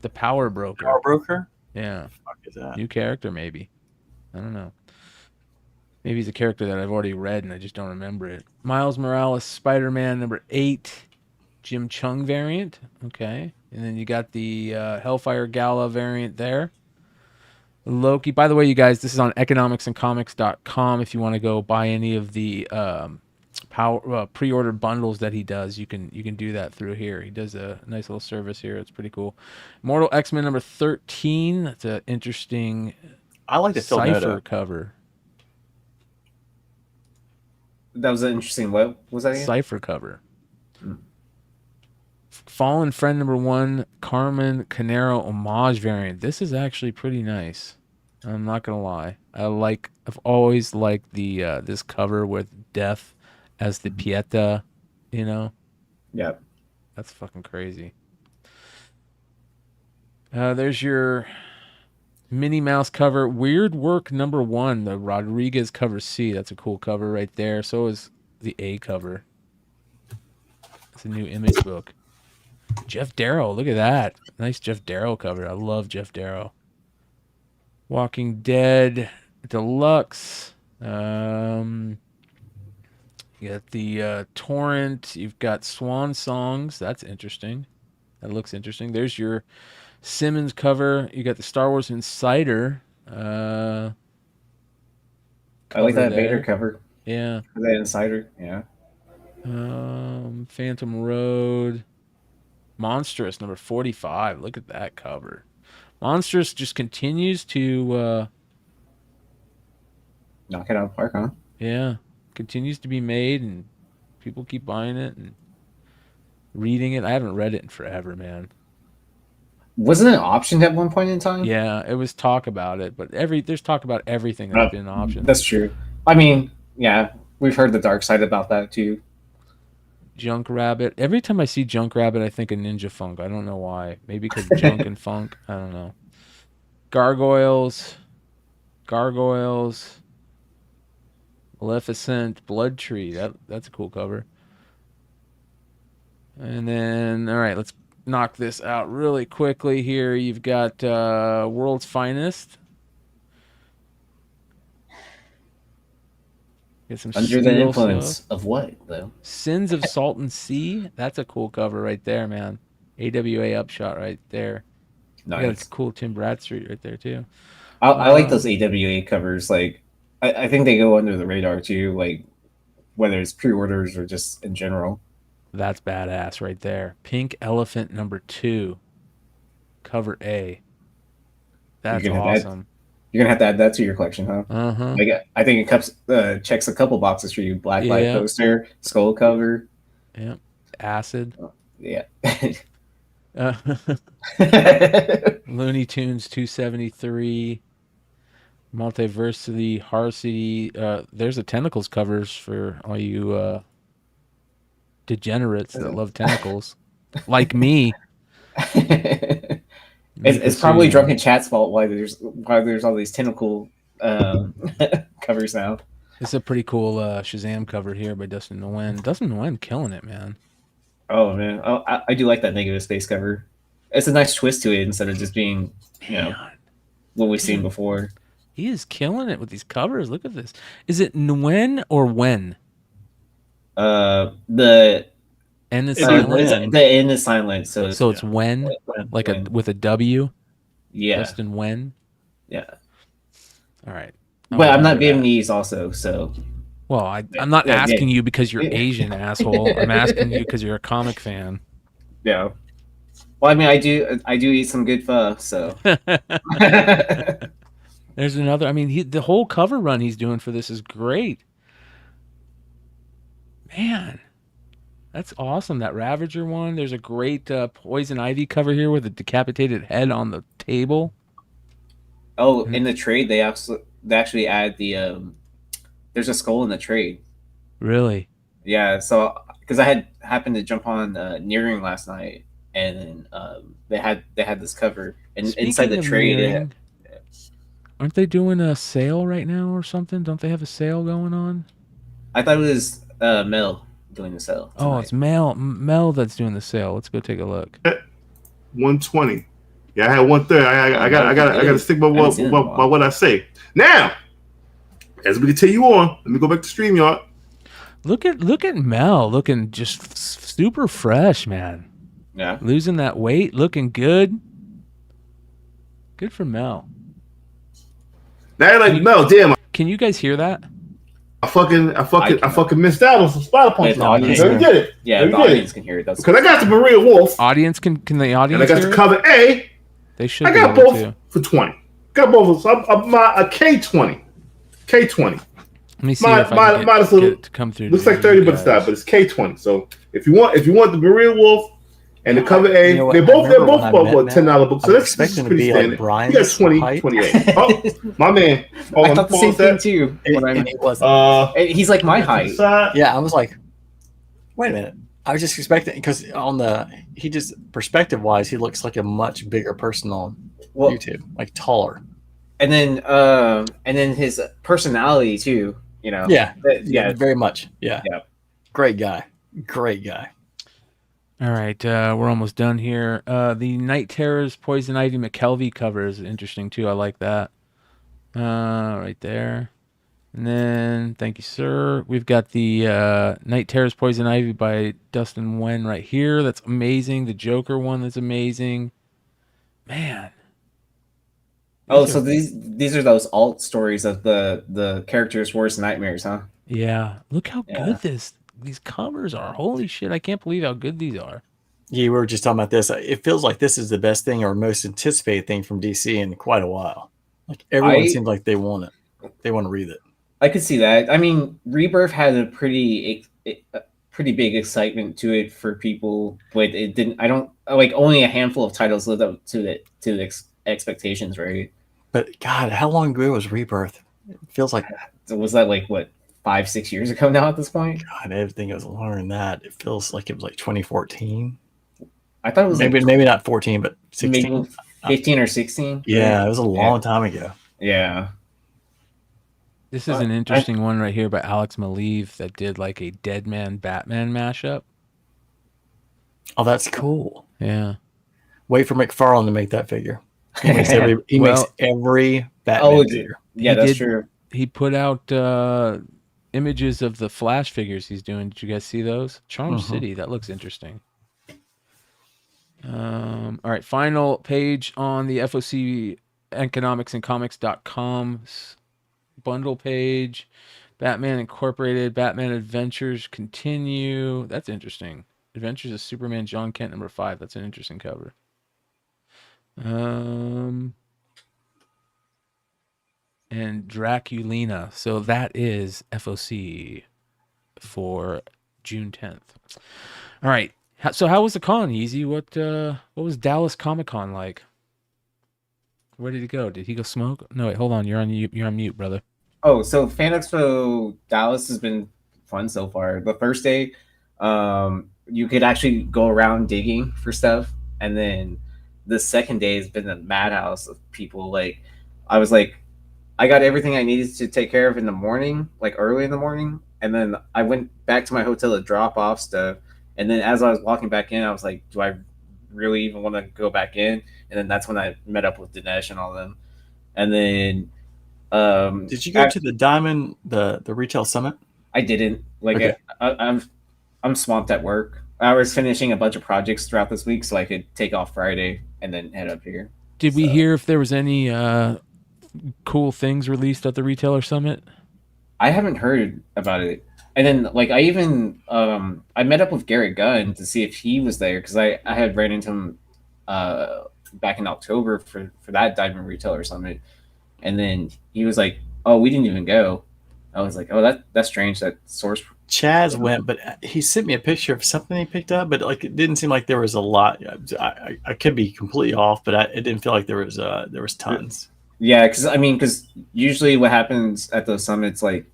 The Power Broker. Power Broker? Yeah. What the fuck is that? New character, maybe. I don't know. Maybe he's a character that I've already read and I just don't remember it. Miles Morales, Spider-Man #8, Jim Chung variant. Okay. And then you got the Hellfire Gala variant there. Loki. By the way, you guys, this is on economicsandcomics.com. If you want to go buy any of the pre-order bundles that he does, you can do that through here. He does a nice little service here. It's pretty cool. Mortal X-Men #13. That's an interesting I like the cipher cover. That was an interesting. What was that again? Cipher cover. Fallen Friend #1, Carmen Canero homage variant. This is actually pretty nice. I'm not gonna lie. I've always liked the this cover with Death as the Pieta, you know. Yeah. That's fucking crazy. There's your Minnie Mouse cover. Weird Work #1, the Rodriguez cover C. That's a cool cover right there. So is the A cover. It's a new Image book. Jeff Darrow, look at that. Nice Jeff Darrow cover. I love Jeff Darrow. Walking Dead Deluxe. You got the Torrent. You've got Swan Songs. That's interesting. That looks interesting. There's your Simmons cover. You got the Star Wars Insider. I like that Vader cover. Yeah. That Insider. Yeah. Phantom Road. Monstrous #45. Look at that cover. Monstrous just continues to knock it out of the park, huh? Yeah. Continues to be made and people keep buying it and reading it. I haven't read it in forever, man. Wasn't it optioned at one point in time? Yeah, it was talk about it, but there's talk about everything that's been optioned. That's true. I mean, yeah, we've heard the dark side about that too. Junk Rabbit. Every time I see Junk Rabbit, I think of Ninja Funk. I don't know why. Maybe because Junk and Funk. I don't know. Gargoyles. Maleficent. Blood Tree. That's a cool cover. And then, all right, let's knock this out really quickly here. You've got World's Finest. Get some Under the Influence of what, though? Sins of Salt and Sea. That's a cool cover right there, man. AWA Upshot right there. Nice. Yeah, it's cool Tim Bradstreet right there, too. I like those AWA covers. Like, I think they go under the radar, too, like, whether it's pre-orders or just in general. That's badass right there. Pink Elephant #2. Cover A. That's awesome. You're gonna have to add that to your collection, huh? Uh-huh. I think it checks a couple boxes for you. Black light poster, skull cover. Yeah. Acid. Yeah. Looney Tunes 273. Multiversity, Harsity. There's the Tentacles covers for all you degenerates that love tentacles. Like me. It's probably Drunken Chat's fault why there's all these tentacle covers now. It's a pretty cool Shazam cover here by Dustin Nguyen. Dustin Nguyen killing it, man. Oh man, I do like that negative space cover. It's a nice twist to it instead of just being, what we've seen before. He is killing it with these covers. Look at this. Is it Nguyen or Wen? The N is the silent. the N is silent, so it's Wen, like Wen. with a W. Yeah. Justin Wen. Yeah. All right. But I'm not Vietnamese also, so. Well, I'm not asking you because you're Asian, asshole. I'm asking you because you're a comic fan. Yeah. Well, I mean, I do eat some good pho, so. There's another. I mean, the whole cover run he's doing for this is great. Man, that's awesome. That Ravager one. There's a great Poison Ivy cover here with a decapitated head on the table. Oh, in the trade, they actually add the there's a skull in the trade. Really? Yeah. So because I had happened to jump on Nearing last night, and they had this cover, and Speaking inside the of trade. Aren't they doing a sale right now or something? Don't they have a sale going on? I thought it was Mel doing the sale. Oh, it's Mel that's doing the sale. Let's go take a look. 120. Yeah, I had 130. I got to stick by what I say. Now, as we continue on, let me go back to StreamYard. Look at Mel looking just super fresh, man. Yeah. Losing that weight, looking good. Good for Mel. Now, Mel, damn. Can you guys hear that? I fucking missed out on some spider points. The audience did it. Yeah, the audience can hear it. That's because I got the Maria Wolf. Audience can the audience? And I got the cover A. They should. I got both for 20. Got both. So I'm a K20. K20. Let me see if I can get to come through. Looks like 30, but it's not. But it's K20. So if you want the Maria Wolf and the cover A, they're both about $10 books. So that's pretty standard. Brian. You got 20, 28. Oh, my man. I thought the same thing too. He's like my height. Yeah, I was like, wait a minute. I was just expecting because perspective wise, he looks like a much bigger person on YouTube, like taller. And then his personality too. Yeah, very much. Yeah. Great guy. All right, we're almost done here. The Night Terrors Poison Ivy McKelvey cover is interesting too. I like that. Right there. And then, thank you, sir. We've got the Night Terrors Poison Ivy by Dustin Wen right here. That's amazing. The Joker one that's amazing. Man. Oh, so these are those alt stories of the characters' worst nightmares, huh? Yeah. Look how good these covers are. Holy shit, I can't believe how good these are. Yeah, we were just talking about this. It feels like this is the best thing or most anticipated thing from DC in quite a while. Like everyone seems like they want it. They want to read it. I could see that. I mean, Rebirth had a pretty big excitement to it for people, but it didn't. I don't like only a handful of titles lived up to the expectations, right? But God, how long ago was Rebirth? It feels like was that like what 5-6 years ago now at this point? God, everything was longer than that. It feels like it was like 2014. I thought it was maybe not 14, but 16, maybe 15 or 16. Yeah, it was a long time ago. Yeah. This is an interesting one right here by Alex Maleev that did like a Dead Man Batman mashup. Oh, that's cool. Yeah. Wait for McFarlane to make that figure. He makes every Batman figure. Yeah, that's true. He put out images of the Flash figures he's doing. Did you guys see those? Charm City. That looks interesting. All right. Final page on the FOC Economics and Comics.com bundle page. Batman Incorporated, Batman Adventures continue. That's interesting. Adventures of Superman, John Kent, #5. That's an interesting cover. And Draculina. So that is FOC for June 10th. All right. So how was the con, Easy? What was Dallas Comic Con like? Where did he go? Did he go smoke? No, wait, hold on. You're on mute, brother. Oh, so Fan Expo Dallas has been fun so far. The first day, you could actually go around digging for stuff, and then the second day has been a madhouse of people. Like, I was like, I got everything I needed to take care of in the morning, like early in the morning, and then I went back to my hotel to drop off stuff, And then as I was walking back in, I was like, do I really even want to go back in? And then that's when I met up with Dinesh and all them. And then did you go to the Diamond, the retail summit? I didn't. Like, okay. I'm swamped at work. I was finishing a bunch of projects throughout this week, so I could take off Friday and then head up here. Did we hear if there was any cool things released at the retailer summit? I haven't heard about it. And then, like, I even I met up with Garrett Gunn to see if he was there, because I had ran into him back in October for that Diamond Retailer Summit, and then he was like, "Oh, we didn't even go." I was like, "Oh, that's strange." That source Chaz went, but he sent me a picture of something he picked up, but like it didn't seem like there was a lot. I could be completely off, but it didn't feel like there was tons. Yeah, because usually what happens at those summits, like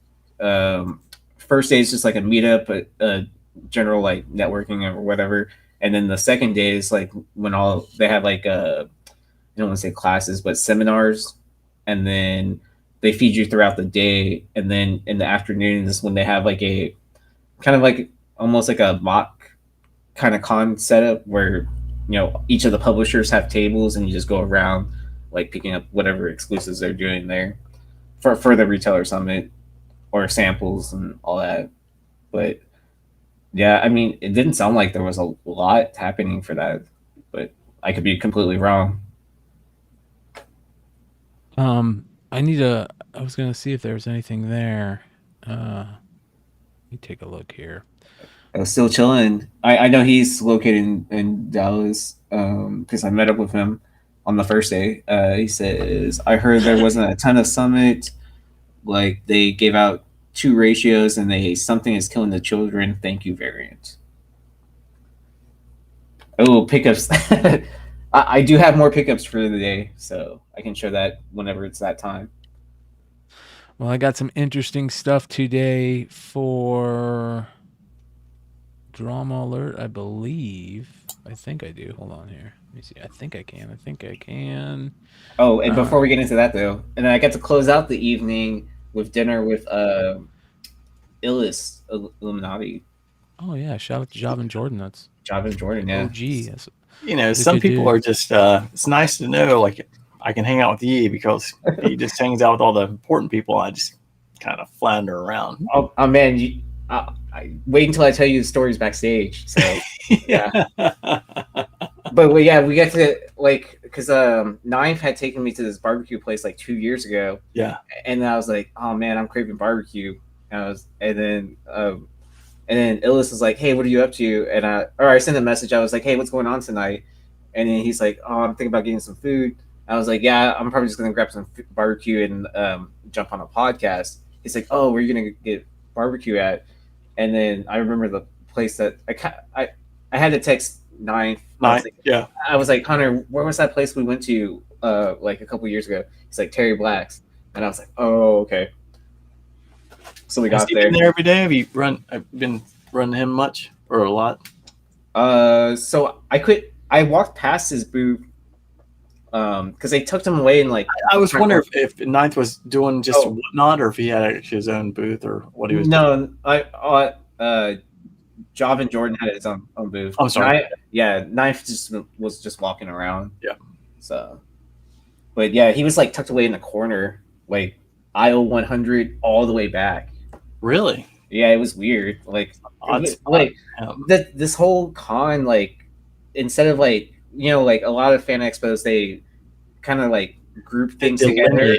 first day is just like a meetup, a general like networking or whatever, and then the second day is like when they have like I don't want to say classes, but seminars, and then they feed you throughout the day, and then in the afternoon is when they have like a kind of like almost like a mock kind of con setup where each of the publishers have tables and you just go around like picking up whatever exclusives they're doing there for the retailer summit or samples and all that. But yeah, I mean, it didn't sound like there was a lot happening for that, but I could be completely wrong. I was going to see if there was anything there. Let me take a look here. I was still chilling. I know he's located in Dallas because I met up with him on the first day. He says, I heard there wasn't a ton of summit. Like they gave out 2 ratios and something is killing the children. Thank you variant. Oh, pickups. I do have more pickups for the day, so I can show that whenever it's that time. Well, I got some interesting stuff today for Drama Alert, I believe. I think I do. Hold on here. Let me see. I think I can. Oh, and before we get into that, though, and then I got to close out the evening with dinner with Illis Illuminati. Oh, yeah. Shout out to Job and Jordan. That's Job and Jordan, yeah. OG. Some people are just, it's nice to know, like, I can hang out with Yi because he just hangs out with all the important people. I just kind of flounder around. Oh man, I wait until I tell you the stories backstage. So yeah. But yeah, we get to like because Knife had taken me to this barbecue place like 2 years ago. Yeah, and I was like, oh man, I'm craving barbecue. And then Illis was like, hey, what are you up to? And I sent a message. I was like, hey, what's going on tonight? And then he's like, oh, I'm thinking about getting some food. I was like, yeah, I'm probably just gonna grab some barbecue and jump on a podcast. He's like, oh, where are you gonna get barbecue at? And then I remember the place that I had to text Nine. Yeah. I was like, Hunter, where was that place we went to like a couple years ago? He's like, Terry Black's, and I was like, oh, okay. So we got there. Been there every day. Have you been running him much or a lot? So I walked past his booth. Because they tucked him away in like. I was wondering if Ninth was doing just whatnot, or if he had actually his own booth, or what he was. doing. Job and Jordan had his own booth. I'm sorry. Ninth was just walking around. Yeah. So, but yeah, he was like tucked away in the corner, like aisle 100, all the way back. Really? Yeah, it was weird. Like, this whole con, like, instead of like like a lot of fan expos, they kind of like group things together.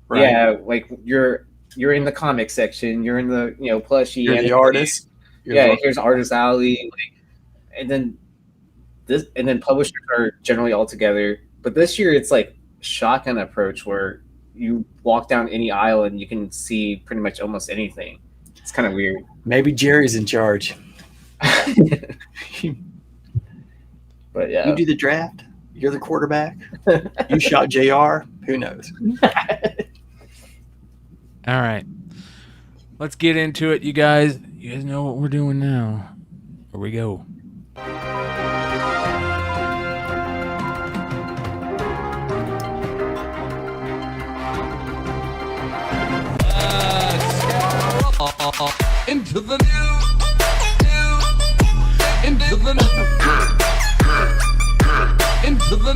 Right. Yeah, like you're in the comic section, you're in the plushie. You're the artist. Here's Artist Alley, and then publishers are generally all together. But this year it's like shotgun approach where you walk down any aisle and you can see pretty much almost anything. It's kind of weird. Maybe Jerry's in charge. But yeah, you do the draft. You're the quarterback. You shot JR. Who knows? All right, let's get into it, you guys. You guys know what we're doing now. Here we go. Into the into the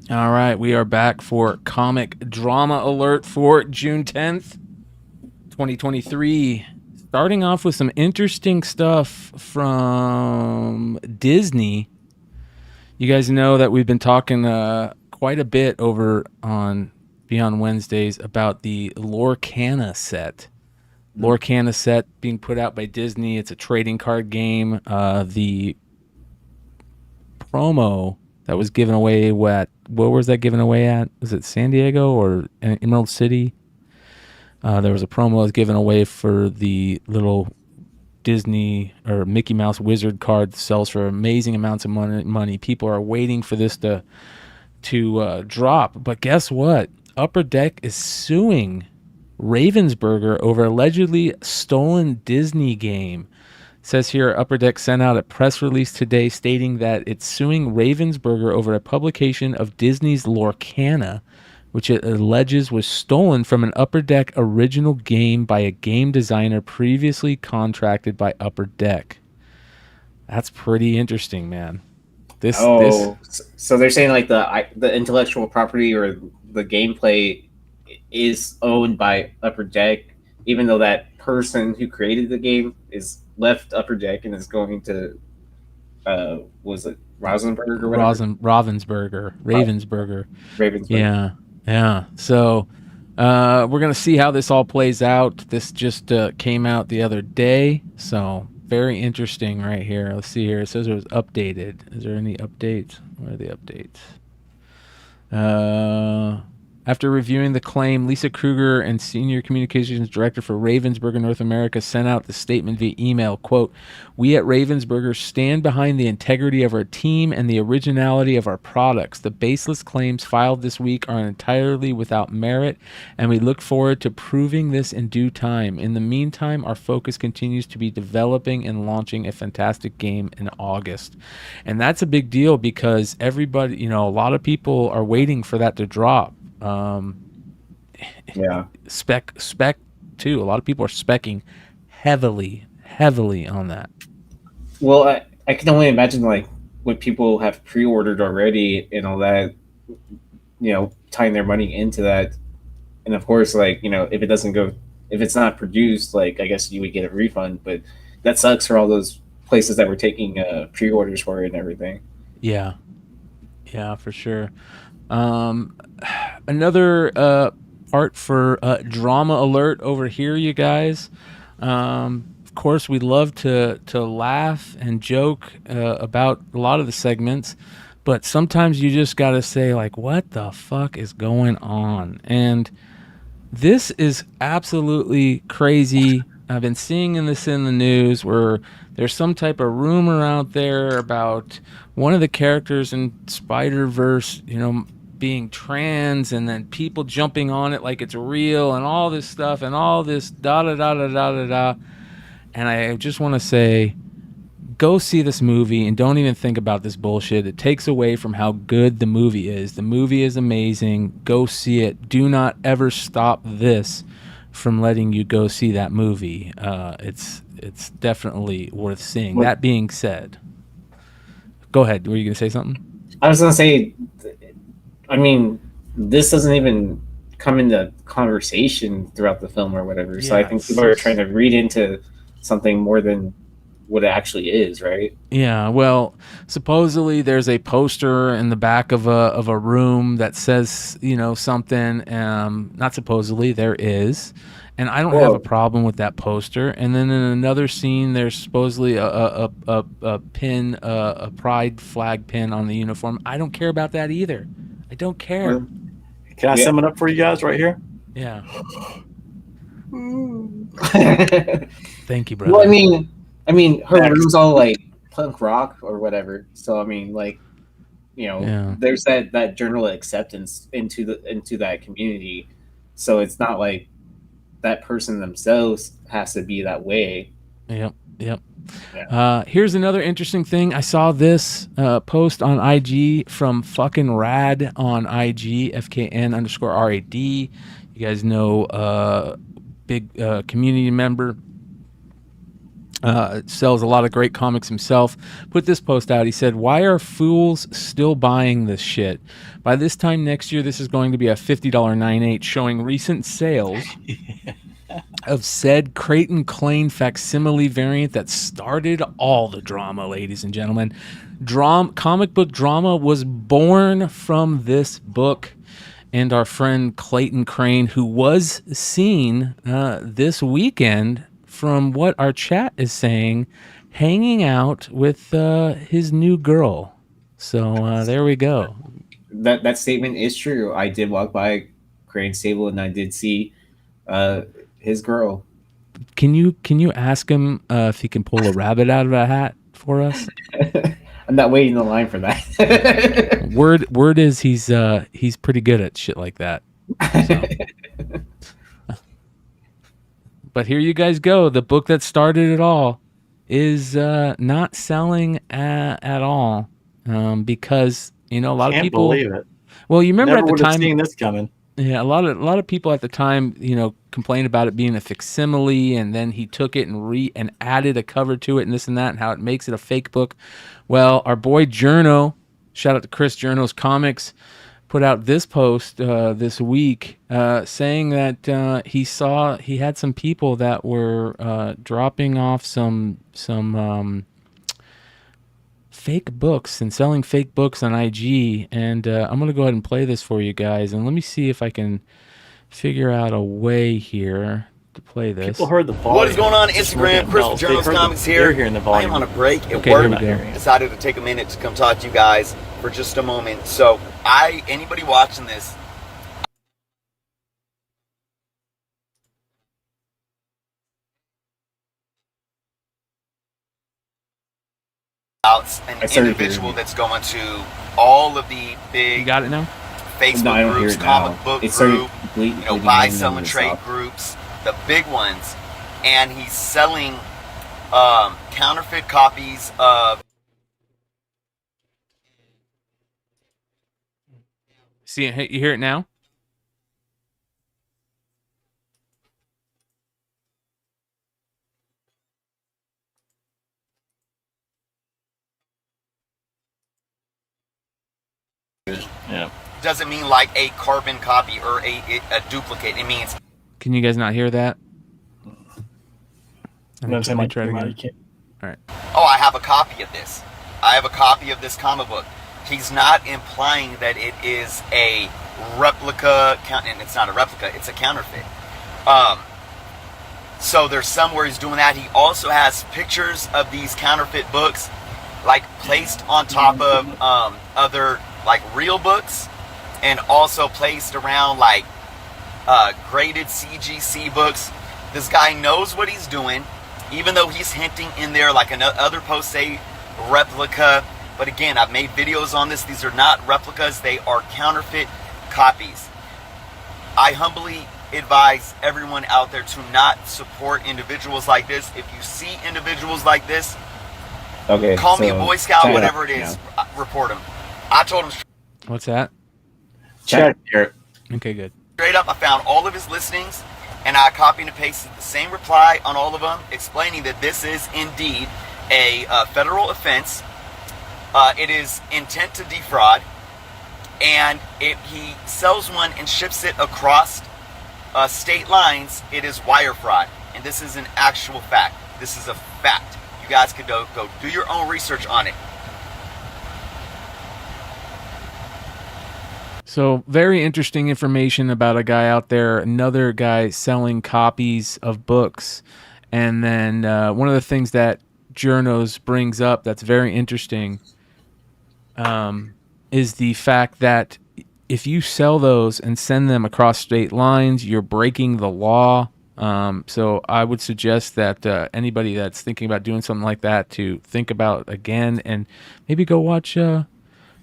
All right, we are back for comic drama alert for June 10th, 2023. Starting off with some interesting stuff from Disney. You guys know that we've been talking quite a bit over on Beyond Wednesdays about the Lorcana set. Lorcana set being put out by Disney. It's a trading card game. The promo that was given away, where was that given away at? Was it San Diego or Emerald City? There was a promo that was given away for the little Disney or Mickey Mouse wizard card that sells for amazing amounts of money. People are waiting for this to drop. But guess what? Upper Deck is suing Ravensburger over allegedly stolen Disney game. It says here, Upper Deck sent out a press release today stating that it's suing Ravensburger over a publication of Disney's Lorcana, which it alleges was stolen from an Upper Deck original game by a game designer previously contracted by Upper Deck. That's pretty interesting, man. So they're saying like the intellectual property or the gameplay is owned by Upper Deck, even though that person who created the game is left Upper Deck and is going to was it Rosenberg or whatever? Ravensburger. Yeah. So we're gonna see how this all plays out. This just came out the other day, so very interesting right here. Let's see here. It says it was updated. Is there any updates? Where are the updates? After reviewing the claim, Lisa Kruger and Senior Communications Director for Ravensburger North America sent out the statement via email, quote, "We at Ravensburger stand behind the integrity of our team and the originality of our products. The baseless claims filed this week are entirely without merit, and we look forward to proving this in due time. In the meantime, our focus continues to be developing and launching a fantastic game in August." And that's a big deal because everybody, a lot of people are waiting for that to drop. Spec too. A lot of people are speccing heavily on that. Well, I can only imagine like what people have pre-ordered already and all that, tying their money into that. And of course, like, if it's not produced, like, I guess you would get a refund, but that sucks for all those places that were taking pre-orders for it and everything. Yeah, for sure. Another part for drama alert over here, you guys. Of course, we love to laugh and joke about a lot of the segments, but sometimes you just got to say, like, what the fuck is going on? And this is absolutely crazy. I've been seeing this in the news where there's some type of rumor out there about one of the characters in Spider-Verse, being trans, and then people jumping on it like it's real and all this stuff and all this da-da-da-da-da-da-da. And I just want to say, go see this movie and don't even think about this bullshit. It takes away from how good the movie is. The movie is amazing. Go see it. Do not ever stop this from letting you go see that movie. It's definitely worth seeing. What? That being said, go ahead. Were you going to say something? I was going to say, this doesn't even come into conversation throughout the film or whatever. So I think people are trying to read into something more than what it actually is, right? Yeah, well, supposedly there's a poster in the back of a room that says, something. Not supposedly, there is. And I don't have a problem with that poster. And then in another scene, there's supposedly a pin, a pride flag pin on the uniform. I don't care about that either. I don't care. Can I sum it up for you guys right here? Yeah. Thank you, brother. Well, her room's all like punk rock or whatever. So there's that general acceptance into that community. So it's not like that person themselves has to be that way. Yep. Here's another interesting thing. I saw this post on IG from fucking Rad on IG, FKN_RAD. You guys know big community member. Sells a lot of great comics himself. Put this post out. He said, "Why are fools still buying this shit? By this time next year, this is going to be a $50 9.8 showing recent sales of said Creighton Klein facsimile variant that started all the drama, ladies and gentlemen. Comic book drama was born from this book." And our friend Clayton Crane, who was seen this weekend, from what our chat is saying, hanging out with his new girl. So there we go. That statement is true. I did walk by Crane's table and I did see his girl. Can you ask him if he can pull a rabbit out of a hat for us? I'm not waiting in the line for that. Word is he's pretty good at shit like that. So. But here you guys go. The book that started it all is not selling at all because a lot of people. Can't believe it. Well, you remember Never at the time seen this coming. Yeah, a lot of people at the time, complained about it being a facsimile, and then he took it and added a cover to it and this and that, and how it makes it a fake book. Well, our boy Journo, shout out to Chris Journo's Comics, put out this post this week saying that he had some people that were dropping off some fake books and selling fake books on IG, and I'm gonna go ahead and play this for you guys, and let me see if I can figure out a way here to play this. People heard the volume. What is going on Instagram? Chris from Journals Comics here. I am on a break at work. Decided to take a minute to come talk to you guys for just a moment. So anybody watching this, an individual that's going to all of the big, you got it now? Facebook groups, comic book group, buy, sell, and trade groups, the big ones, and he's selling counterfeit copies of. See, you hear it now? Yeah. Doesn't mean like a carbon copy or a duplicate. It means. Can you guys not hear that? All right. Oh, I have a copy of this. I have a copy of this comic book. He's not implying that it is a replica, and it's not a replica, it's a counterfeit. So there's somewhere he's doing that. He also has pictures of these counterfeit books, like placed on top of other like real books, and also placed around like graded CGC books. This guy knows what he's doing, even though he's hinting in there like other posts say replica. But again, I've made videos on this. These are not replicas. They are counterfeit copies. I humbly advise everyone out there to not support individuals like this. If you see individuals like this, call me a Boy Scout, whatever it is, report them. I told him. What's that? Check here. Okay, good. Straight up, I found all of his listings, and I copied and pasted the same reply on all of them, explaining that this is indeed a federal offense. It is intent to defraud, and if he sells one and ships it across state lines, it is wire fraud, and this is an actual fact. This is a fact. You guys could go do your own research on it. So very interesting information about a guy out there, another guy selling copies of books. And then one of the things that Journos brings up that's very interesting is the fact that if you sell those and send them across state lines, you're breaking the law. So I would suggest that anybody that's thinking about doing something like that to think about again, and maybe go watch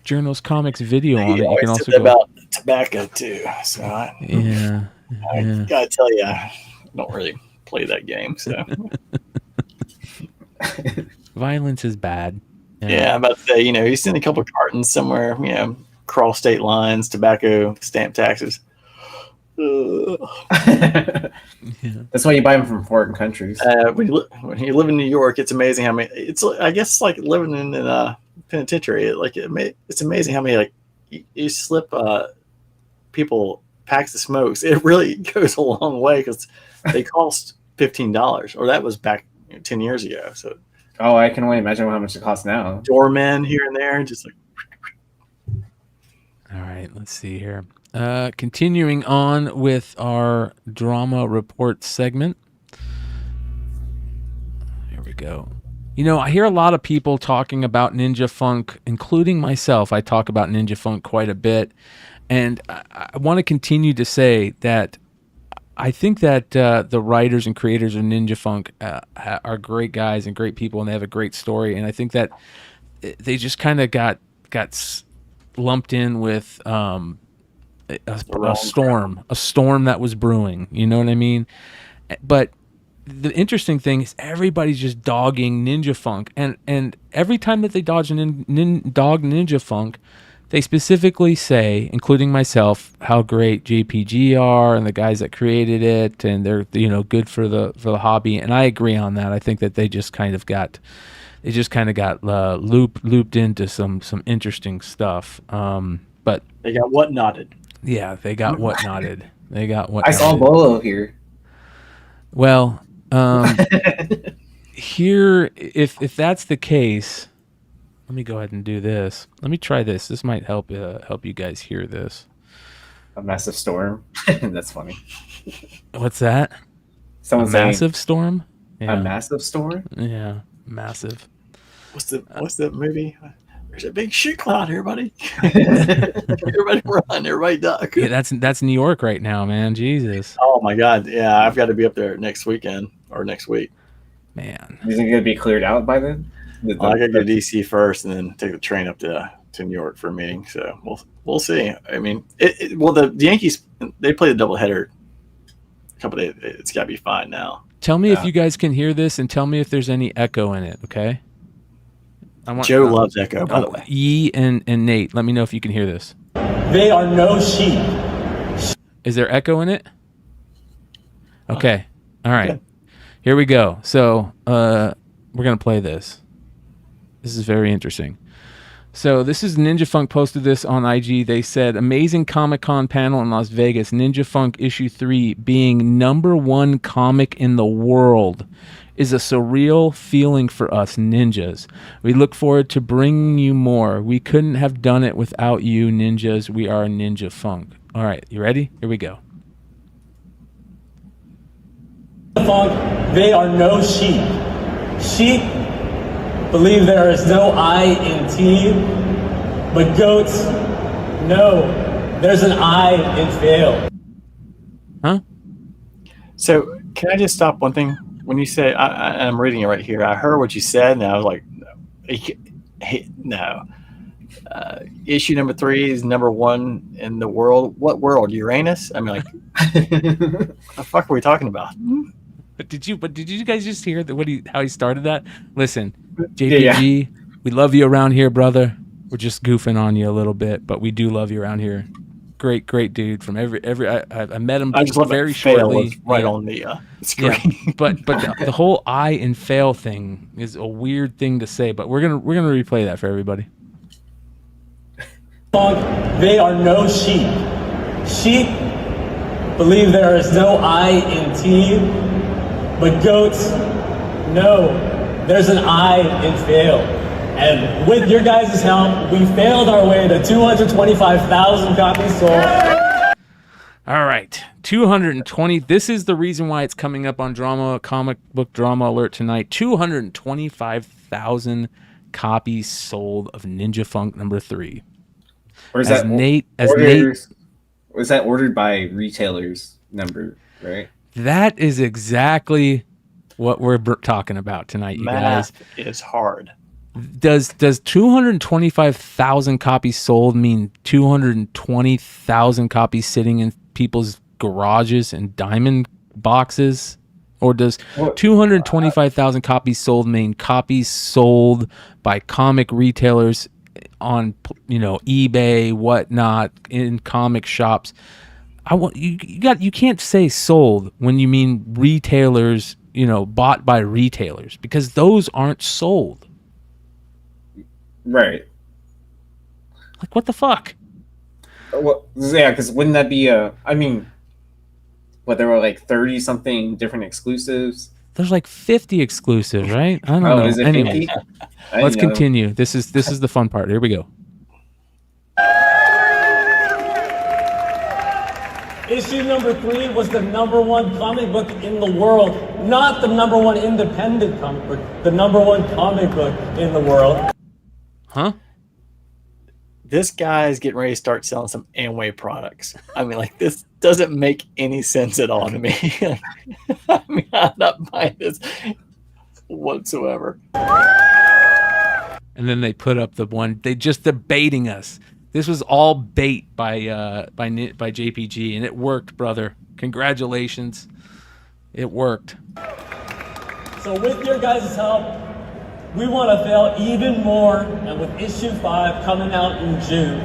Journals Comics video on it. You can also go about tobacco too. So I gotta tell you, I don't really play that game. So violence is bad. Yeah, I'm about to say, he's sent a couple of cartons somewhere, cross state lines, tobacco, stamp taxes. That's why you buy them from foreign countries. When you live in New York, it's amazing how many. I guess it's like living in a penitentiary. It's amazing how many you slip people packs of smokes. It really goes a long way because they cost $15, or that was back 10 years ago. So, I can only imagine how much it costs now. Doormen here and there, just like. All right, let's see here. Continuing on with our drama report segment. Here we go. I hear a lot of people talking about Ninja Funk, including myself. I talk about Ninja Funk quite a bit. And I want to continue to say that I think that the writers and creators of Ninja Funk are great guys and great people, and they have a great story. And I think that they just kind of got lumped in with a storm that was brewing. You know what I mean? But the interesting thing is everybody's just dogging Ninja Funk, and every time that they dog Ninja Funk, they specifically say, including myself, how great JPG are and the guys that created it, and they're good for the hobby. And I agree on that. I think that they just kind of got looped into some interesting stuff. But they got what knotted. Yeah, they got what knotted. They got what. I saw Bolo here. Well, here, if that's the case. Let me go ahead and do this. Let me try this. This might help you guys hear this. A massive storm. That's funny. What's that? Someone massive storm? Yeah. A massive storm? Yeah, massive. What's the movie? There's a big shit cloud here, buddy. Everybody run, everybody duck. Yeah, that's New York right now, man. Jesus. Oh my God. Yeah, I've got to be up there next weekend or next week. Man. Is it gonna be cleared out by then? I gotta go to DC first, and then take the train up to New York for a meeting. So we'll see. I mean, the Yankees, they play the doubleheader a couple days. It's got to be fine now. Tell me if you guys can hear this, and tell me if there's any echo in it. Okay. Joe loves echo, by the way. Yee and Nate, let me know if you can hear this. They are no sheep. Is there echo in it? Okay. All right. Okay. Here we go. So we're gonna play this. This is very interesting. So this is Ninja Funk posted this on IG. They said, amazing Comic-Con panel in Las Vegas. Ninja Funk issue 3 being #1 comic in the world is a surreal feeling for us ninjas. We look forward to bringing you more. We couldn't have done it without you ninjas. We are Ninja Funk. All right, you ready? Here we go. Funk, they are no sheep. Sheep believe there is no I in T, but goats, no, there's an I in fail. Huh? So can I just stop one thing? When you say, I'm reading it right here, I heard what you said, and I was like, no. Issue number 3 is #1 in the world. What world? Uranus? I mean, like, what the fuck are we talking about? But did you guys just hear how he started that? Listen, JPG, we love you around here, brother. We're just goofing on you a little bit, but we do love you around here. Great dude from every. I met him very shortly. Right on the screen. Yeah, but the whole I in fail thing is a weird thing to say. But we're gonna replay that for everybody. They are no sheep. Sheep believe there is no I in T, but goats, no, there's an I in fail. And with your guys' help, we failed our way to 225,000 copies sold. All right, 220. This is the reason why it's coming up on Comic Book Drama Alert tonight. 225,000 copies sold of Ninja Funk #3. Or is that Nate? Was that ordered by retailers number, right? That is exactly what we're talking about tonight, you guys. Math is hard. Does 225,000 copies sold mean 220,000 copies sitting in people's garages and diamond boxes? Or does 225,000 copies sold mean copies sold by comic retailers on eBay, whatnot, in comic shops? You can't say sold when you mean retailers, bought by retailers, because those aren't sold. Right. Like, what the fuck? Well, yeah, because wouldn't that be there were like 30 something different exclusives. There's like 50 exclusives, right? I don't know. Is it Anyway, 50? let's continue. This is the fun part. Here we go. Issue number 3 was the #1 comic book in the world. Not the #1 independent comic book, the #1 comic book in the world. Huh? This guy is getting ready to start selling some Amway products. I mean, like, this doesn't make any sense at all to me. I mean, I'm not buying this whatsoever. And then they put up the one, they're baiting us. This was all bait by JPG, and it worked, brother. Congratulations. It worked. So with your guys' help, we want to fail even more, and with issue 5 coming out in June,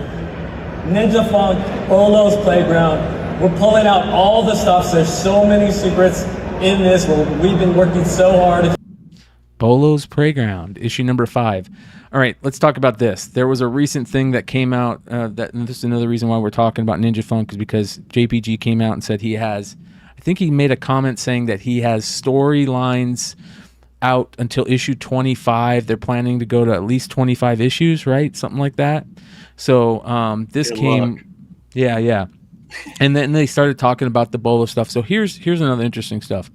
Ninja Funk, Bolo's Playground, we're pulling out all the stuff. So there's so many secrets in this. We've been working so hard. Bolo's Playground, issue number 5. All right, let's talk about this. There was a recent thing that came out, and this is another reason why we're talking about Ninja Funk, is because JPG came out and said I think he made a comment saying that he has storylines out until issue 25. They're planning to go to at least 25 issues, right? Something like that. So this Good came, luck. yeah. And then they started talking about the Bolo stuff. So here's another interesting stuff.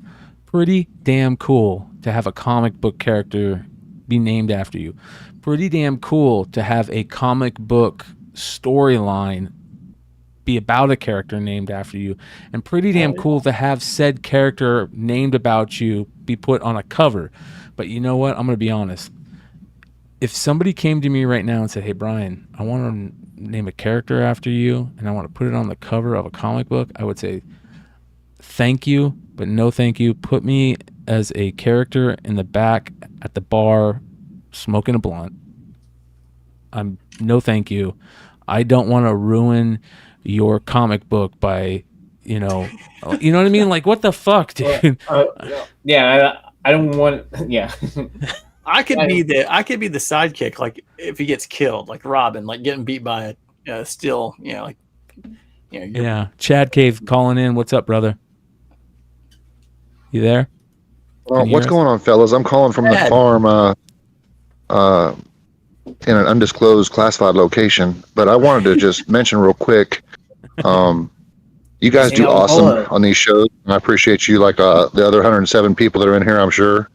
Pretty damn cool to have a comic book character be named after you. Pretty damn cool to have a comic book storyline be about a character named after you, and pretty damn cool to have said character named about you be put on a cover. But you know what? I'm going to be honest. If somebody came to me right now and said, "Hey, Bryan, I want to name a character after you, and I want to put it on the cover of a comic book," I would say, "Thank you, but no thank you. Put me as a character in the back at the bar smoking a blunt. No thank you. I don't want to ruin your comic book by, you know what I mean? Like, what the fuck, dude?" Yeah, I don't want. Yeah, I could be the sidekick, like if he gets killed, like Robin, like getting beat by a steel, Yeah, Chad Cave calling in. What's up, brother? You there? What's going on, fellas? I'm calling from the farm in an undisclosed classified location, but I wanted to just mention real quick, you guys do awesome on these shows, and I appreciate you like the other 107 people that are in here, I'm sure.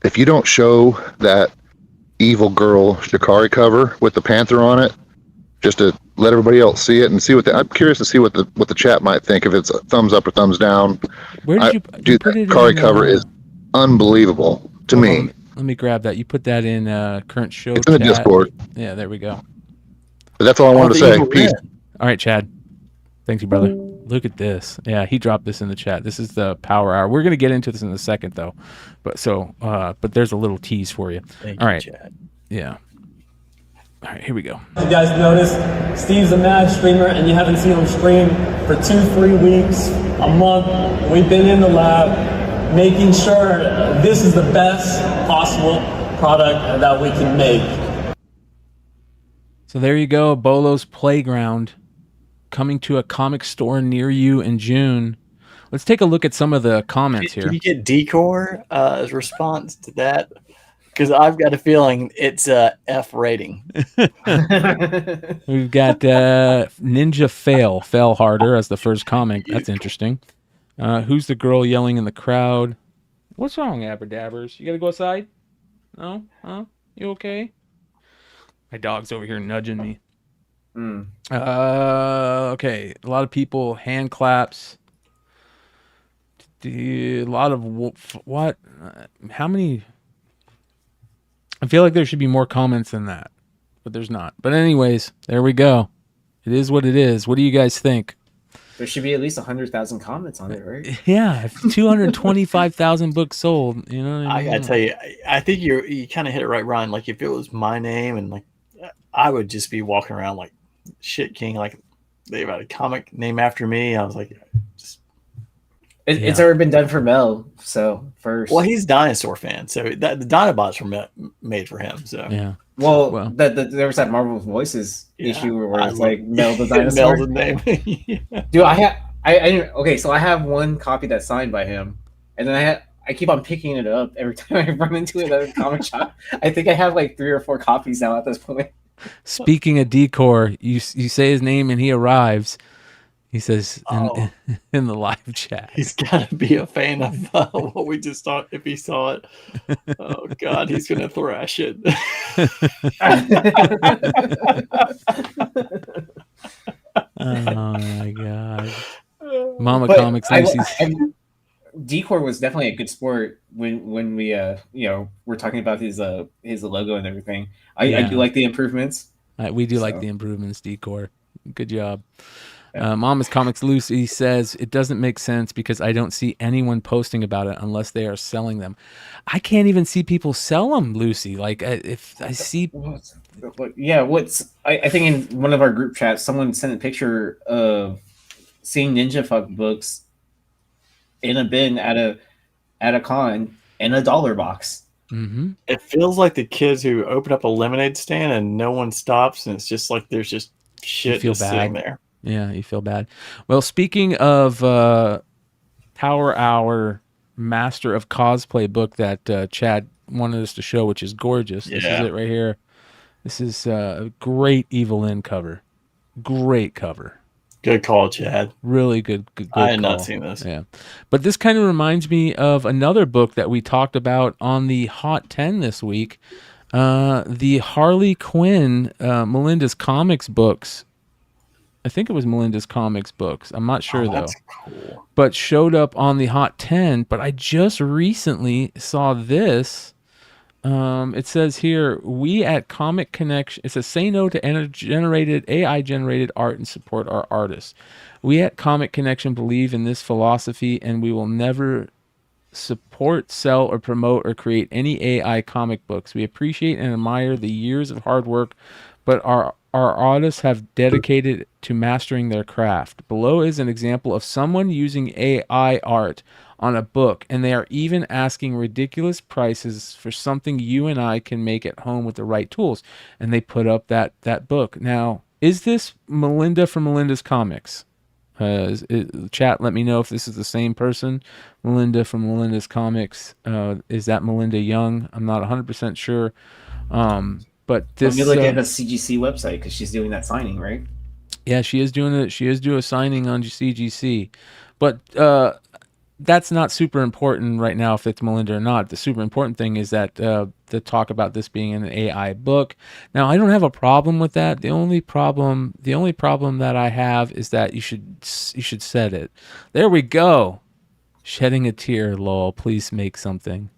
If you don't show that evil girl Shikari cover with the panther on it, just to let everybody else see it and see I'm curious to see what the chat might think, if it's a thumbs up or thumbs down. Where did you put it? Shikari cover is unbelievable to me. Let me grab that. You put that in current show. It's in the chat. Discord. Yeah, there we go. But that's all I wanted to say. Peace. All right, Chad. Thank you, brother. Look at this. Yeah, he dropped this in the chat. This is the Power Hour. We're gonna get into this in a second, though. But there's a little tease for you. Thank all you, right, Chad. Yeah. All right, here we go. You guys noticed Steve's a mad streamer, and you haven't seen him stream for 2-3 weeks, a month. We've been in the lab making sure this is the best possible product that we can make. So there you go, Bolo's Playground, coming to a comic store near you in June. Let's take a look at some of the comments here. Can you get Decor as response to that? Because I've got a feeling it's a F rating. We've got Ninja Fail Harder as the first comment. That's interesting. Who's the girl yelling in the crowd? What's wrong, Aberdabbers? You gotta go outside? No? Huh? You okay? My dog's over here nudging me. Okay. A lot of people, hand claps. A lot of what? How many? I feel like there should be more comments than that, but there's not. But anyways, there we go. It is what it is. What do you guys think? There should be at least 100,000 comments on it, right? Yeah, 225,000 books sold. You know what I gotta tell you, I think you kind of hit it right, Ryan. Like if it was my name, and like I would just be walking around like shit king, like They've had a comic named after me. I was like, it's already been done for Mel. So first, well, he's a dinosaur fan, so the Dinobots were made for him. So yeah. Well, there was that Marvel Voices issue where it's like Mel the dinosaur. Mel's name. Yeah. Dude, okay, so I have one copy that's signed by him, and then I keep on picking it up every time I run into another comic shop. I think I have like 3 or 4 copies now at this point. Speaking of decor, you say his name and he arrives. He says in the live chat, he's got to be a fan of what we just thought. If he saw it, oh God, he's gonna thrash it. Oh my God, Mama Comics. Decor was definitely a good sport when we we're talking about his logo and everything. I do like the improvements. We do like the improvements. Decor, good job. Mama's Comics Lucy says it doesn't make sense because I don't see anyone posting about it unless they are selling them. I can't even see people sell them, Lucy. Like if I see, I think in one of our group chats, someone sent a picture of seeing Ninja Fuck books in a bin at a con in a dollar box. Mm-hmm. It feels like the kids who open up a lemonade stand and no one stops, and it's just like there's just shit just sitting there. Yeah, you feel bad. Well, speaking of Power Hour Master of Cosplay book that Chad wanted us to show, which is gorgeous. This is it right here. This is a great Evelyn cover. Great cover. Good call, Chad. Really good I had call. not seen this. Yeah. But this kind of reminds me of another book that we talked about on the Hot 10 this week. The Harley Quinn, Melinda's Comics books. I think it was Melinda's Comics books. I'm not sure though. That's cool. But showed up on the Hot 10. But I just recently saw this. It says here, we at Comic Connection, it says, say no to AI generated art and support our artists. We at Comic Connection believe in this philosophy, and we will never support, sell, or promote or create any AI comic books. We appreciate and admire the years of hard work, but our artists have dedicated to mastering their craft. Below is an example of someone using AI art on a book, and they are even asking ridiculous prices for something you and I can make at home with the right tools. And they put up that book. Now, is this Melinda from Melinda's Comics? Chat, let me know if this is the same person. Melinda from Melinda's Comics. Is that Melinda Young? I'm not 100% sure. But this, let me look at the CGC website because she's doing that signing, right? Yeah, she is doing it. She is doing a signing on CGC, but that's not super important right now if it's Melinda or not. The super important thing is that the talk about this being an AI book. Now, I don't have a problem with that. The only problem that I have is that you should set it. There we go. Shedding a tear, lol. Please make something.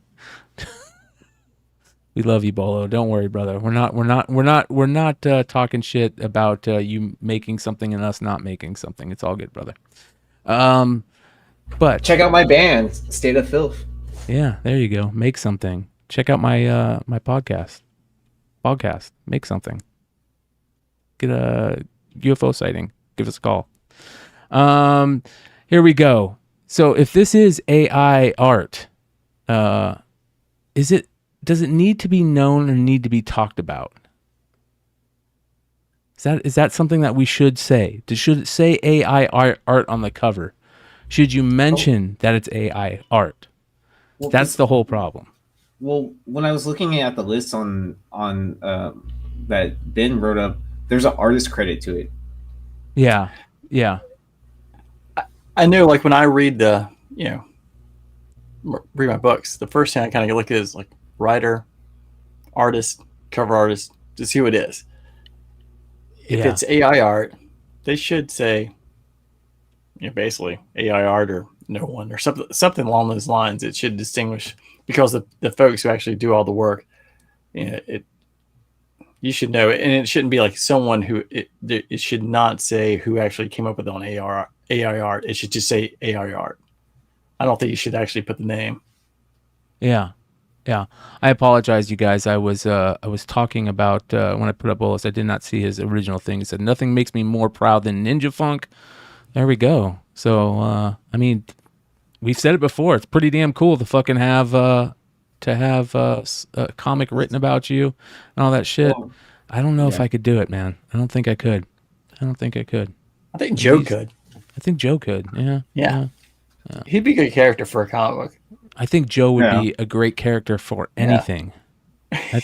We love you, Bolo. Don't worry, brother. We're not talking shit about you making something and us not making something. It's all good, brother. But check out my band, State of Filth. Yeah, there you go. Make something. Check out my my podcast. Bogcast. Make something. Get a UFO sighting. Give us a call. Here we go. So if this is AI art, does it need to be known or need to be talked about? Is that something that we should say? Should it say AI art on the cover? Should you mention that it's AI art? Well, that's the whole problem. Well, when I was looking at the list on that Ben wrote up, there's an artist credit to it. Yeah. I know, like when I read read my books, the first thing I kind of look at is like writer, artist, cover artist, to see what it is. If it's AI art, they should say, basically AI art or no one or something along those lines. It should distinguish, because the folks who actually do all the work, you should know it, and it shouldn't be like someone who it should not say who actually came up with it on AI art. It should just say AI art. I don't think you should actually put the name. Yeah. Yeah, I apologize, you guys. I was talking about when I put up Willis. I did not see his original thing. He said nothing makes me more proud than Ninja Funk. There we go. So I mean, we've said it before. It's pretty damn cool to fucking have a comic written about you and all that shit. Well, I don't know if I could do it, man. I don't think I could. I think Joe could. I think Joe could. Yeah. He'd be a good character for a comic book. I think Joe would be a great character for anything. I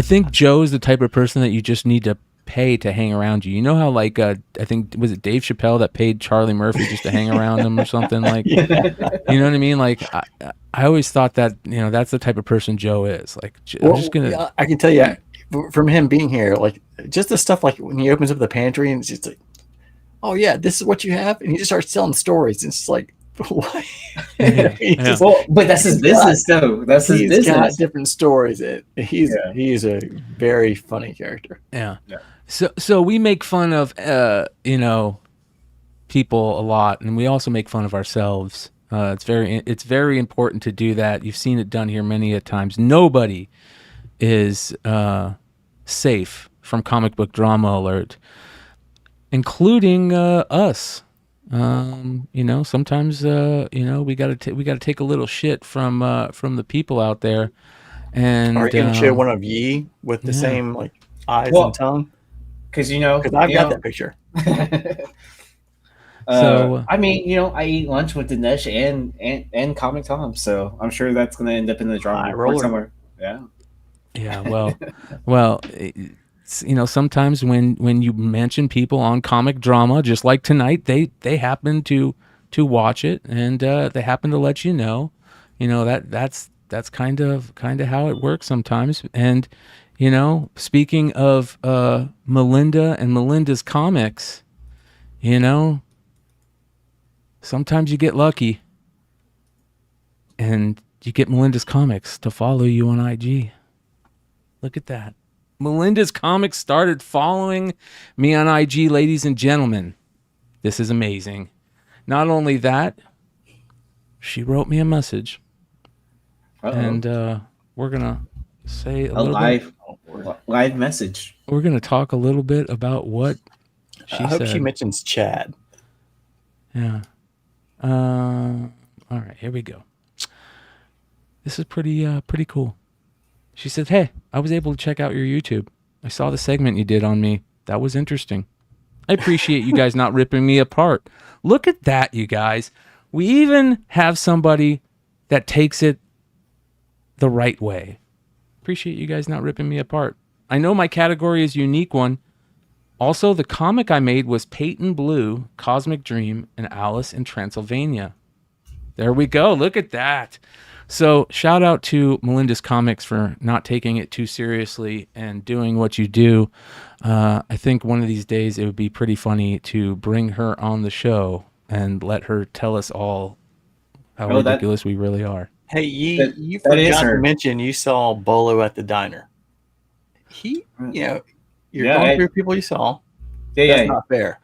think Joe is the type of person that you just need to pay to hang around you. You know how like I think was it Dave Chappelle that paid Charlie Murphy just to hang around him or something like you know what I mean? Like I always thought that, you know, that's the type of person Joe is. Like I'm just gonna I can tell you from him being here, like just the stuff like when he opens up the pantry and it's just like, oh yeah, this is what you have, and he just starts telling stories. And it's just like, what? But that's his business, though. That's his business. He's got different stories. He's a very funny character. Yeah. So we make fun of you know, people a lot, and we also make fun of ourselves. It's very important to do that. You've seen it done here many a times. Nobody is safe from comic book drama alert, including us. You know, sometimes you know, we gotta take a little shit from the people out there, and or even show one of ye with the same like eyes and tongue, because you know, I've got that picture. So I mean, you know, I eat lunch with Dinesh and Comic Tom, so I'm sure that's going to end up in the drama report somewhere. Yeah. Well, you know, sometimes when you mention people on comic drama, just like tonight, they happen to watch it, and they happen to let you know. You know, that's kind of how it works sometimes. And you know, speaking of Melinda and Melinda's comics, you know, sometimes you get lucky and you get Melinda's Comics to follow you on IG. Look at that. Melinda's Comics started following me on IG, ladies and gentlemen. This is amazing. Not only that, she wrote me a message. And we're going to say a live message. We're going to talk a little bit about what she said. I hope she mentions Chad. Yeah. All right, here we go. This is pretty cool. She said, "Hey, I was able to check out your YouTube. I saw the segment you did on me. That was interesting. I appreciate you guys not ripping me apart. Look at that, you guys. We even have somebody that takes it the right way. Appreciate you guys not ripping me apart. I know my category is a unique one. Also, the comic I made was Peyton Blue, Cosmic Dream, and Alice in Transylvania. There we go. Look at that. So shout out to Melinda's Comics for not taking it too seriously and doing what you do. I think one of these days it would be pretty funny to bring her on the show and let her tell us all how ridiculous we really are. Hey, you forgot to mention you saw Bolo at the diner. You know, you're going through people you saw. That's not fair.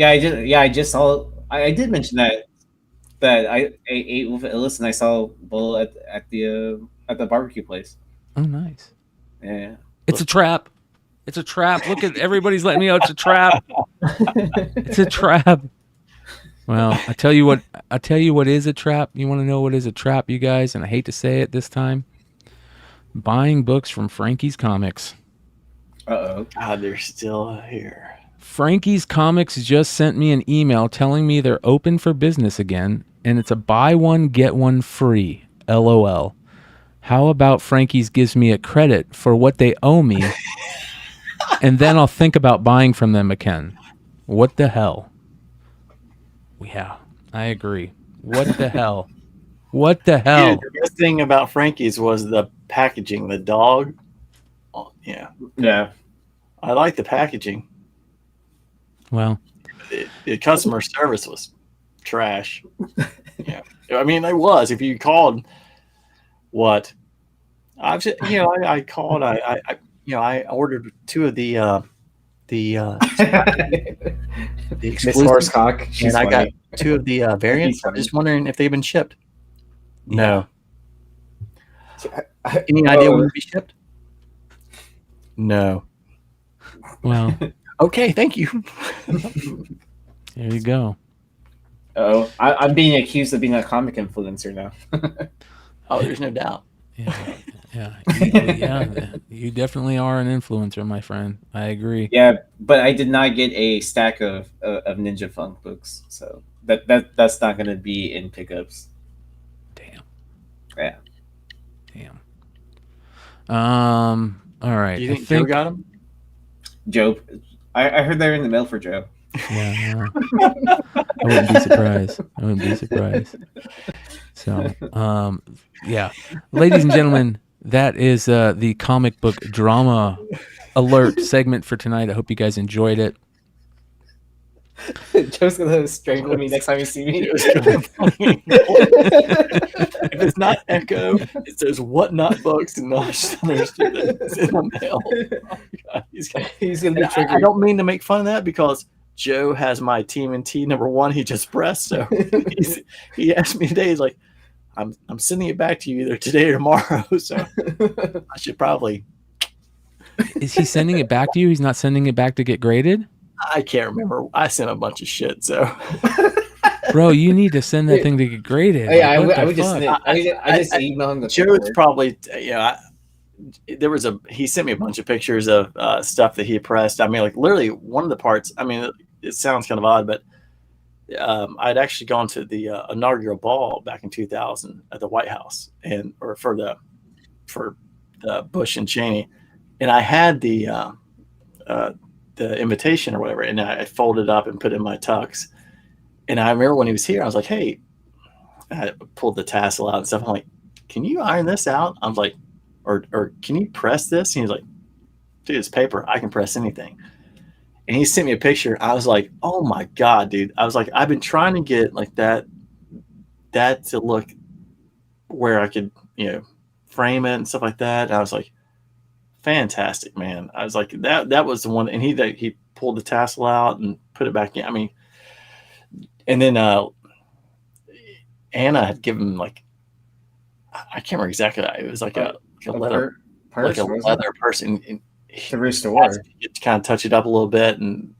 I just saw. I did mention that I ate with Illis and I saw Bull at the barbecue place. Oh, nice. Yeah. It's a trap. It's a trap. Look at everybody's letting me know it's a trap. It's a trap. Well, I tell you what is a trap. You want to know what is a trap, you guys? And I hate to say it this time. Buying books from Frankie's Comics. Uh-oh. God, they're still here. Frankie's Comics just sent me an email telling me they're open for business again, and it's a buy one, get one free. LOL. How about Frankie's gives me a credit for what they owe me, and then I'll think about buying from them again. What the hell? Yeah, I agree. What the hell? What the hell? Dude, the best thing about Frankie's was the packaging. The dog. Oh, yeah. Yeah. I like the packaging. Well, the customer service was trash. Yeah, I mean, it was. If you called, what? I called. I ordered two of the exclusive cock, and I got two of the variants. I'm just wondering if they've been shipped. No. Any idea when it'll be shipped? No. Well, okay, thank you. There you go. Oh, I'm being accused of being a comic influencer now. Oh, there's no doubt. Yeah, you definitely are an influencer, my friend. I agree. Yeah, but I did not get a stack of Ninja Funk books, so that's not going to be in pickups. Damn. Yeah. Damn. All right. Do you think Joe got them? Joe, I heard they're in the mail for Joe. Yeah. I wouldn't be surprised. So, yeah, ladies and gentlemen, that is the comic book drama alert segment for tonight. I hope you guys enjoyed it. Joe's gonna strangle me next time you see me. If it's not Echo, it's those Whatnot books and it's in the mail. Oh God, he's gonna be triggered. I don't mean to make fun of that because Joe has my TMNT #1 he just pressed. So he asked me today, he's like, I'm sending it back to you either today or tomorrow. So I should probably. Is he sending it back to you? He's not sending it back to get graded? I can't remember. I sent a bunch of shit. So, bro, you need to send that thing to get graded. Yeah, I would just email him the Joe's probably, he sent me a bunch of pictures of stuff that he pressed. I mean, like literally one of the parts, I mean, it sounds kind of odd, but I'd actually gone to the inaugural ball back in 2000 at the White House for the Bush and Cheney. And I had the invitation or whatever, and I folded up and put it in my tux. And I remember when he was here, I was like, hey, I pulled the tassel out and stuff. I'm like, can you iron this out? I'm like, or can you press this? And he's like, dude, it's paper. I can press anything. And he sent me a picture. I was like, oh my God, dude. I was like, I've been trying to get like that to look where I could, frame it and stuff like that. And I was like, fantastic, man. I was like, that was the one. And he pulled the tassel out and put it back in. I mean, and then Anna had given like, I can't remember exactly. It was like a leather person. To restore. To kind of touch it up a little bit. And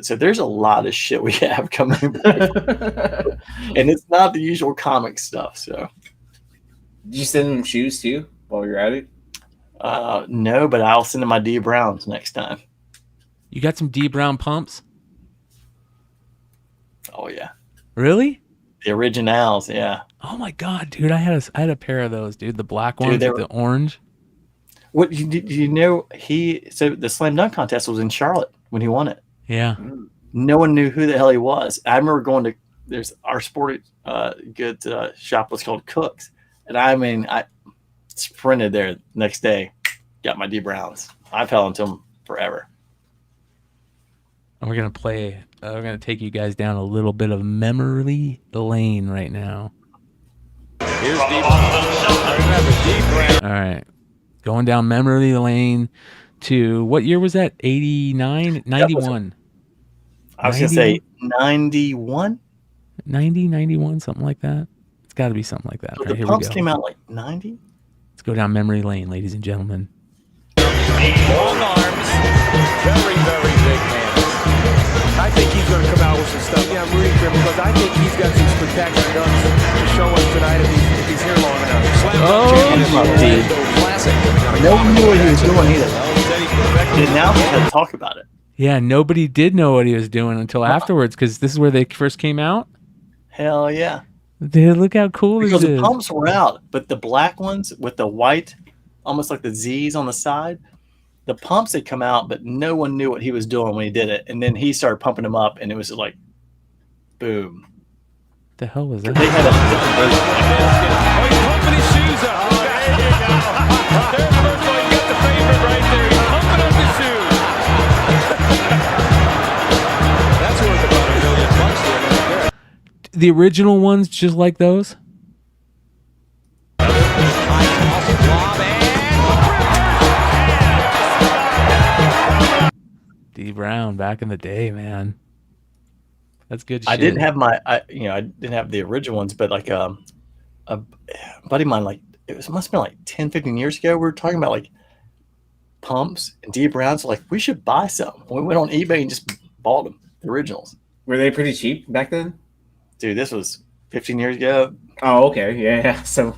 so there's a lot of shit we have coming back. And it's not the usual comic stuff. So did you send them shoes too while you're at it? No, but I'll send them my D Browns next time. You got some D Brown pumps? Oh yeah. Really? The originals, yeah. Oh my God, dude! I had a pair of those, dude. The black ones with the orange. What you know? So the slam dunk contest was in Charlotte when he won it. Yeah. No one knew who the hell he was. I remember going to our sporting goods shop was called Cook's, and I sprinted there next day, got my D Browns. I've held onto them forever. And we're gonna take you guys down a little bit of memory lane right now. Here's D Brown. All right, going down memory lane to what year was that? 89, 91. I was gonna say 91, 90, 91, something like that. It's got to be something like that. So right, the pumps came out like 90. Let's go down memory lane, ladies and gentlemen. Long arms, very, very big man. I think he's going to come out with some stuff. Yeah, I'm rooting for him because I think he's got some spectacular guns to show us tonight if he's here long enough. Classic. No one knew what he was doing either. And now we can talk about it. Yeah, nobody did know what he was doing until afterwards because this is where they first came out. Hell yeah. Dude, look how cool because this is. The pumps were out, but the black ones with the white, almost like the Z's on the side, the pumps had come out, but no one knew what he was doing when he did it. And then he started pumping them up, and it was like, boom. What the hell was that? They had a different version. Oh, he's pumping his shoes up. There you go. There's the first one. You got the favorite right there. He's pumping up his shoes. That's worth about $1 million right there. The original ones, just like those? D Brown back in the day, man. That's good shit. I didn't have the original ones, but like a buddy of mine like must have been like 10, 15 years ago. We were talking about like pumps and D Browns. Like, we should buy some. We went on eBay and just bought them, the originals. Were they pretty cheap back then? Dude, this was 15 years ago. Oh, okay. Yeah. So.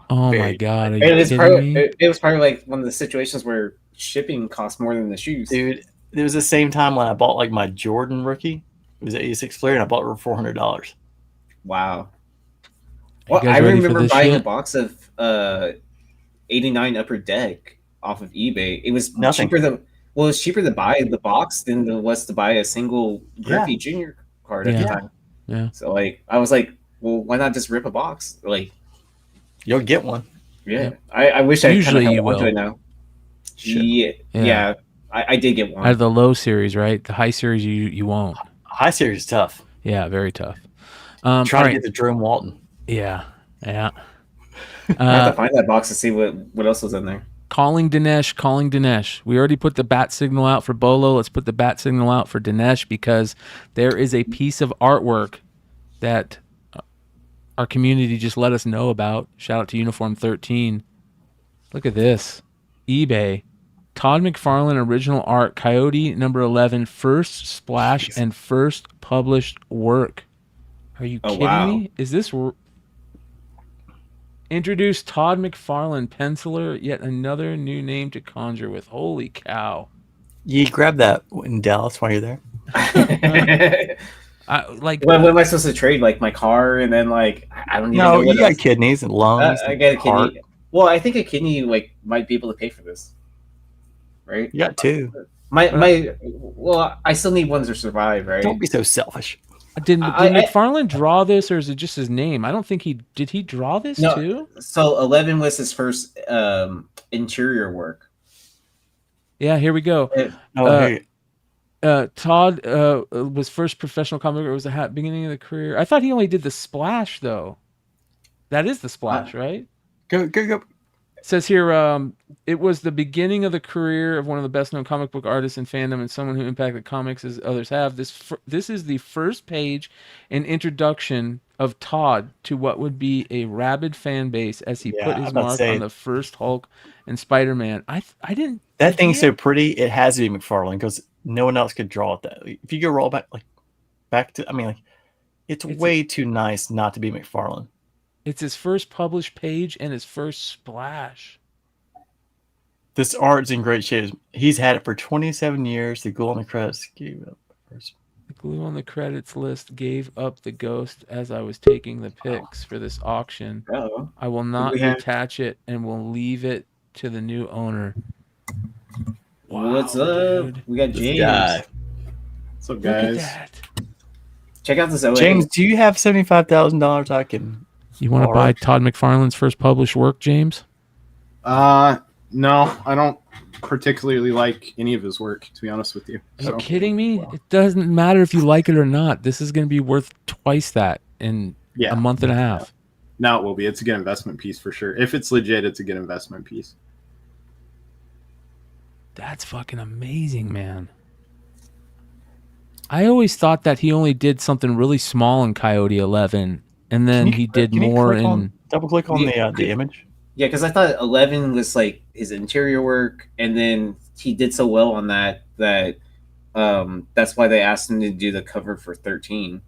Oh my god! Are you It was kidding me? it was probably like one of the situations where shipping costs more than the shoes. Dude, it was the same time when I bought like my Jordan rookie. It was an 86 flare, and I bought it for $400. Wow. Well, guys I ready for remember this buying shit? a box of 89 Upper Deck off of eBay. It was Nothing. cheaper than it was cheaper to buy the box than it was to buy a single Griffey Jr. card at the time. Yeah. So like I was like, well, why not just rip a box? Like you'll get one. Yeah. I wish I Usually kind you of held on to will. it now. Yeah. Yeah. I did get one. Out of the low series, right? The high series, you won't. High series is tough. Yeah, very tough. Try all to right. get the Jerome Walton. Yeah. I have to find that box to see what else was in there. Calling Dinesh. We already put the bat signal out for Bolo. Let's put the bat signal out for Dinesh because there is a piece of artwork that our community just let us know about. Shout out to Uniform 13. Look at this. eBay. Todd McFarlane original art, Coyote number 11, first splash and first published work. Are you kidding me? Is this... Introduce Todd McFarlane, penciler, yet another new name to conjure with. Holy cow. You grab that in Dallas while you're there. What am I supposed to trade? Like my car and then like I don't even know. No, What you got else. kidneys and lungs. I got a kidney. heart. Well, I think a kidney like might be able to pay for this, right? You got two. Well, I still need one to survive, right? Don't be so selfish. Did McFarlane draw this, or is it just his name? I don't think did he draw this No, too? So 11 was his first interior work. Yeah, here we go. Todd was first professional comic. It was the beginning of the career. I thought he only did the splash though. That is the splash, right? Go. It says here, it was the beginning of the career of one of the best-known comic book artists in fandom and someone who impacted comics as others have. This is the first page and introduction of Todd to what would be a rabid fan base as he put his mark on the first Hulk and Spider-Man. I didn't... That thing's so pretty, it has to be McFarlane because no one else could draw it that. If you go roll back to, I mean, it's way too nice not to be McFarlane. It's his first published page and his first splash. This art's in great shape. He's had it for 27 years. The glue on the credits gave up. The glue on the credits list gave up the ghost as I was taking the pics for this auction. I will not detach it and will leave it to the new owner. Wow, What's up? dude. We got James. What's up, guys? Look at that. Check out this OA. James, do you have $75,000 I can... You want to buy Todd McFarlane's first published work, James? No, I don't particularly like any of his work, to be honest with you. Are you kidding me? It doesn't matter if you like it or not. This is going to be worth twice that in a month and a half. No, it will be. It's a good investment piece for sure. If it's legit, it's a good investment piece. That's fucking amazing, man. I always thought that he only did something really small in Coyote 11, and then he did more in... Double click on the image. Yeah, because I thought 11 was like his interior work, and then he did so well on that that's why they asked him to do the cover for 13,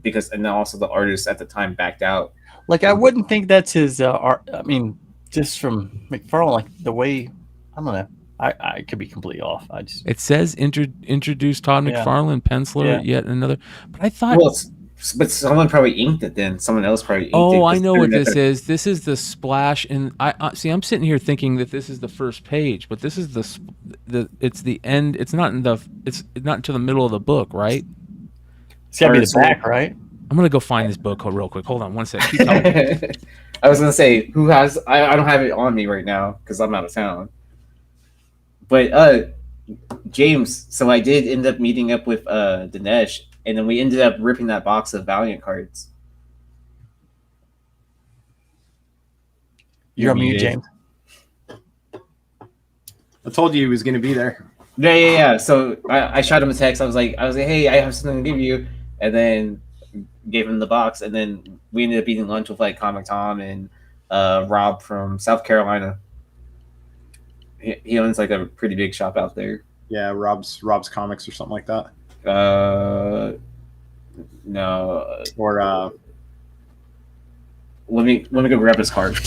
and then also the artist at the time backed out. Like, I wouldn't think that's his art. I mean, just from McFarlane, like the way, I don't know. I could be completely off. It says introduce Todd McFarlane, penciler, yet another. But I thought... Well, but someone probably inked it then. Someone else probably inked it. Oh, I know what this is. This is the splash, and I see. I'm sitting here thinking that this is the first page, but this is it's the end. It's not until the middle of the book, right? It's gotta be the back, right? I'm gonna go find this book real quick. Hold on one second. Keep talking. I was gonna say who has. I don't have it on me right now because I'm out of town. But James, so I did end up meeting up with Dinesh. And then we ended up ripping that box of Valiant cards. You're on mute, James. I told you he was going to be there. Yeah. So I shot him a text. I was like, hey, I have something to give you. And then gave him the box. And then we ended up eating lunch with like Comic Tom and Rob from South Carolina. He owns like a pretty big shop out there. Yeah, Rob's Comics or something like that. No. Or let me go grab his card.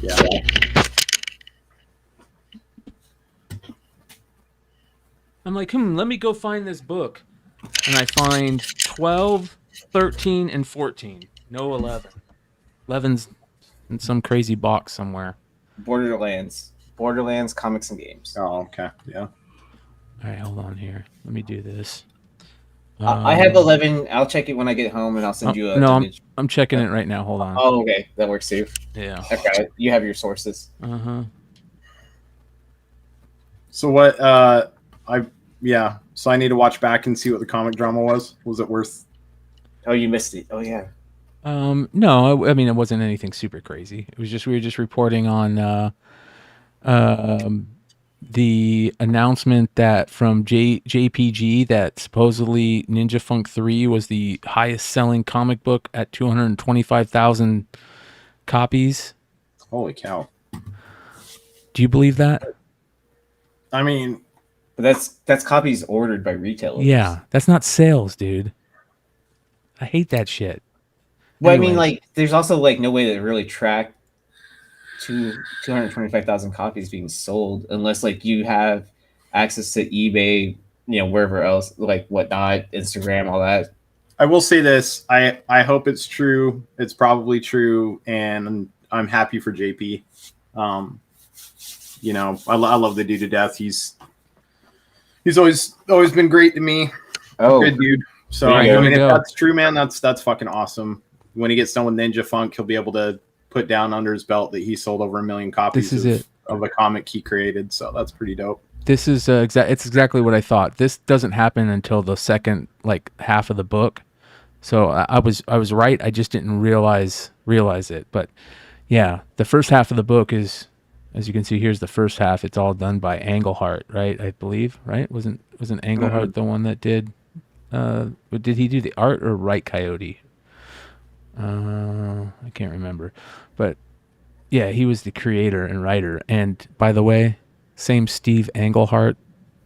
Yeah. I'm like, let me go find this book. And I find 12, 13, and 14. No 11. 11's in some crazy box somewhere. Borderlands, Comics and Games. Oh, okay. Yeah. All right, hold on here. Let me do this. I have 11. I'll check it when I get home, and I'll send you a image. I'm checking it right now. Hold on. Oh, okay. That works too. Yeah. Okay. You have your sources. So what? So I need to watch back and see what the comic drama was. Was it worth? Oh, you missed it. Oh, yeah. No, I mean, it wasn't anything super crazy. It was just, we were just reporting on the announcement that from JPG that supposedly Ninja Funk 3 was the highest selling comic book at 225,000 copies. Holy cow. Do you believe that? I mean, but that's copies ordered by retailers. Yeah, that's not sales, dude. I hate that shit. Well, anyway. I mean, like, there's also like no way to really track 225,000 copies being sold unless like you have access to eBay, wherever else, like whatnot, Instagram, all that. I will say this: I hope it's true. It's probably true, and I'm happy for JP. I love the dude to death. He's always been great to me. Oh, good dude. So I mean, if that's true, man, that's fucking awesome. When he gets done with Ninja Funk, he'll be able to put down under his belt that he sold over 1 million copies of a comic he created. So that's pretty dope. This is it's exactly what I thought. This doesn't happen until the second half of the book. So I was right. I just didn't realize it. But yeah, the first half of the book is, as you can see, here's the first half. It's all done by Englehart, right? I believe, right? Wasn't Englehart the one that did? Did he do the art or write Coyote? I can't remember, but yeah, he was the creator and writer. And by the way, same Steve Englehart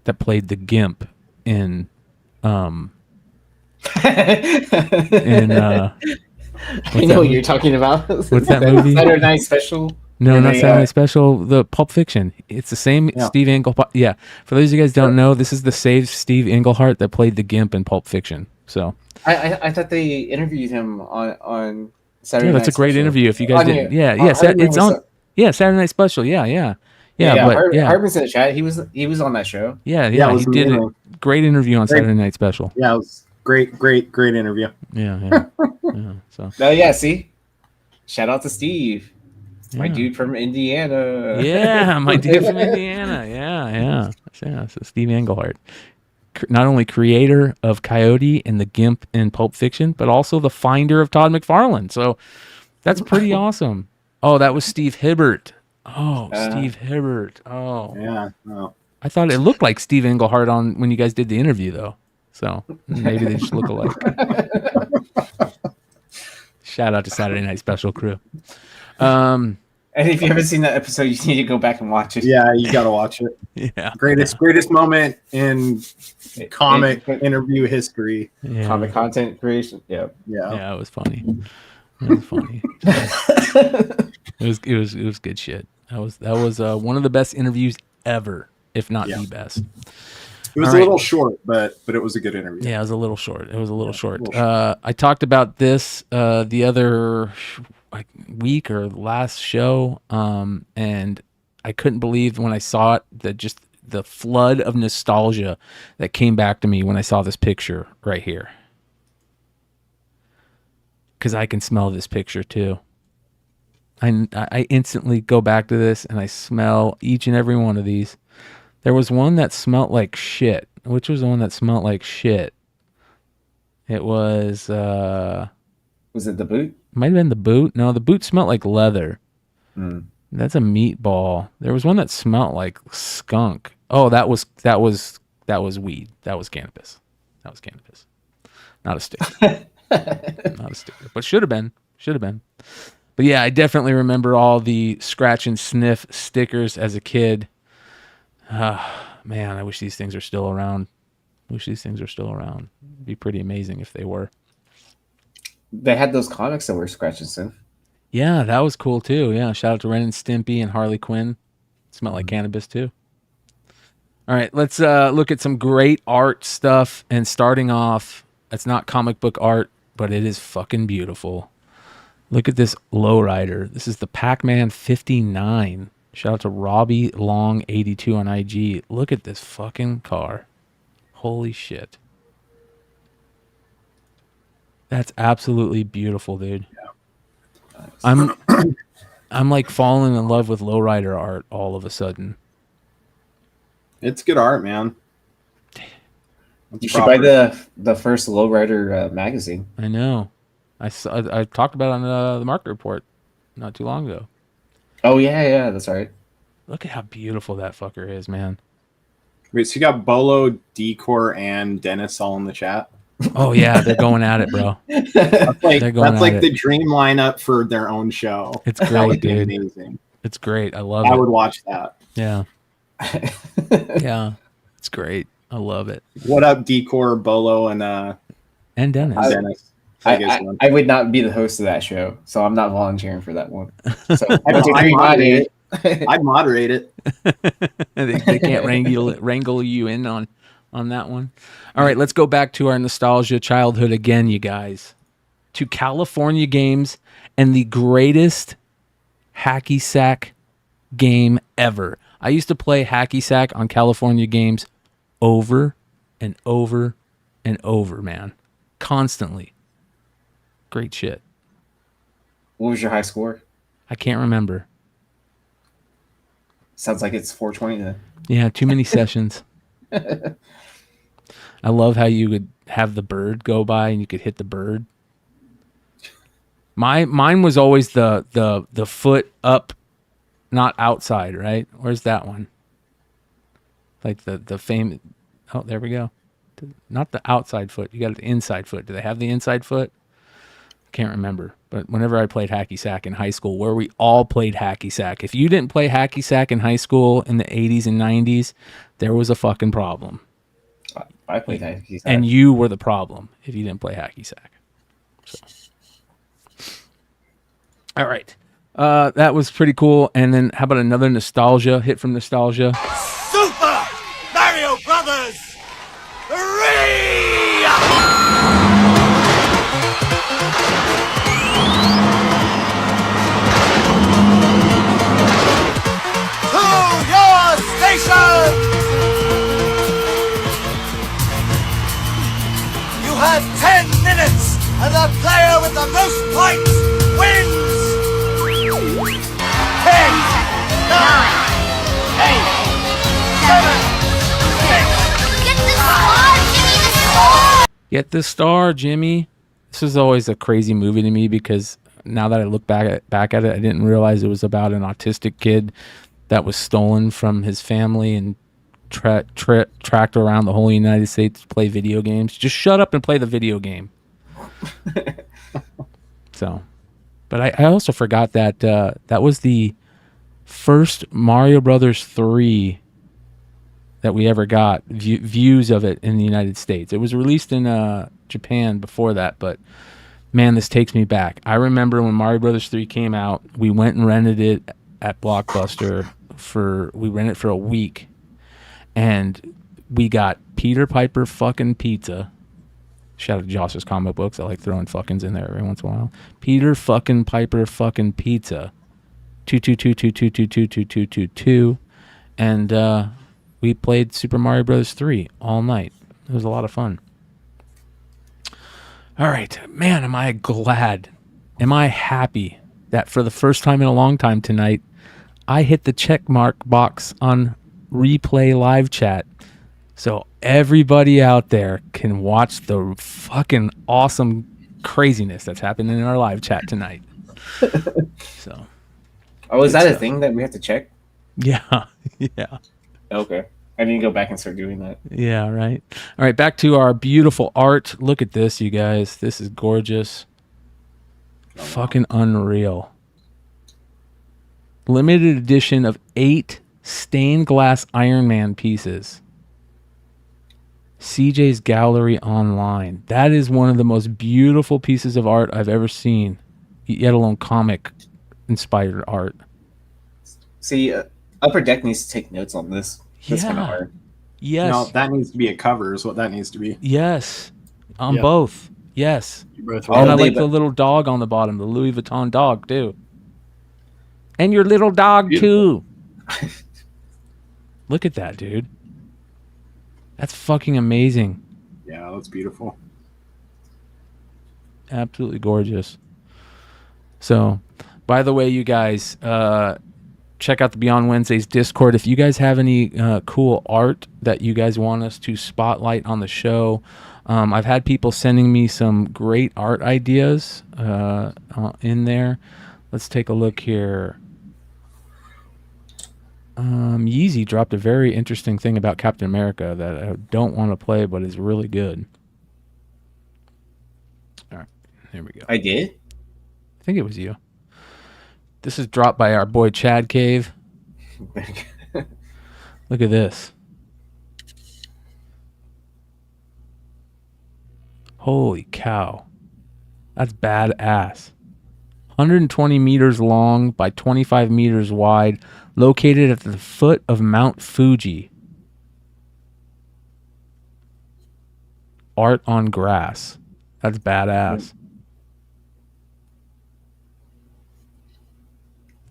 that played the Gimp in I know what you're talking about. What's that movie? Saturday Night Special. No, not Saturday Night Special. The Pulp Fiction. It's the same Steve Englehart. Yeah. For those of you guys who don't know, this is the same Steve Englehart that played the Gimp in Pulp Fiction. So I thought they interviewed him on Saturday Night. Yeah, that's a great interview. If you guys didn't, it's on. Yeah, Saturday Night Special. Yeah. Hartman's in the chat. He was on that show. Yeah. He did a great interview on Saturday Night Special. Yeah, it was great interview. Yeah. So. See, shout out to Steve. My dude from Indiana. Yeah, my dude from Indiana. Yeah. So Steve Englehart, not only creator of Coyote and the Gimp in Pulp Fiction, but also the finder of Todd McFarlane. So that's pretty awesome. Oh, that was Steve Hibbert. Oh, Steve Hibbert. Oh, yeah. Oh. I thought it looked like Steve Englehart when you guys did the interview, though. So maybe they just look alike. Shout out to Saturday Night Special crew. And if you haven't seen that episode, you need to go back and watch it. Yeah, you got to watch it. Yeah, greatest moment in comic interview history. Yeah. Comic content creation. Yeah, it was funny. It was good shit. That was one of the best interviews ever, if not the best. It was a little short, but it was a good interview. Yeah, it was a little short. I talked about this the other week or last show, and I couldn't believe when I saw it, that just the flood of nostalgia that came back to me when I saw this picture right here. Because I can smell this picture too. I instantly go back to this and I smell each and every one of these. There was one that smelled like shit. Which was the one that smelled like shit? It was... Was it the boot? Might have been the boot. No, the boot smelled like leather. That's a meatball. There was one that smelled like skunk. Oh, that was weed. That was cannabis. Not a sticker. Not a sticker. But should have been. But yeah, I definitely remember all the scratch and sniff stickers as a kid. Man, I wish these things are still around. It'd be pretty amazing if they were. They had those comics that were scratch and sniff. Yeah, that was cool too. Yeah, shout out to Ren and Stimpy and Harley Quinn. Smelled like cannabis too. All right, let's look at some great art stuff. And starting off, it's not comic book art, but it is fucking beautiful. Look at this lowrider. This is the Pac-Man 59. Shout out to Robbie Long 82 on IG. Look at this fucking car. Holy shit. That's absolutely beautiful, dude. Yeah. I'm like falling in love with lowrider art all of a sudden. It's good art, man. You should buy the first lowrider magazine. I know. I talked about it on the Market Report not too long ago. Oh yeah, that's right. Look at how beautiful that fucker is, man. Wait, so you got Bolo, Decor, and Dennis all in the chat? Oh yeah, they're going at it, bro. That's like the dream lineup for their own show. It's great, dude. Amazing. It's great. I love it. I would watch that. Yeah. Yeah. It's great. I love it. What up, Decor, Bolo, and Dennis? I would not be the host of that show, so I'm not volunteering for that one. So I'd moderate it. they can't wrangle you in on that one. All right, let's go back to our nostalgia childhood again, you guys. To California games and the greatest hacky sack game ever. I used to play hacky sack on California games over and over and over, man. Constantly. Great shit. What was your high score? I can't remember. Sounds like it's 420 then. Yeah, too many sessions. I love how you would have the bird go by and you could hit the bird. Mine was always the foot up, not outside, right? Where's that one? Like the famous. Oh, there we go. Not the outside foot. You got the inside foot. Do they have the inside foot? Can't remember. But whenever I played hacky sack in high school, where we all played hacky sack, if you didn't play hacky sack in high school in the 80s and 90s, there was a fucking problem. I played hacky sack. And you were the problem if you didn't play hacky sack. So. All right. That was pretty cool. And then how about another nostalgia hit from nostalgia? Super Mario Brothers 3! You have 10 minutes, and the player with the most points wins! 10, 9, 8, 7, 6. Get the star, Jimmy. This is always a crazy movie to me because now that I look back at it, I didn't realize it was about an autistic kid that was stolen from his family and tracked around the whole United States to play video games. Just shut up and play the video game. So, but I also forgot that that was the first Mario Brothers 3 that we ever got views of it in the United States. It was released in Japan before that, but man, this takes me back. I remember when Mario Brothers 3 came out, we went and rented it at Blockbuster we rented it for a week, and we got Peter Piper fucking pizza. Shout out to Josh's Comic Books. I like throwing fuckings in there every once in a while. Peter fucking Piper fucking pizza. 22222222222, and we played Super Mario Bros. 3 all night. It was a lot of fun. All right, man, am I glad? Am I happy that for the first time in a long time tonight, I hit the check mark box on replay live chat. So everybody out there can watch the fucking awesome craziness that's happening in our live chat tonight. So. Oh, is that a thing that we have to check? Yeah. Yeah. Okay. I need to go back and start doing that. Yeah, right. All right, back to our beautiful art. Look at this, you guys. This is gorgeous. Fucking unreal. limited edition of 8 stained glass Iron Man pieces. CJ's Gallery Online. That is one of the most beautiful pieces of art I've ever seen, yet alone comic inspired art. See, Upper Deck needs to take notes on this. This kind of Yeah. art. Yes. No, that needs to be a cover is what that needs to be. Yes. On Yep. both. Yes. You both And I like the little dog on the bottom, the Louis Vuitton dog, too. And your little dog, too. Look at that, dude. That's fucking amazing. Yeah, that's beautiful. Absolutely gorgeous. So, by the way, you guys, check out the Beyond Wednesdays Discord. If you guys have any cool art that you guys want us to spotlight on the show, I've had people sending me some great art ideas in there. Let's take a look here. Yeezy dropped a very interesting thing about Captain America that I don't want to play, but is really good. All right, here we go. I did? I think it was you. This is dropped by our boy Chad Cave. Look at this. Holy cow. That's badass. 120 meters long by 25 meters wide, located at the foot of Mount Fuji. Art on grass. That's badass.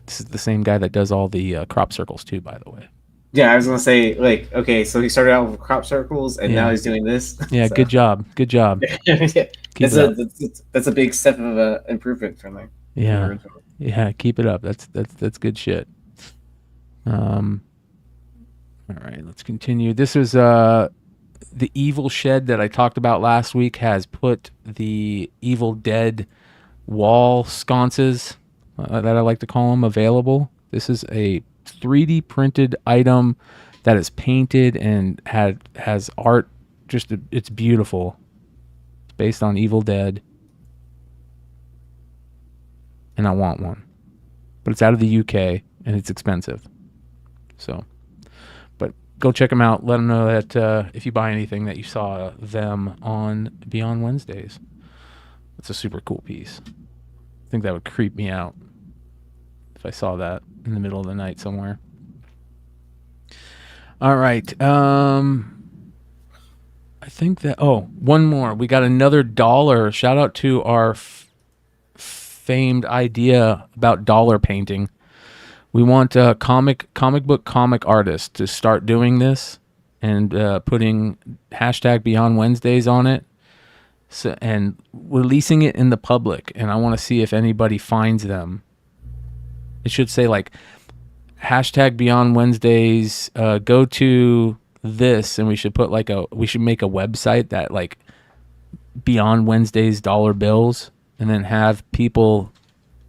This is the same guy that does all the crop circles too, by the way. Yeah, I was gonna say, like, okay, so he started out with crop circles, and Yeah. now he's doing this. Yeah, So- good job. Good job. Yeah. Keep That's it up. that's a big step of improvement from like. Yeah, yeah, keep it up. That's good shit. All right, let's continue. This is the Evil Shed that I talked about last week has put the Evil Dead wall sconces that I like to call them available. This is a 3D printed item that is painted and has art. It's beautiful. It's based on Evil Dead. And I want one, but it's out of the UK and it's expensive. So, but go check them out. Let them know that if you buy anything that you saw them on Beyond Wednesdays. It's a super cool piece. I think that would creep me out if I saw that in the middle of the night somewhere. All right. I think that, one more. We got another $1. Shout out to our famed idea about dollar painting. We want comic book artists to start doing this and putting hashtag Beyond Wednesdays on it, and releasing it in the public. And I want to see if anybody finds them. It should say like hashtag Beyond Wednesdays. Go to this, and we should put we should make a website that like Beyond Wednesdays dollar bills. And then have people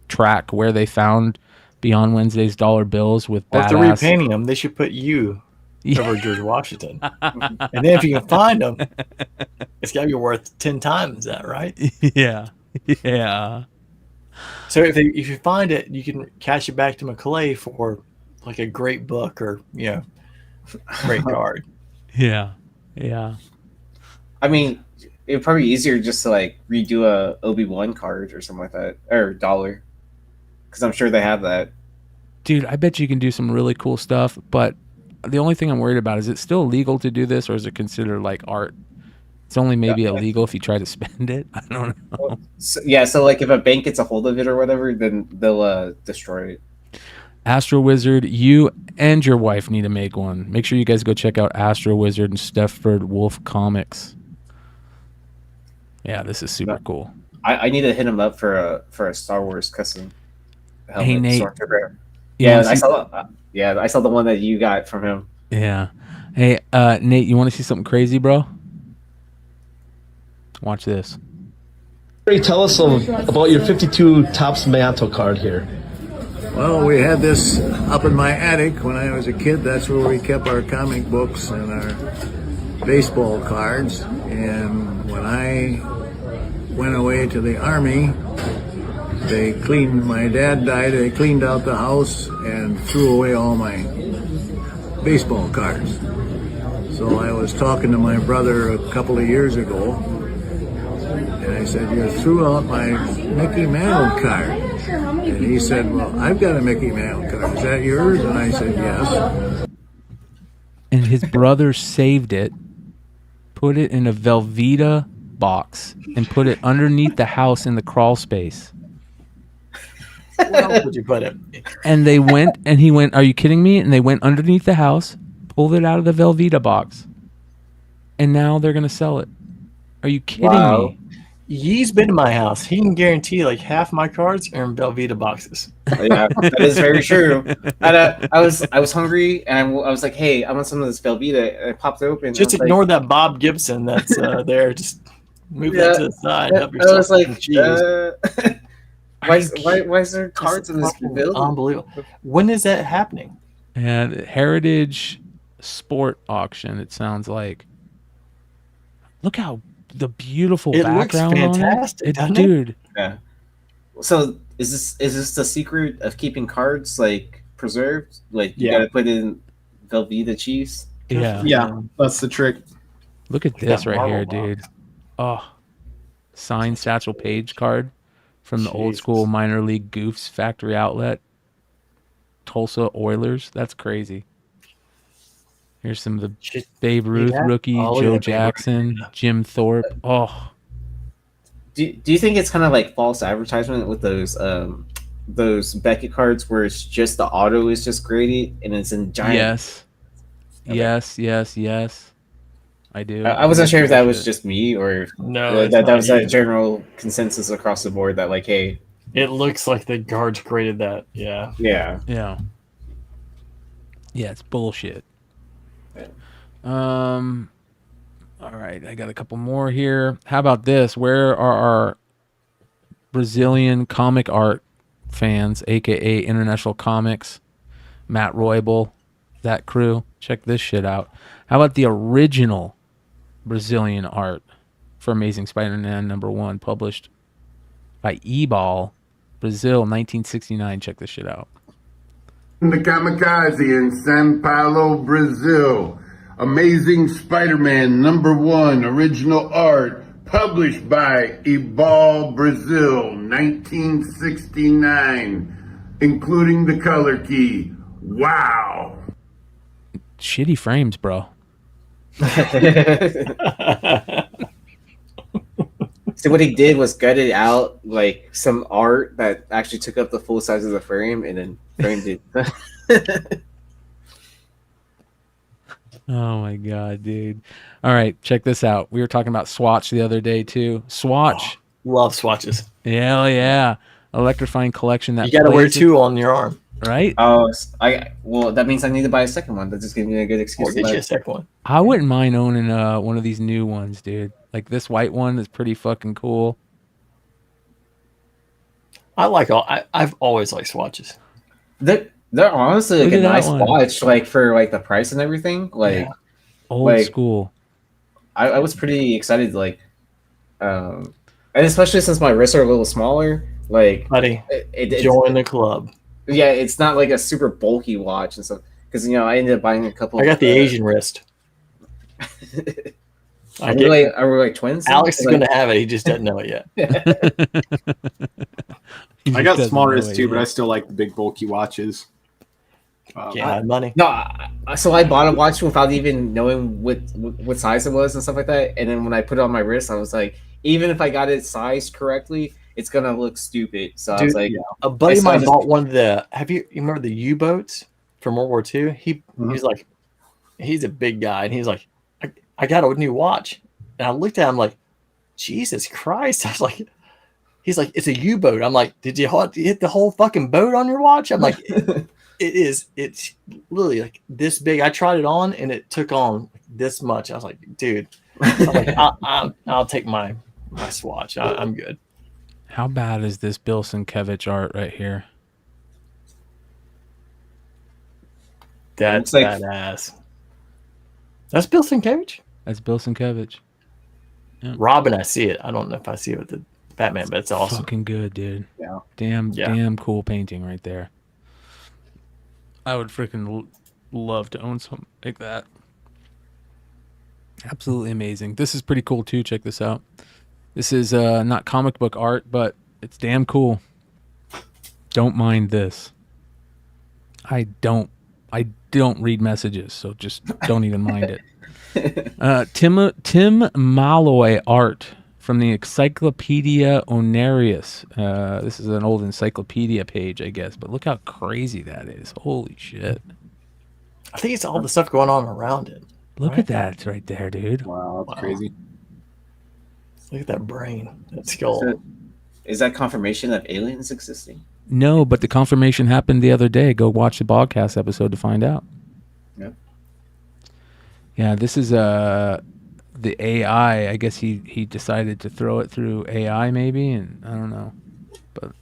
track where they found Beyond Wednesday's dollar bills with Well, if badass. they're repainting them, they should put you over George Washington. And then if you can find them, it's got to be worth 10 times that, right? Yeah. Yeah. So if you find it, you can cash it back to McClay for like a great book or, great card. Yeah. Yeah. I mean, it'd probably be easier just to like redo a Obi-Wan card or something like that, or dollar, because I'm sure they have that. Dude, I bet you can do some really cool stuff, but the only thing I'm worried about is it still legal to do this, or is it considered like art? It's only maybe illegal if you try to spend it. I don't know. So like if a bank gets a hold of it or whatever, then they'll destroy it. Astro Wizard, you and your wife need to make one. Make sure you guys go check out Astro Wizard and Stefford Wolf Comics. Yeah, this is super cool. I need to hit him up for a Star Wars custom helmet. Hey, Nate. Yeah, I saw. I saw the one that you got from him. Yeah. Hey, Nate, you want to see something crazy, bro? Watch this. Tell us about your 52 Topps Mantle card here. Well, we had this up in my attic when I was a kid. That's where we kept our comic books and our baseball cards. And when I went away to the Army, My dad died. They cleaned out the house and threw away all my baseball cards. So I was talking to my brother a couple of years ago, and I said, "You threw out my Mickey Mantle card." And he said, "Well, I've got a Mickey Mantle card. Is that yours?" And I said, "Yes." And his brother saved it, put it in a Velveeta box, and put it underneath the house in the crawl space. Where else would you put it? And he went, "Are you kidding me?" And they went underneath the house, pulled it out of the Velveeta box, and now they're going to sell it. Are you kidding me? Yee's been to my house. He can guarantee like half my cards are in Velveeta boxes. Yeah, that is very true. And I was hungry, and I was like, "Hey, I want some of this Velveeta." And I popped it open. Just ignore that Bob Gibson that's there. Just move that to the side. Help yourself. I was like, cheese. why is there cards in this building? Unbelievable. When is that happening? And Heritage Sport Auction, it sounds like. Look how the beautiful background looks fantastic, on it. Dude. Yeah. So is this the secret of keeping cards like preserved? Like you gotta put in Velveeta cheese? Yeah. That's the trick. Look at this right here, dude. Oh, signed Satchel Paige card from the old school minor league Goofs factory outlet. Tulsa Oilers. That's crazy. Here's some of the Babe Ruth rookie, Joe Jackson, Jim Thorpe. Oh. Do you think it's kind of like false advertisement with those Beckett cards where it's just the auto is just graded and it's in giant? Yes. Okay. Yes. I do. I wasn't sure if that was just me or no. That was a general consensus across the board that like, hey, it looks like the guards graded that. Yeah. Yeah, it's bullshit. All right, I got a couple more here. How about this? Where are our Brazilian comic art fans, aka International Comics, Matt Roybal, that crew? Check this shit out. How about the original Brazilian art for Amazing Spider-Man #1, published by Ebal, Brazil, 1969. Check this shit out. The Kamikaze in Sao Paulo, Brazil. Amazing Spider-Man #1, original art, published by Ebal, Brazil, 1969, including the color key. Wow. Shitty frames, bro. So what he did was gutted out like some art that actually took up the full size of the frame and then framed it. Oh my god, dude. All right, check this out. We were talking about Swatch the other day too. Swatch. Love swatches. Hell yeah. Electrifying collection that you gotta wear two on your arm. Right? Oh, well, that means I need to buy a second one. That just gives me a good excuse. Or get you a second one. I wouldn't mind owning one of these new ones, dude. Like this white one is pretty fucking cool. I've always liked swatches. They're honestly like a nice watch, like for like the price and everything. Like old school. I was pretty excited, like, and especially since my wrists are a little smaller. Like, buddy, join the club. Yeah, it's not like a super bulky watch and stuff. Because I ended up buying a couple. I got the Asian wrist. Are we like twins? Alex is going to have it. He just doesn't know it yet. I got small wrists too, but I still like the big bulky watches. Money. No, so I bought a watch without even knowing what size it was and stuff like that. And then when I put it on my wrist, I was like, even if I got it sized correctly, it's gonna look stupid. So I was like, a buddy of mine bought one of the. You remember the U-boats from World War II? He's like, he's a big guy, and he's like, I got a new watch, and I looked at him like, Jesus Christ! I was like, he's like, it's a U-boat. I'm like, did you hit the whole fucking boat on your watch? I'm like, it's literally like this big. I tried it on, and it took on this much. I was like, dude, I'll take my Swatch. I'm good. How bad is this Bill Sienkiewicz art right here? That's badass. That's Bill Sienkiewicz? That's Bill Sienkiewicz. Yeah. Robin, I see it. I don't know if I see it with the Batman, but it's awesome. Fucking good, dude. Yeah. Damn cool painting right there. I would freaking love to own something like that. Absolutely amazing. This is pretty cool too. Check this out. This is not comic book art, but it's damn cool. Don't mind this. I don't read messages, so just don't even mind it. Tim Malloy art from the Encyclopedia Onarius. This is an old encyclopedia page, I guess, but look how crazy that is. Holy shit. I think it's all the stuff going on around it. Look at that right there, dude. Wow, that's crazy. Look at that brain, that skull. Is that confirmation of aliens existing? No, but the confirmation happened the other day. Go watch the Bogcast episode to find out. Yep. Yeah, this is the AI. I guess he decided to throw it through AI maybe, and I don't know. But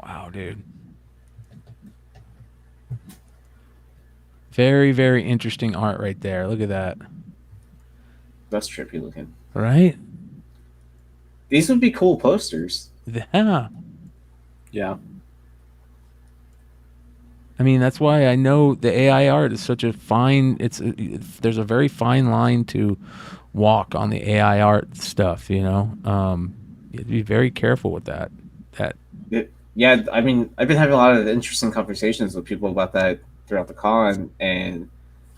wow, dude. Very, very interesting art right there. Look at that. That's trippy looking. Right? These would be cool posters. Yeah. Yeah. I mean, that's why I know the AI art is such a fine. There's a very fine line to walk on the AI art stuff. You know, you have to be very careful with that. Yeah, I mean, I've been having a lot of interesting conversations with people about that throughout the con, and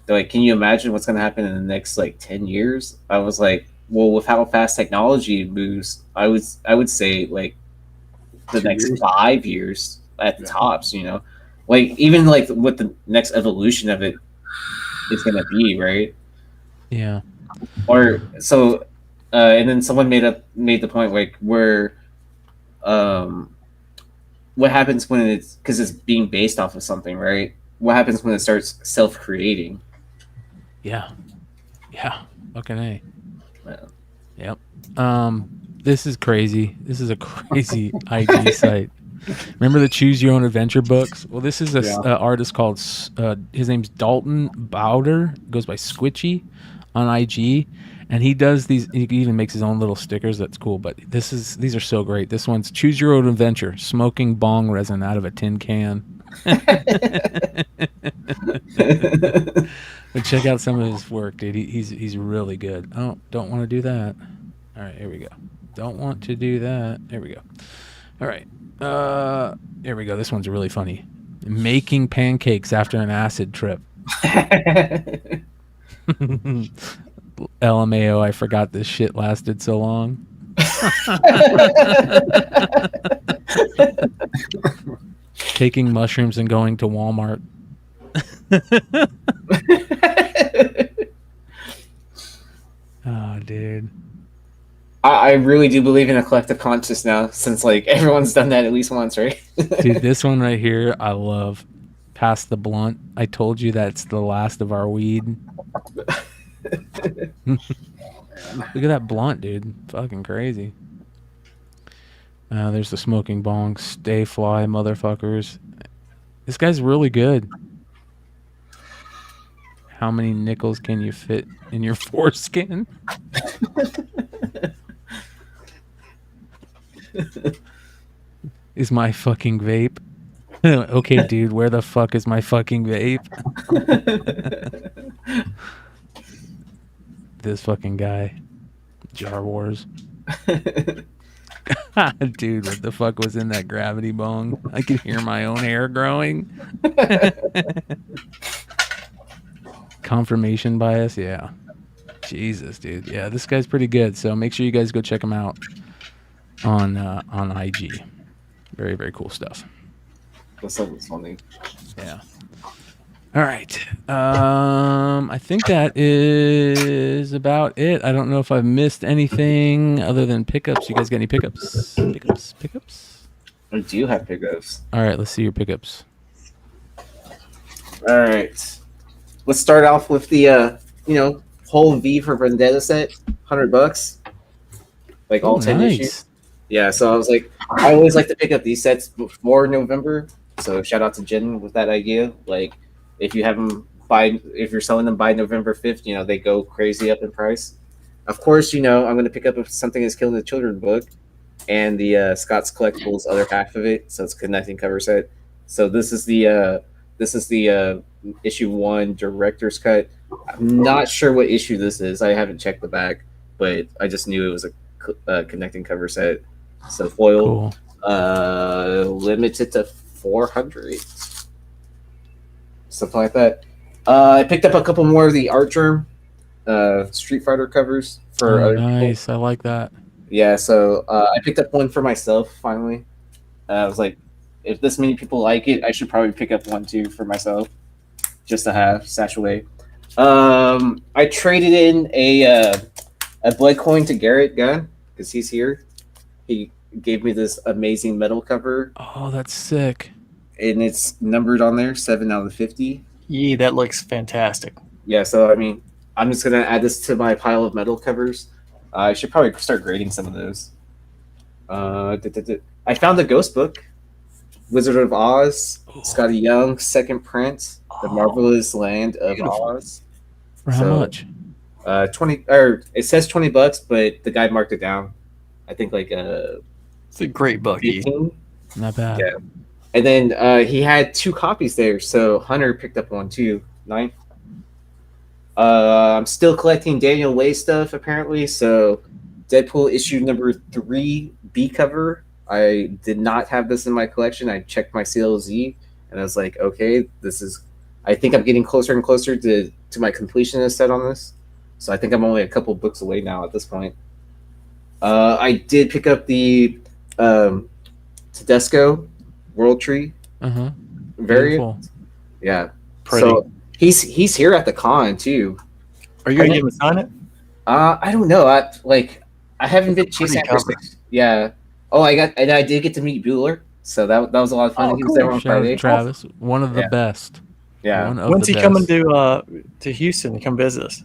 they're like, "Can you imagine what's going to happen in the next 10 years?" I was like, "Well, with how fast technology moves, I would say the next 5 years at the tops. You know, even what the next evolution of it is going to be, right?" Yeah. Or so, and then someone made the point where, what happens when because it's being based off of something, right? What happens when it starts self-creating? Yeah. Fucking A. Well. Yep. This is crazy. This is a crazy IG site. Remember the Choose Your Own Adventure books? Well, this is a artist called his name's Dalton Bowder. Goes by Squitchy on IG, and he does these. He even makes his own little stickers. That's cool. But these are so great. This one's Choose Your Own Adventure: smoking bong resin out of a tin can. But check out some of his work, dude. He's really good. Oh, don't want to do that. All right, here we go. Don't want to do that. There we go. All right. Here we go. This one's really funny. Making pancakes after an acid trip. LMAO, I forgot this shit lasted so long. Taking mushrooms and going to Walmart. Oh, dude. I really do believe in a collective conscious now, since everyone's done that at least once, right? Dude, this one right here, I love. Pass the blunt. I told you that's the last of our weed. Look at that blunt, dude. Fucking crazy. There's the smoking bong. Stay fly, motherfuckers. This guy's really good. How many nickels can you fit in your foreskin? Is my fucking vape? Okay, dude, where the fuck is my fucking vape? This fucking guy. Jar Wars. Dude, what the fuck was in that gravity bong? I can hear my own hair growing. Confirmation bias, yeah. Jesus, dude. Yeah, this guy's pretty good. So make sure you guys go check him out on IG. Very, very cool stuff. That's funny. Yeah. All right. I think that is about it. I don't know if I've missed anything other than pickups. You guys got any pickups? Pickups? I do have pickups. All right, let's see your pickups. All right. Let's start off with the whole V for Vendetta set, $100, all 10 issues. Yeah, so I was like, I always like to pick up these sets before November. So shout out to Jen with that idea. If you have them if you're selling them by November 5th, they go crazy up in price. Of course, I'm going to pick up Something Is Killing the Children book and the Scott's Collectibles other half of it. So it's a connecting cover set. So this is the issue 1 director's cut. I'm not sure what issue this is. I haven't checked the back, but I just knew it was a connecting cover set. So foil, limited to 400, something like that. I picked up a couple more of the Art Germ Street Fighter covers for other nice. people. I like that. Yeah, so I picked up one for myself finally. I was like, if this many people like it, I should probably pick up one too for myself, just to have stash away. I traded in a blood coin to Garrett Gunn because he's here. He gave me this amazing metal cover. Oh, that's sick. And it's numbered on there, 7 out of 50. Yeah, that looks fantastic. Yeah, so I mean, I'm just gonna add this to my pile of metal covers. I should probably start grading some of those. I found a ghost book, Wizard of Oz, Scotty Young, second print, The Marvelous Land of Oz. For how much? 20, or it says $20, but the guy marked it down. I think like it's a great book. 15. Not bad. Yeah. And then he had 2 copies there, so Hunter picked up one too. 9th. I'm still collecting Daniel Way stuff apparently. So Deadpool issue number 3 B cover. I did not have this in my collection. I checked my CLZ and I was like, okay, this is. I think I'm getting closer and closer to my completionist set on this. So I think I'm only a couple books away now at this point. I did pick up the Tedesco World Tree variant. Beautiful. Yeah. Pretty. So he's here at the con too. Are you gonna give him a sign it? I don't know. I haven't been chasing after six. Yeah. Oh, I did get to meet Bueller, so that was a lot of fun. Oh, He was cool. there on Shout out to Friday. Travis, one of the best. Yeah. One of When's the he best. coming to Houston to come visit us?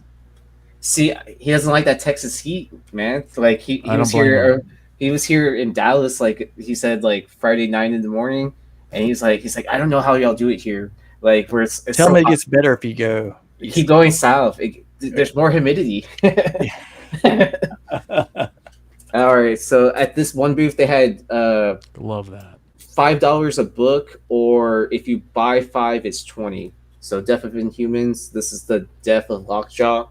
See, he doesn't like that Texas heat, man. Like he I was don't blame here. He was here in Dallas, like he said, like Friday 9 in the morning, and he's like, I don't know how y'all do it here. Like where it's Tell so me it hot. gets better if you go. Keep going south. There's more humidity. All right, so at this one booth they had love that $5 a book, or if you buy 5, it's 20. So Death of Inhumans. This is the Death of Lockjaw.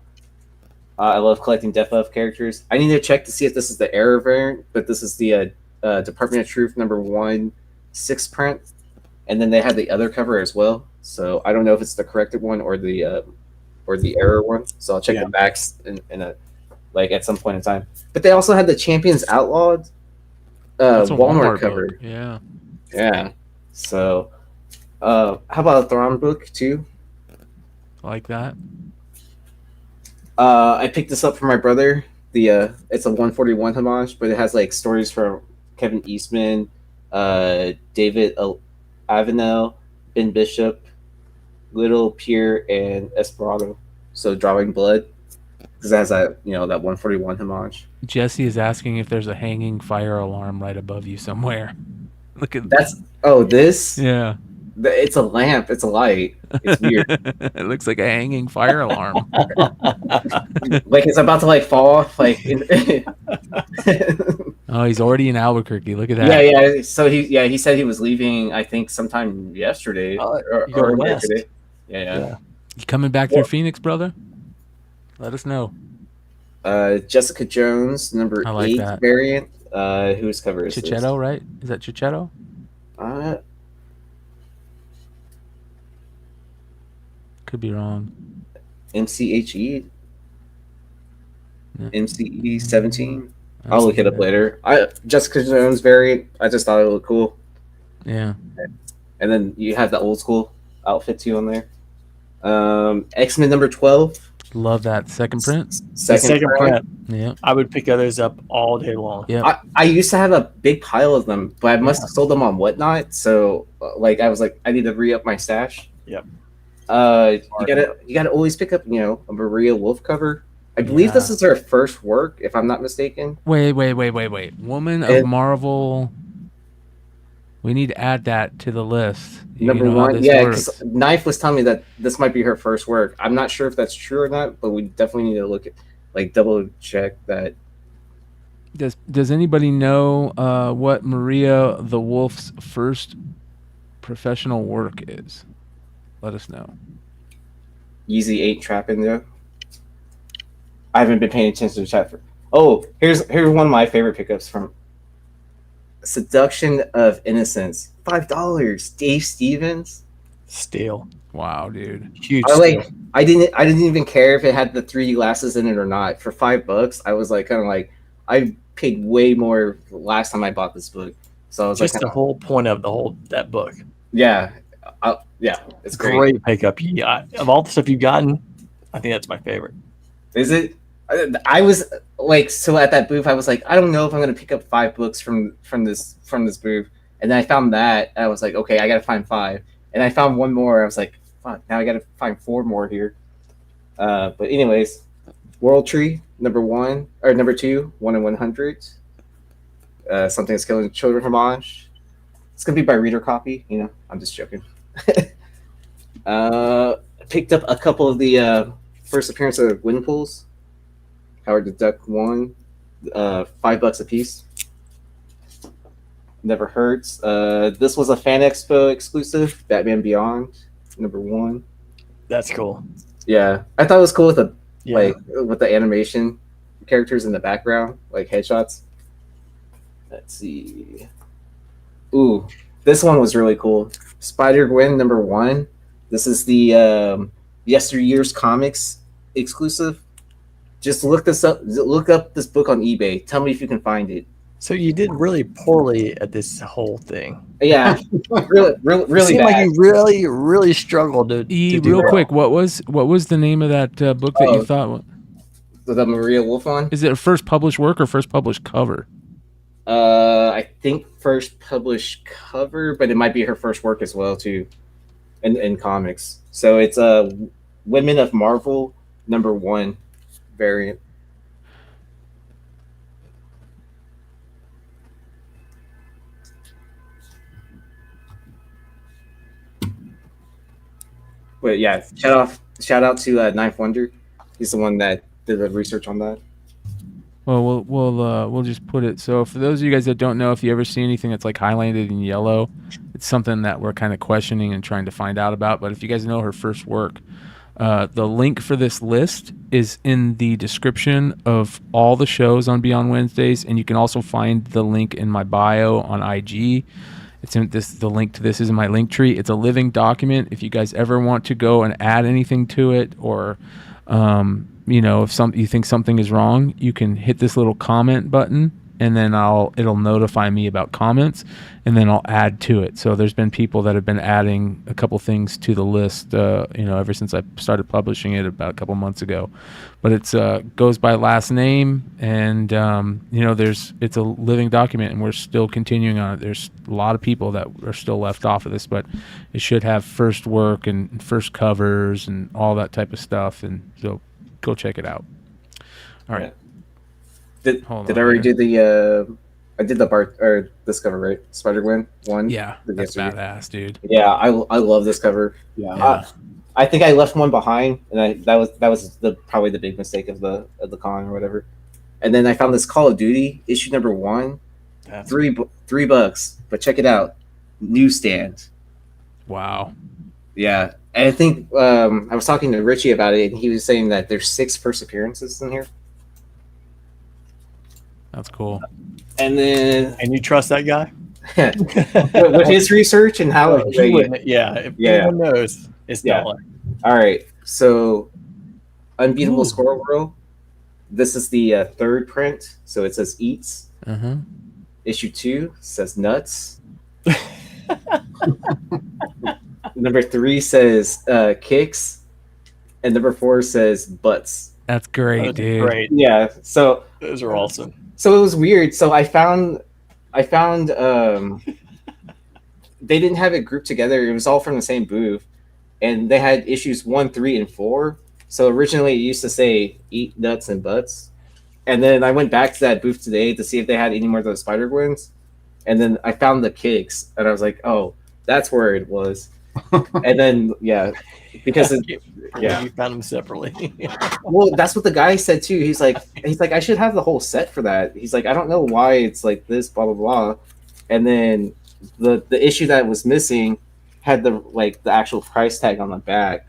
I love collecting Death of characters. I need to check to see if this is the error variant, but this is the Department of Truth number 1 6th print, and then they had the other cover as well. So I don't know if it's the corrected one or the error one. So I'll check the backs in a like at some point in time. But they also had the Champions Outlawed That's a Walmart cover. book. Yeah. Yeah. So how about a Thrawn book too? Like that. I picked this up for my brother. It's a 141 homage, but it has like stories from Kevin Eastman, David Avenel, Ben Bishop, Little Pierre, and Esperanto. So Drawing Blood, because it has that that 141 homage. Jesse is asking if there's a hanging fire alarm right above you somewhere. Look at this. Yeah. It's a lamp. It's a light. It's weird. It looks like a hanging fire alarm. Like it's about to like fall off. Like. Oh, he's already in Albuquerque. Look at that. Yeah. So he said he was leaving. I think sometime yesterday or today. Yeah. You coming back through Phoenix, brother? Let us know. Jessica Jones, number I like 8 that. variant. Whose cover is Chichetto, right? Is that Chichetto? this? Could be wrong. MCHE. Yeah. MCE 17. I'll look it up later. Jessica Jones variant. I just thought it looked cool. Yeah. And then you have the old school outfit too on there. X-Men number 12. Love that second print. Second print. Yeah. I would pick those up all day long. Yeah. I used to have a big pile of them, but I must have sold them on Whatnot. So like I was like, I need to re-up my stash. Yep. You gotta always pick up, a Maria Wolf cover. I believe this is her first work, if I'm not mistaken. Wait. Woman of Marvel. We need to add that to the list. Number You know how 1, this yeah, works. because Knife was telling me that this might be her first work. I'm not sure if that's true or not, but we definitely need to look at. like double check that. Does anybody know what Maria the Wolf's first professional work is? Let us know. Yeezy 8 trapping there. I haven't been paying attention to chat for. Oh, here's one of my favorite pickups from Seduction of Innocence. $5. Dave Stevens. Steal. Wow, dude. Huge. I didn't even care if it had the 3D glasses in it or not. For $5, I was like kind of like I paid way more last time I bought this book. So I was just like the whole point of that book. Yeah. Yeah, it's great pickup. Yeah, of all the stuff you've gotten, I think that's my favorite. Is it? I was like, so at that booth, I was like, I don't know if I'm gonna pick up 5 books from this booth, and then I found that, and I was like, okay, I gotta find 5, and I found one more. I was like, fuck, now I gotta find 4 more here. But anyways, World Tree number 2, 1 in 100. Something that's killing children homage. It's gonna be by reader copy. You know, I'm just joking. Picked up a couple of the first appearance of Windpools. Howard the Duck 1, $5 a piece. Never hurts. This was a Fan Expo exclusive, Batman Beyond, number 1. That's cool. Yeah, I thought it was cool with the animation characters in the background, like headshots. Let's see. Ooh, this one was really cool. Spider-Gwen number 1. This is the Yesteryear's Comics exclusive. Just look this up. Look up this book on eBay. Tell me if you can find it. So you did really poorly at this whole thing. Yeah, really Seemed bad. like you really struggled to do Real well. quick, what was the name of that book that you thought? The Maria Wolf one? Is it a first published work or first published cover? I think first published cover, but it might be her first work as well too, in comics. So it's Women of Marvel number 1 variant. But yeah, shout out to Ninth Wonder. He's the one that did the research on that. Well, we'll just put it. So for those of you guys that don't know, if you ever see anything that's like highlighted in yellow, it's something that we're kind of questioning and trying to find out about. But if you guys know her first work, the link for this list is in the description of all the shows on Beyond Wednesdays, and you can also find the link in my bio on IG. It's in this. The link to this is in my link tree. It's a living document. If you guys ever want to go and add anything to it, or if you think something is wrong, you can hit this little comment button, and then it'll notify me about comments, and then I'll add to it. So there's been people that have been adding a couple things to the list, ever since I started publishing it about a couple months ago. But it's goes by last name, and it's a living document, and we're still continuing on it. There's a lot of people that are still left off of this, but it should have first work and first covers and all that type of stuff, and so go check it out. All right. Did I already do the I did the Bart or this cover, right? Spider-Gwen 1. Yeah, that's badass, dude. Yeah, I love this cover. Yeah. I think I left one behind, and that was probably the big mistake of the con or whatever. And then I found this Call of Duty issue number 1, $3, but check it out, newsstand. Wow. Yeah, and I think I was talking to Richie about it, and he was saying that there's 6 first appearances in here. That's cool. And then, and you trust that guy with his research and how if anyone knows, it's not. All right, so Unbeatable Squirrel. This is the 3rd print, so it says eats. Issue 2 says nuts. Number 3 says kicks, and number 4 says butts. That's great, dude. Great. Yeah, so those are awesome. So it was weird. So I found they didn't have it grouped together. It was all from the same booth, and they had issues 1, 3, and 4. So originally it used to say eat nuts and butts, and then I went back to that booth today to see if they had any more of those Spider-Gwens, and then I found the kicks, and I was like, oh, that's where it was. And then because you found them separately. Well, that's what the guy said too. He's like I should have the whole set for that. He's like, I don't know why it's like this, blah blah blah. And then the issue that was missing had the actual price tag on the back.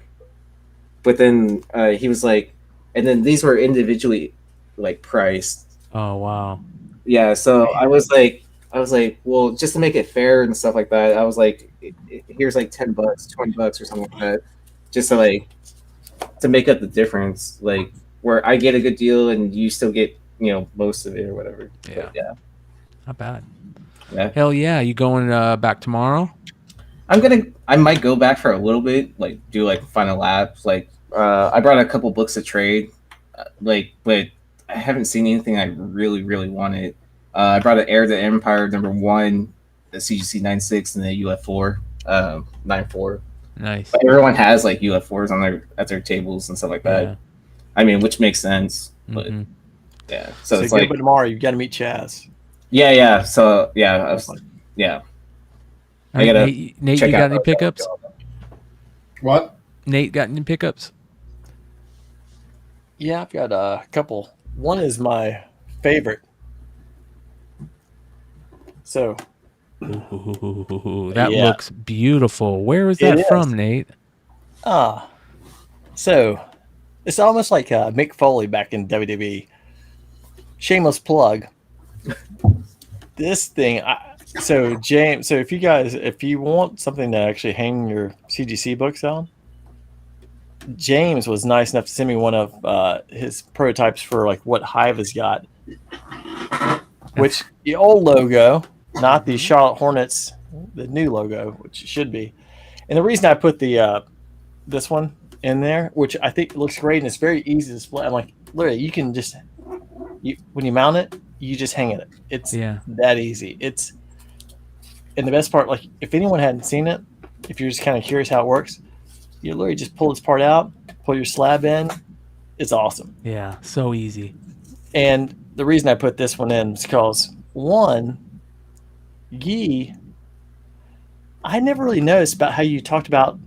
But then he was like, and then these were individually priced. Oh wow. Yeah, so I was like, well, just to make it fair and stuff like that, I was like, here's like $10, $20 or something like that, just to make up the difference, like where I get a good deal and you still get most of it or whatever. Yeah, but, yeah, not bad. Yeah, hell yeah. You going back tomorrow? I might go back for a little bit, like do final laps. I brought a couple books to trade, but I haven't seen anything I really really wanted. I brought an Heir to the Empire #1, the CGC 96, and the UF4 94. Nice. But everyone has UF4s on at their tables and stuff like that. Yeah. I mean, which makes sense. But yeah, so it's but tomorrow you got to meet Chaz. Yeah. So yeah, I gotta. Nate, you got any pickups? What? Nate got any pickups? Yeah, I've got a couple. One is my favorite. So that looks beautiful. Where is that from, Nate? So it's almost like Mick Foley back in WWE. Shameless plug. This thing, so James, so if you want something to actually hang your CGC books on, James was nice enough to send me one of his prototypes for what Hive has got, which the old logo, not the Charlotte Hornets, the new logo, which it should be. And the reason I put the this one in there, which I think looks great and it's very easy to display. I'm like, literally, you can just when you mount it, you just hang it. It's that easy. And the best part, if anyone hadn't seen it, if you're just kind of curious how it works, you literally just pull this part out, pull your slab in. It's awesome. Yeah, so easy. And the reason I put this one in is because one, Guy, I never really noticed about how you talked about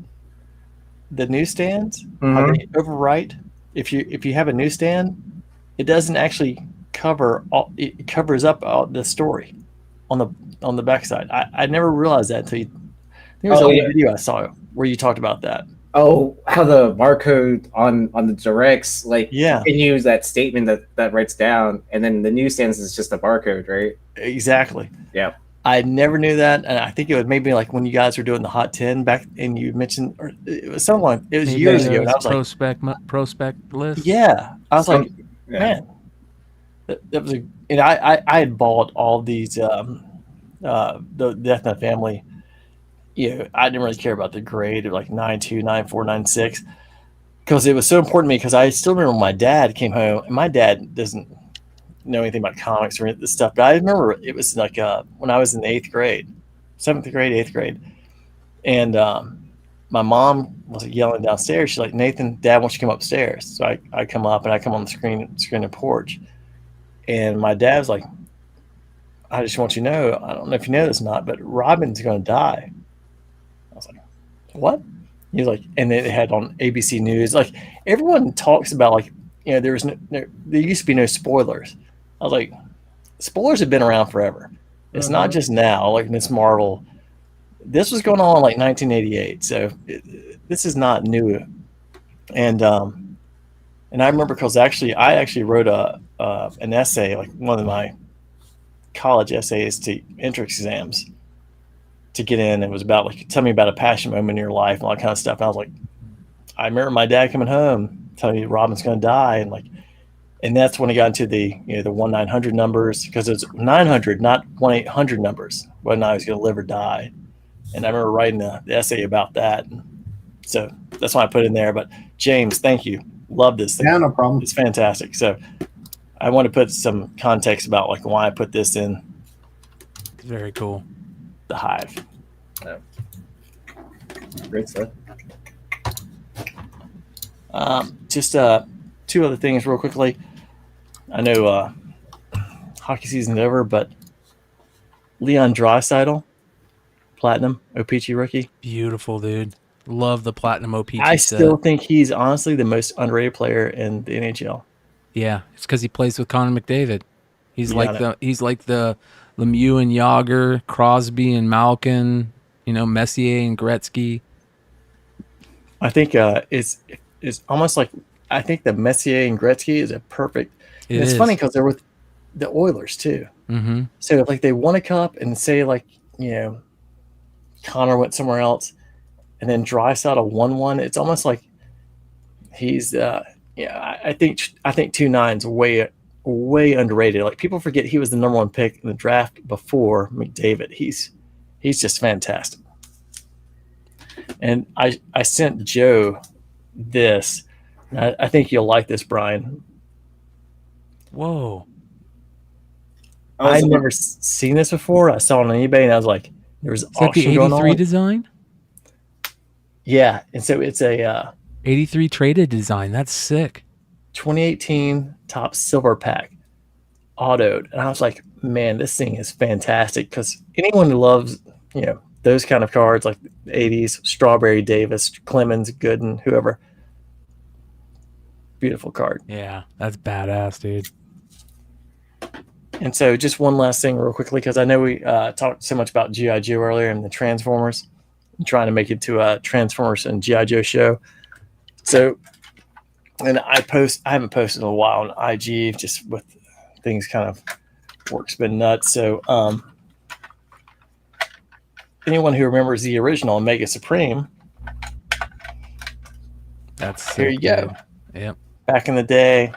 the newsstands. How they overwrite. If you have a newsstand, it doesn't actually cover all. It covers up all the story on the backside. I never realized that until there was a video I saw where you talked about that. Oh, how the barcode on the directs continues that statement that writes down, and then the newsstands is just a barcode, right? Exactly. Yeah. I never knew that, and I think it was maybe when you guys were doing the Hot 10 back, and you mentioned, or it was someone. It was maybe years ago. And I was prospect list. Yeah, I was man, that was and I had bought all these the Death in the Family. I didn't really care about the grade of 9.2, 9.4, 9.6 because it was so important to me. Because I still remember when my dad came home, and my dad doesn't know anything about comics or this stuff, but I remember it was when I was in the 8th grade, 7th grade, 8th grade, and my mom was yelling downstairs. She's like, "Nathan, Dad wants you to come upstairs." So I come up and I come on the screen and porch, and my dad's like, "I just want you to know, I don't know if you know this or not, but Robin's going to die." I was like, "What?" He was like, and they had on ABC News, everyone talks about there was there used to be no spoilers. I was like, spoilers have been around forever. It's not just now, Miss Marvel. This was going on in 1988, so this is not new. And I remember because I actually wrote an essay, one of my college essays to entrance exams to get in. It was about tell me about a passion moment in your life and all that kind of stuff. And I was like, I remember my dad coming home telling me Robin's going to die, and that's when he got into the 1-900 numbers, because it's 900, not 1-800 numbers, whether or not he was going to live or die. And I remember writing the essay about that. So that's why I put it in there. But James, thank you. Love this thing. Yeah, no problem. It's fantastic. So I want to put some context about why I put this in. It's very cool. The Hive. Yeah. Great stuff. Just two other things real quickly. I know hockey season's over, but Leon Draisaitl Platinum O-Pee-Chee rookie. Beautiful, dude. Love the Platinum O-Pee-Chee I set. still think he's honestly the most underrated player in the NHL. Yeah, it's because he plays with Connor McDavid. He's You like got the Lemieux and Yager, Crosby and Malkin, Messier and Gretzky. I think it's almost like I think the Messier and Gretzky is a perfect. It's funny because they're with the Oilers too. Mm-hmm. So like they won a cup and say like Connor went somewhere else, and then Draisaitl won one. It's almost like he's I think 2.9's way underrated. Like people forget he was the number 1 pick in the draft before McDavid. He's just fantastic. And I sent Joe this. I think you'll like this, Brian. Whoa. I'd never seen this before. I saw it on eBay and I was like, there's Is that the 83 design? Yeah. And so it's a 83 traded design. That's sick. 2018 top silver pack autoed. And I was like, man, this thing is fantastic because anyone who loves, those kind of cards like the 80s, Strawberry Davis, Clemens, Gooden, whoever. Beautiful card. Yeah, that's badass, dude. And so just one last thing real quickly, because I know we talked so much about G.I. Joe earlier and the Transformers. I'm trying to make it to a Transformers and G.I. Joe show. So, and I haven't posted in a while on IG just with things kind of work's been nuts. So anyone who remembers the original Omega Supreme, that's here you go. Dude. Yep. Back in the day,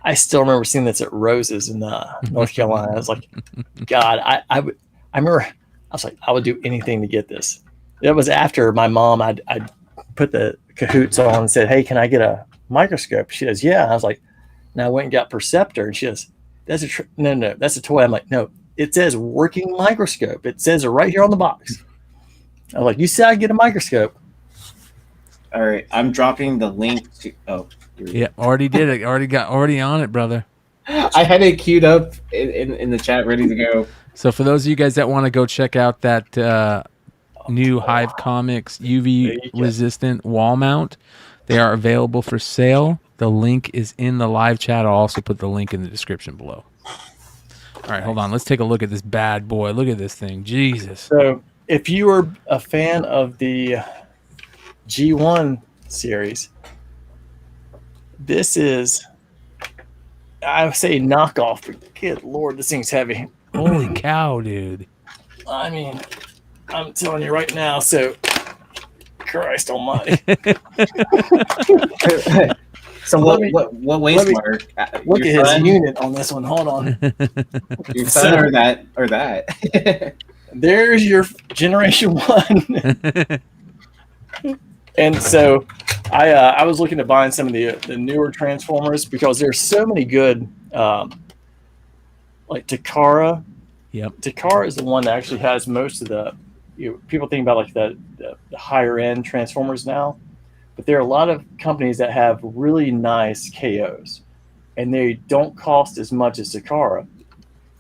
I still remember seeing this at Rose's in North Carolina. I was like, God, I remember I was like, I would do anything to get this. It was after my mom, I'd put the cahoots on and said, hey, can I get a microscope? She goes, yeah. And I was like, and I went and got Perceptor. And she goes, no, that's a toy. I'm like, no, it says working microscope. It says it right here on the box. I was like, you said I'd get a microscope. All right, I'm dropping the link to. Oh, yeah, already did it. Already on it, brother. I had it queued up in the chat, ready to go. So for those of you guys that want to go check out that new Hive Comics UV resistant wall mount, they are available for sale. The link is in the live chat. I'll also put the link in the description below. All right, hold on. Let's take a look at this bad boy. Look at this thing. Jesus. So if you are a fan of the G1 series, this is, I would say, knockoff. But good Lord, this thing's heavy. Holy cow, dude. I mean, I'm telling you right now, so Christ almighty. So what weighs more? Look at his unit on this one. Hold on. Your son or that? There's your Generation 1. And so I was looking at buying some of the newer Transformers because there's so many good, like Takara. Yep. Takara is the one that actually has most of the, people think about like the higher end Transformers now, but there are a lot of companies that have really nice KOs and they don't cost as much as Takara.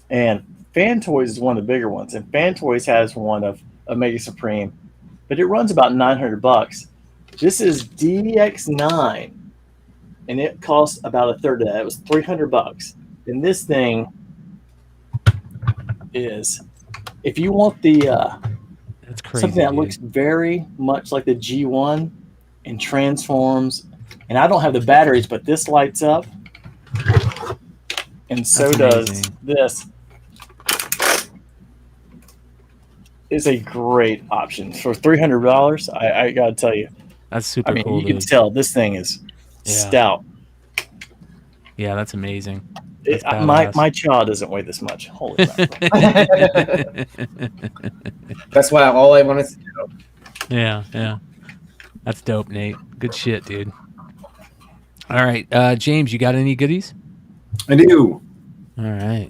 And Fan Toys is one of the bigger ones, and Fan Toys has one of Omega Supreme, but it runs about $900. This is DX9, and it costs about a third of that. It was $300. And this thing is, if you want the that's crazy, something that looks very much like the G1 and transforms, and I don't have the batteries, but this lights up, and so does this. Is a great option for $300. I gotta tell you, that's super cool. You can tell this thing is stout. Yeah, that's amazing. My child doesn't weigh this much. Holy crap. That's why all I wanted to do. Yeah. That's dope, Nate. Good shit, dude. All right, James, you got any goodies? I do. All right.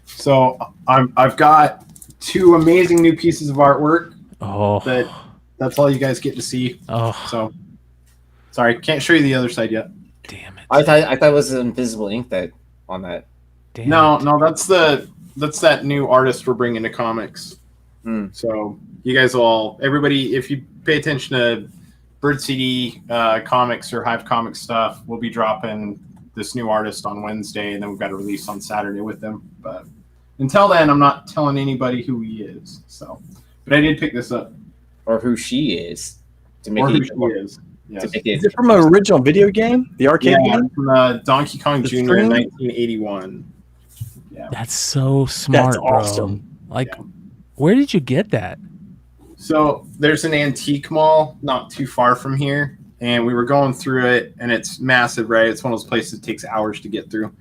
So I've got 2 amazing new pieces of artwork. Oh, that's all you guys get to see. Oh, so sorry, can't show you the other side yet. Damn it! I thought it was invisible ink that on that. No, that's that new artist we're bringing to Comix. So you guys everybody, if you pay attention to Bird CD Comics or Hive Comics stuff, we'll be dropping this new artist on Wednesday, and then we've got a release on Saturday with him. But until then, I'm not telling anybody who he is. So, but I did pick this up, or who she is, to make or it who even she more, is. Yes. to make it Is it from an original video game? The arcade game? From Donkey Kong The Jr. in screen? 1981. Yeah. That's so smart, That's awesome. bro. Like, where did you get that? So there's an antique mall not too far from here, and we were going through it, and it's massive, right? It's one of those places that takes hours to get through.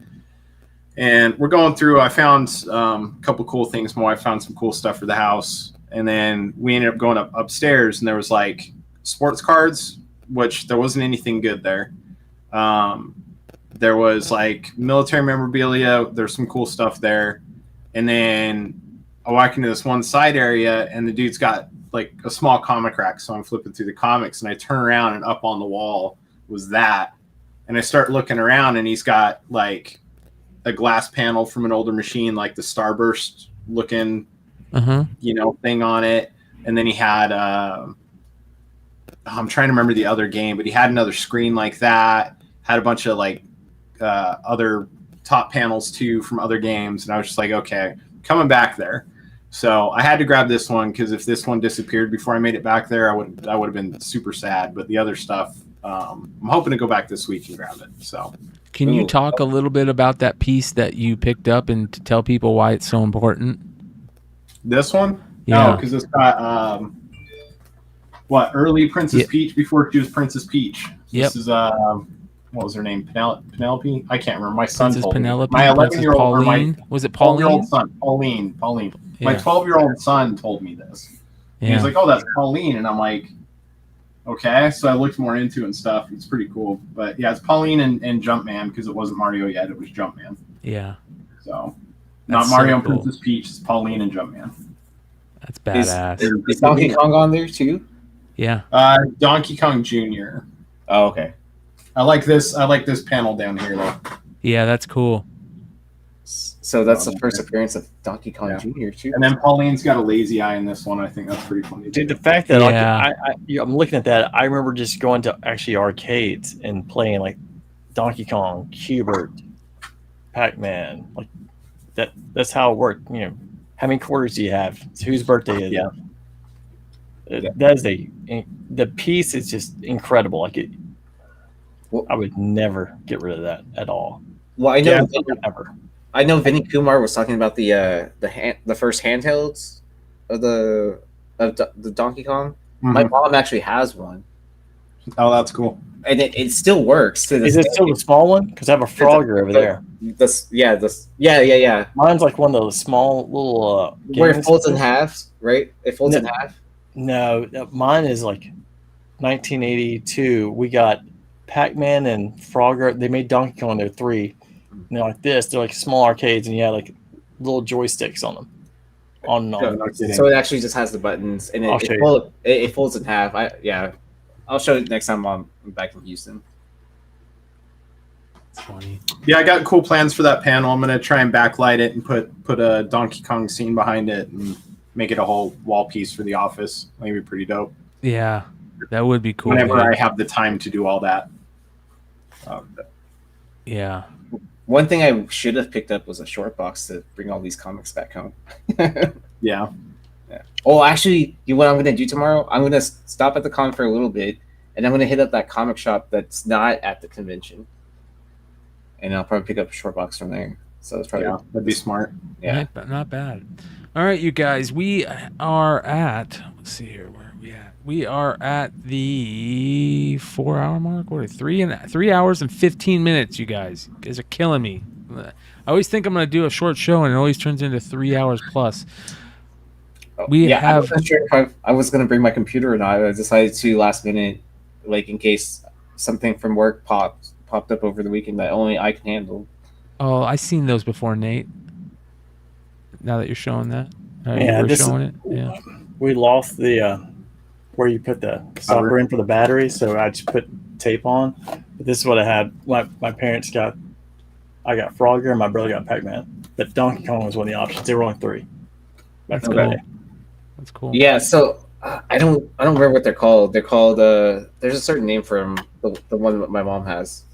And we're going through. I found a couple cool things. My wife found some cool stuff for the house, and then we ended up going upstairs, and there was like sports cards, which there wasn't anything good there. There was like military memorabilia. There's some cool stuff there, and then I walk into this one side area, and the dude's got like a small comic rack. So I'm flipping through the comics, and I turn around, and up on the wall was that. And I start looking around, and he's got like a glass panel from an older machine, like the Starburst looking, thing on it. And then he had, I'm trying to remember the other game, but he had another screen like that, had a bunch of like other top panels too from other games. And I was just like, okay, coming back there. So I had to grab this one, because if this one disappeared before I made it back there, I would have been super sad. But the other stuff, I'm hoping to go back this week and grab it. So, can you talk a little bit about that piece that you picked up and to tell people why it's so important? This one, yeah, because it's got early Princess Peach before she was Princess Peach. This is what was her name? Penelope? I can't remember. My son Princess told Penelope, me. My 11-year-old, Pauline? Was it Pauline? Son, Pauline. My Yeah. 12-year-old son told me this. And he's like, "Oh, that's Pauline," and I'm like, "Okay." So I looked more into it and stuff. It's pretty cool, but yeah, it's Pauline and Jumpman, because it wasn't Mario yet. It was Jumpman. Yeah. So That's not Mario so and cool. Princess Peach. It's Pauline and Jumpman. That's badass. Is Donkey Kong on there too? Yeah. Donkey Kong Jr. Oh, okay. I like this panel down here though. Yeah, that's cool. So that's the first appearance of Donkey Kong Jr. too. And then Pauline's got a lazy eye in this one. I think that's pretty funny. Dude, the fact that I'm looking at that, I remember just going to actually arcades and playing like Donkey Kong, Hubert, Pac-Man, like that. That's how it worked. You know, how many quarters do you have? It's whose birthday is it? That is the piece is just incredible. Like it, I would never get rid of that at all. Well, I know ever. I know Vinny Kumar was talking about the first handhelds of the Donkey Kong. Mm-hmm. My mom actually has one. Oh, that's cool. And it still works. To this Is it day. still the small one? Because I have a Frogger over there. Yeah. Mine's like one of those small little where it games. folds in half, right? It folds in half. No, mine is like 1982. We got Pac-Man and Frogger. They made Donkey Kong. They're 3. And they're like this. They're like small arcades, and you had like little joysticks on them. On and on. So it actually just has the buttons, and it folds in half. I'll show it next time I'm back in Houston. It's funny. Yeah, I got cool plans for that panel. I'm gonna try and backlight it and put a Donkey Kong scene behind it and make it a whole wall piece for the office. Maybe pretty dope. Yeah, that would be cool. Whenever I have the time to do all that. Yeah. One thing I should have picked up was a short box to bring all these comics back home. Yeah. Oh, actually, what I'm going to do tomorrow? I'm going to stop at the con for a little bit, and I'm going to hit up that comic shop that's not at the convention, and I'll probably pick up a short box from there. So it's probably that'd be smart. Yeah, not bad. All right, you guys, we are at. Let's see here, where are we at? We are at the 4-hour mark. What? 3 hours and 15 minutes. You guys are killing me. I always think I'm going to do a short show, and it always turns into 3 hours plus. I wasn't sure if I was going to bring my computer or not. I decided to last minute, like in case something from work popped up over the weekend that only I can handle. Oh, I've seen those before, Nate. Now that you're showing that, showing it. Yeah, we lost the where you put the stopper in for the battery, so I just put tape on. But this is what I had. My parents got. I got Frogger, and my brother got Pac-Man. But Donkey Kong was one of the options. They were only 3. That's cool. That's cool. Yeah, so I don't remember what they're called. They're called there's a certain name for them. The one that my mom has.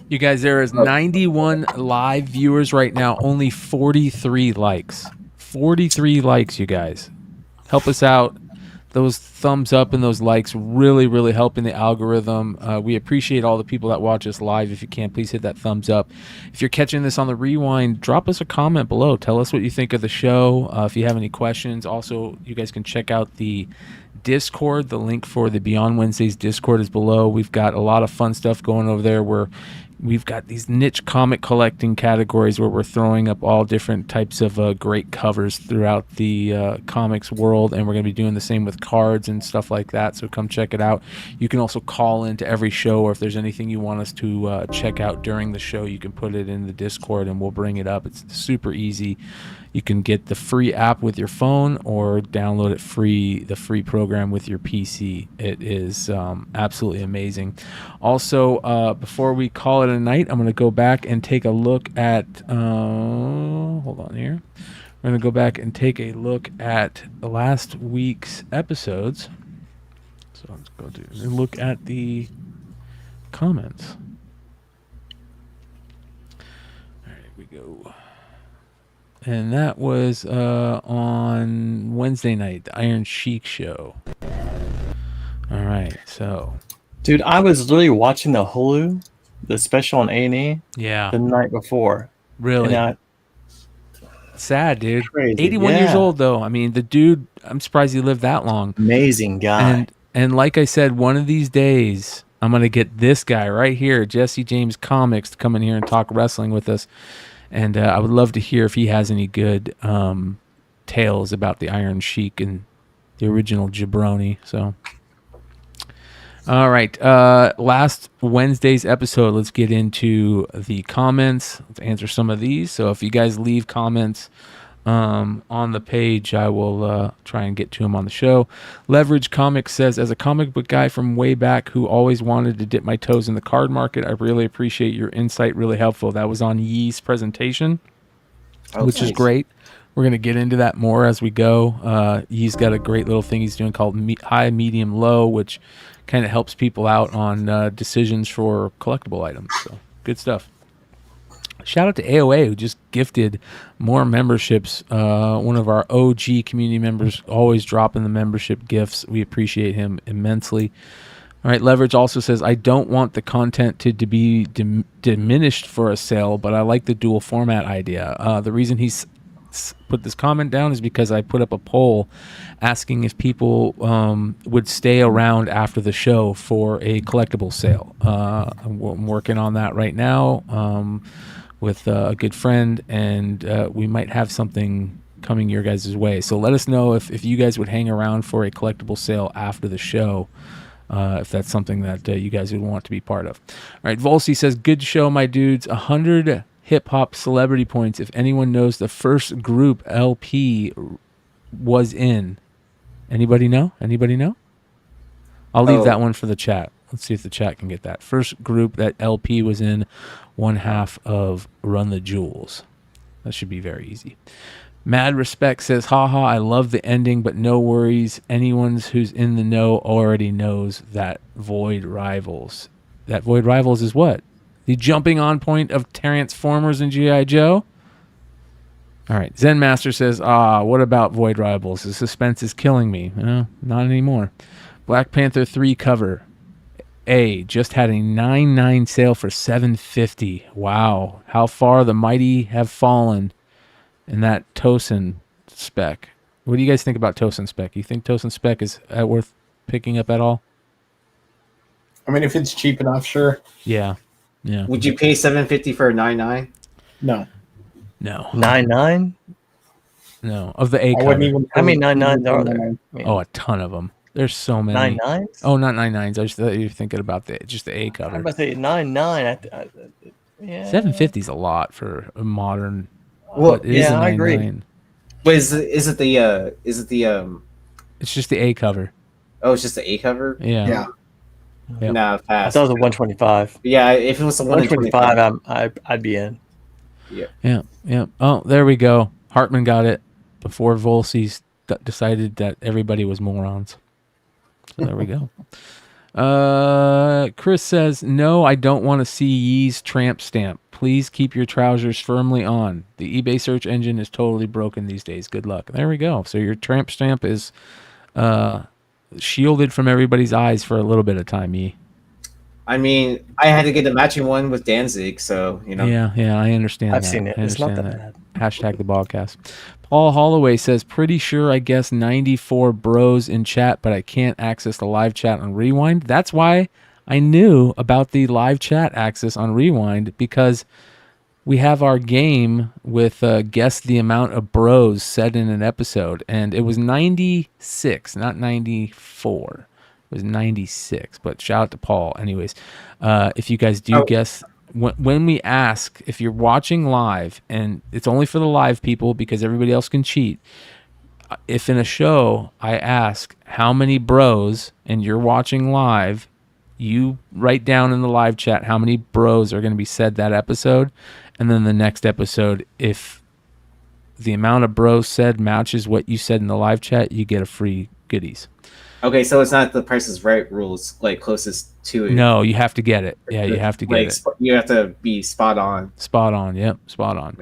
You guys, there is 91 live viewers right now. Only 43 likes. 43 likes, you guys. Help us out. Those thumbs up and those likes really, really help in the algorithm. We appreciate all the people that watch us live. If you can, please hit that thumbs up. If you're catching this on the rewind, drop us a comment below. Tell us what you think of the show. If you have any questions, also, you guys can check out the Discord. The link for the Beyond Wednesdays Discord is below. We've got a lot of fun stuff going over there where we've got these niche comic collecting categories where we're throwing up all different types of great covers throughout the comics world, and we're going to be doing the same with cards and stuff like that, so come check it out. You can also call into every show, or if there's anything you want us to check out during the show, you can put it in the Discord and we'll bring it up. It's super easy. You can get the free app with your phone or download it free, the free program with your PC. It is absolutely amazing. Also, before we call it a night, I'm going to go back and take a look at, hold on here. We're going to go back and take a look at last week's episodes. So let's go look at the comments. All right, here we go. And that was on Wednesday night, the Iron Sheik show. All right, so. Dude, I was literally watching the Hulu, the special on A&E. Yeah. The night before. Really? Sad, dude. Crazy. 81 years old, though. I mean, the dude, I'm surprised he lived that long. Amazing guy. And like I said, one of these days, I'm going to get this guy right here, Jesse James Comics, to come in here and talk wrestling with us. And I would love to hear if he has any good tales about the Iron Sheik and the original jabroni. So, all right. Last Wednesday's episode, let's get into the comments. Let's answer some of these. So if you guys leave comments on the page, I will try and get to them on the show. Leverage Comics says, as a comic book guy from way back who always wanted to dip my toes in the card market, I really appreciate your insight. Really helpful. That was on Yee's presentation, which is great. We're going to get into that more as we go. Yee's got a great little thing he's doing called High, Medium, Low, which kind of helps people out on decisions for collectible items. So good stuff. Shout out to AOA, who just gifted more memberships. One of our OG community members, always dropping the membership gifts. We appreciate him immensely. All right, Leverage also says, I don't want the content to be diminished for a sale, but I like the dual format idea. The reason he's put this comment down is because I put up a poll asking if people would stay around after the show for a collectible sale. I'm working on that right now. With a good friend, and we might have something coming your guys' way. So let us know if you guys would hang around for a collectible sale after the show, if that's something that you guys would want to be part of. All right, Volsi says, good show, my dudes. 100 hip-hop celebrity points if anyone knows the first group LP was in. Anybody know? I'll leave that one for the chat. Let's see if the chat can get that. First group that LP was in, one half of Run the Jewels. That should be very easy. Mad Respect says, haha, I love the ending, but no worries. Anyone who's in the know already knows that Void Rivals. That Void Rivals is what? The jumping on point of Transformers and G.I. Joe? All right. Zen Master says, what about Void Rivals? The suspense is killing me. Not anymore. Black Panther 3 cover. Just had a 9.9 sale for $7.50. Wow. How far the mighty have fallen in that Tosin spec. What do you guys think about Tosin spec? You think Tosin spec is worth picking up at all? I mean, if it's cheap enough, sure. Yeah. Would you pay $7.50 for a 9.9? No. 9.9? No. Of the A cover. How many 9.9s are there? Oh, a ton of them. There's so many. 9.9s? Oh, not 9.9s. I just thought you were thinking about just the A cover. I'm about to say 9.9. Yeah. 750 is a lot for a modern. Well, yeah, I agree. But is it the It's just the A cover. Oh, it's just the A cover. Yeah. Yep. Nah, I pass. thought it was a 125. Yeah, if it was a 125, I'd be in. Yeah. Yeah. Oh, there we go. Hartman got it. before Volsey decided that everybody was morons. So there we go. Chris says, no, I don't want to see Yee's tramp stamp. Please keep your trousers firmly on. The eBay search engine is totally broken these days. Good luck. There we go. So your tramp stamp is shielded from everybody's eyes for a little bit of time, Yee. I mean, I had to get the matching one with Danzig, so, you know. Yeah, I understand that. I've seen it. It's not that bad. Hashtag the Bogcast. Paul Holloway says, pretty sure I guess 94 bros in chat, but I can't access the live chat on Rewind. That's why I knew about the live chat access on Rewind, because we have our game with guess the amount of bros said in an episode, and it was 96, not 94. It was 96, but shout out to Paul. Anyways, if you guys do guess, when we ask, if you're watching live, and it's only for the live people because everybody else can cheat, if in a show I ask how many bros and you're watching live, you write down in the live chat how many bros are going to be said that episode, and then the next episode, if the amount of bros said matches what you said in the live chat, you get a free goodies. Okay, so it's not the Price is Right rules, like closest to it. No, you have to get it. Yeah, you have to get it. You have to be spot on. Spot on. Yep, spot on.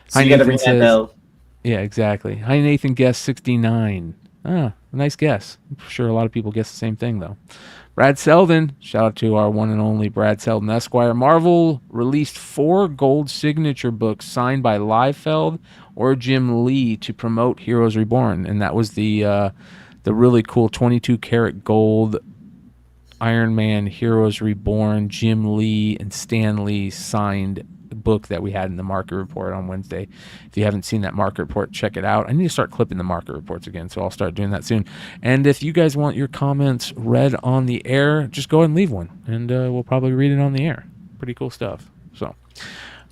So you got to ring that bell. Yeah, exactly. Hi, Nathan. Guess 69. Ah, nice guess. I'm sure a lot of people guess the same thing though. Brad Selden, shout out to our one and only Brad Selden Esquire. Marvel released 4 gold signature books signed by Liefeld or Jim Lee to promote Heroes Reborn, and that was the really cool 22 karat gold Iron Man Heroes Reborn Jim Lee and Stan Lee signed book that we had in the market report on Wednesday. If you haven't seen that market report, check it out. I need to start clipping the market reports again, so I'll start doing that soon. And if you guys want your comments read on the air, just go ahead and leave one, and we'll probably read it on the air. Pretty cool stuff. So,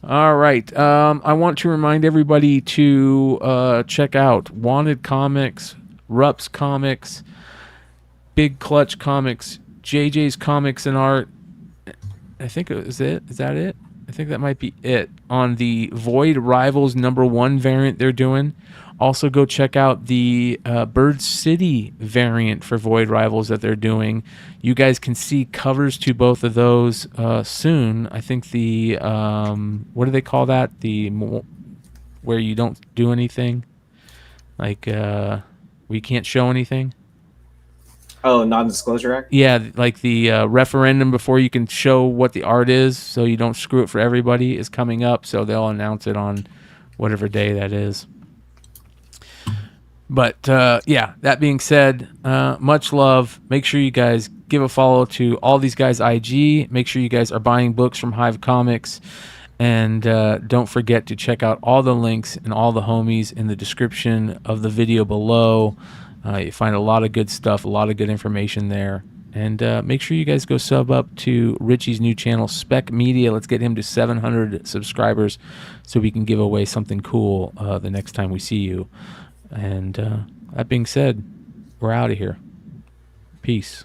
all right. I want to remind everybody to check out Wanted Comics, Rups Comics, Big Clutch Comics, JJ's Comics and Art. I think is that it? I think that might be it on the Void Rivals #1 variant they're doing. Also, go check out the Bird City variant for Void Rivals that they're doing. You guys can see covers to both of those soon. I think the what do they call that? Where you don't do anything, like we can't show anything. Oh, non-disclosure act? Yeah, like the referendum before you can show what the art is, so you don't screw it for everybody, is coming up. So they'll announce it on whatever day that is. But yeah, that being said, much love. Make sure you guys give a follow to all these guys' IG. Make sure you guys are buying books from Hive Comics. And don't forget to check out all the links and all the homies in the description of the video below. You find a lot of good stuff, a lot of good information there. And make sure you guys go sub up to Richie's new channel, Spec Media. Let's get him to 700 subscribers so we can give away something cool the next time we see you. And that being said, we're out of here. Peace.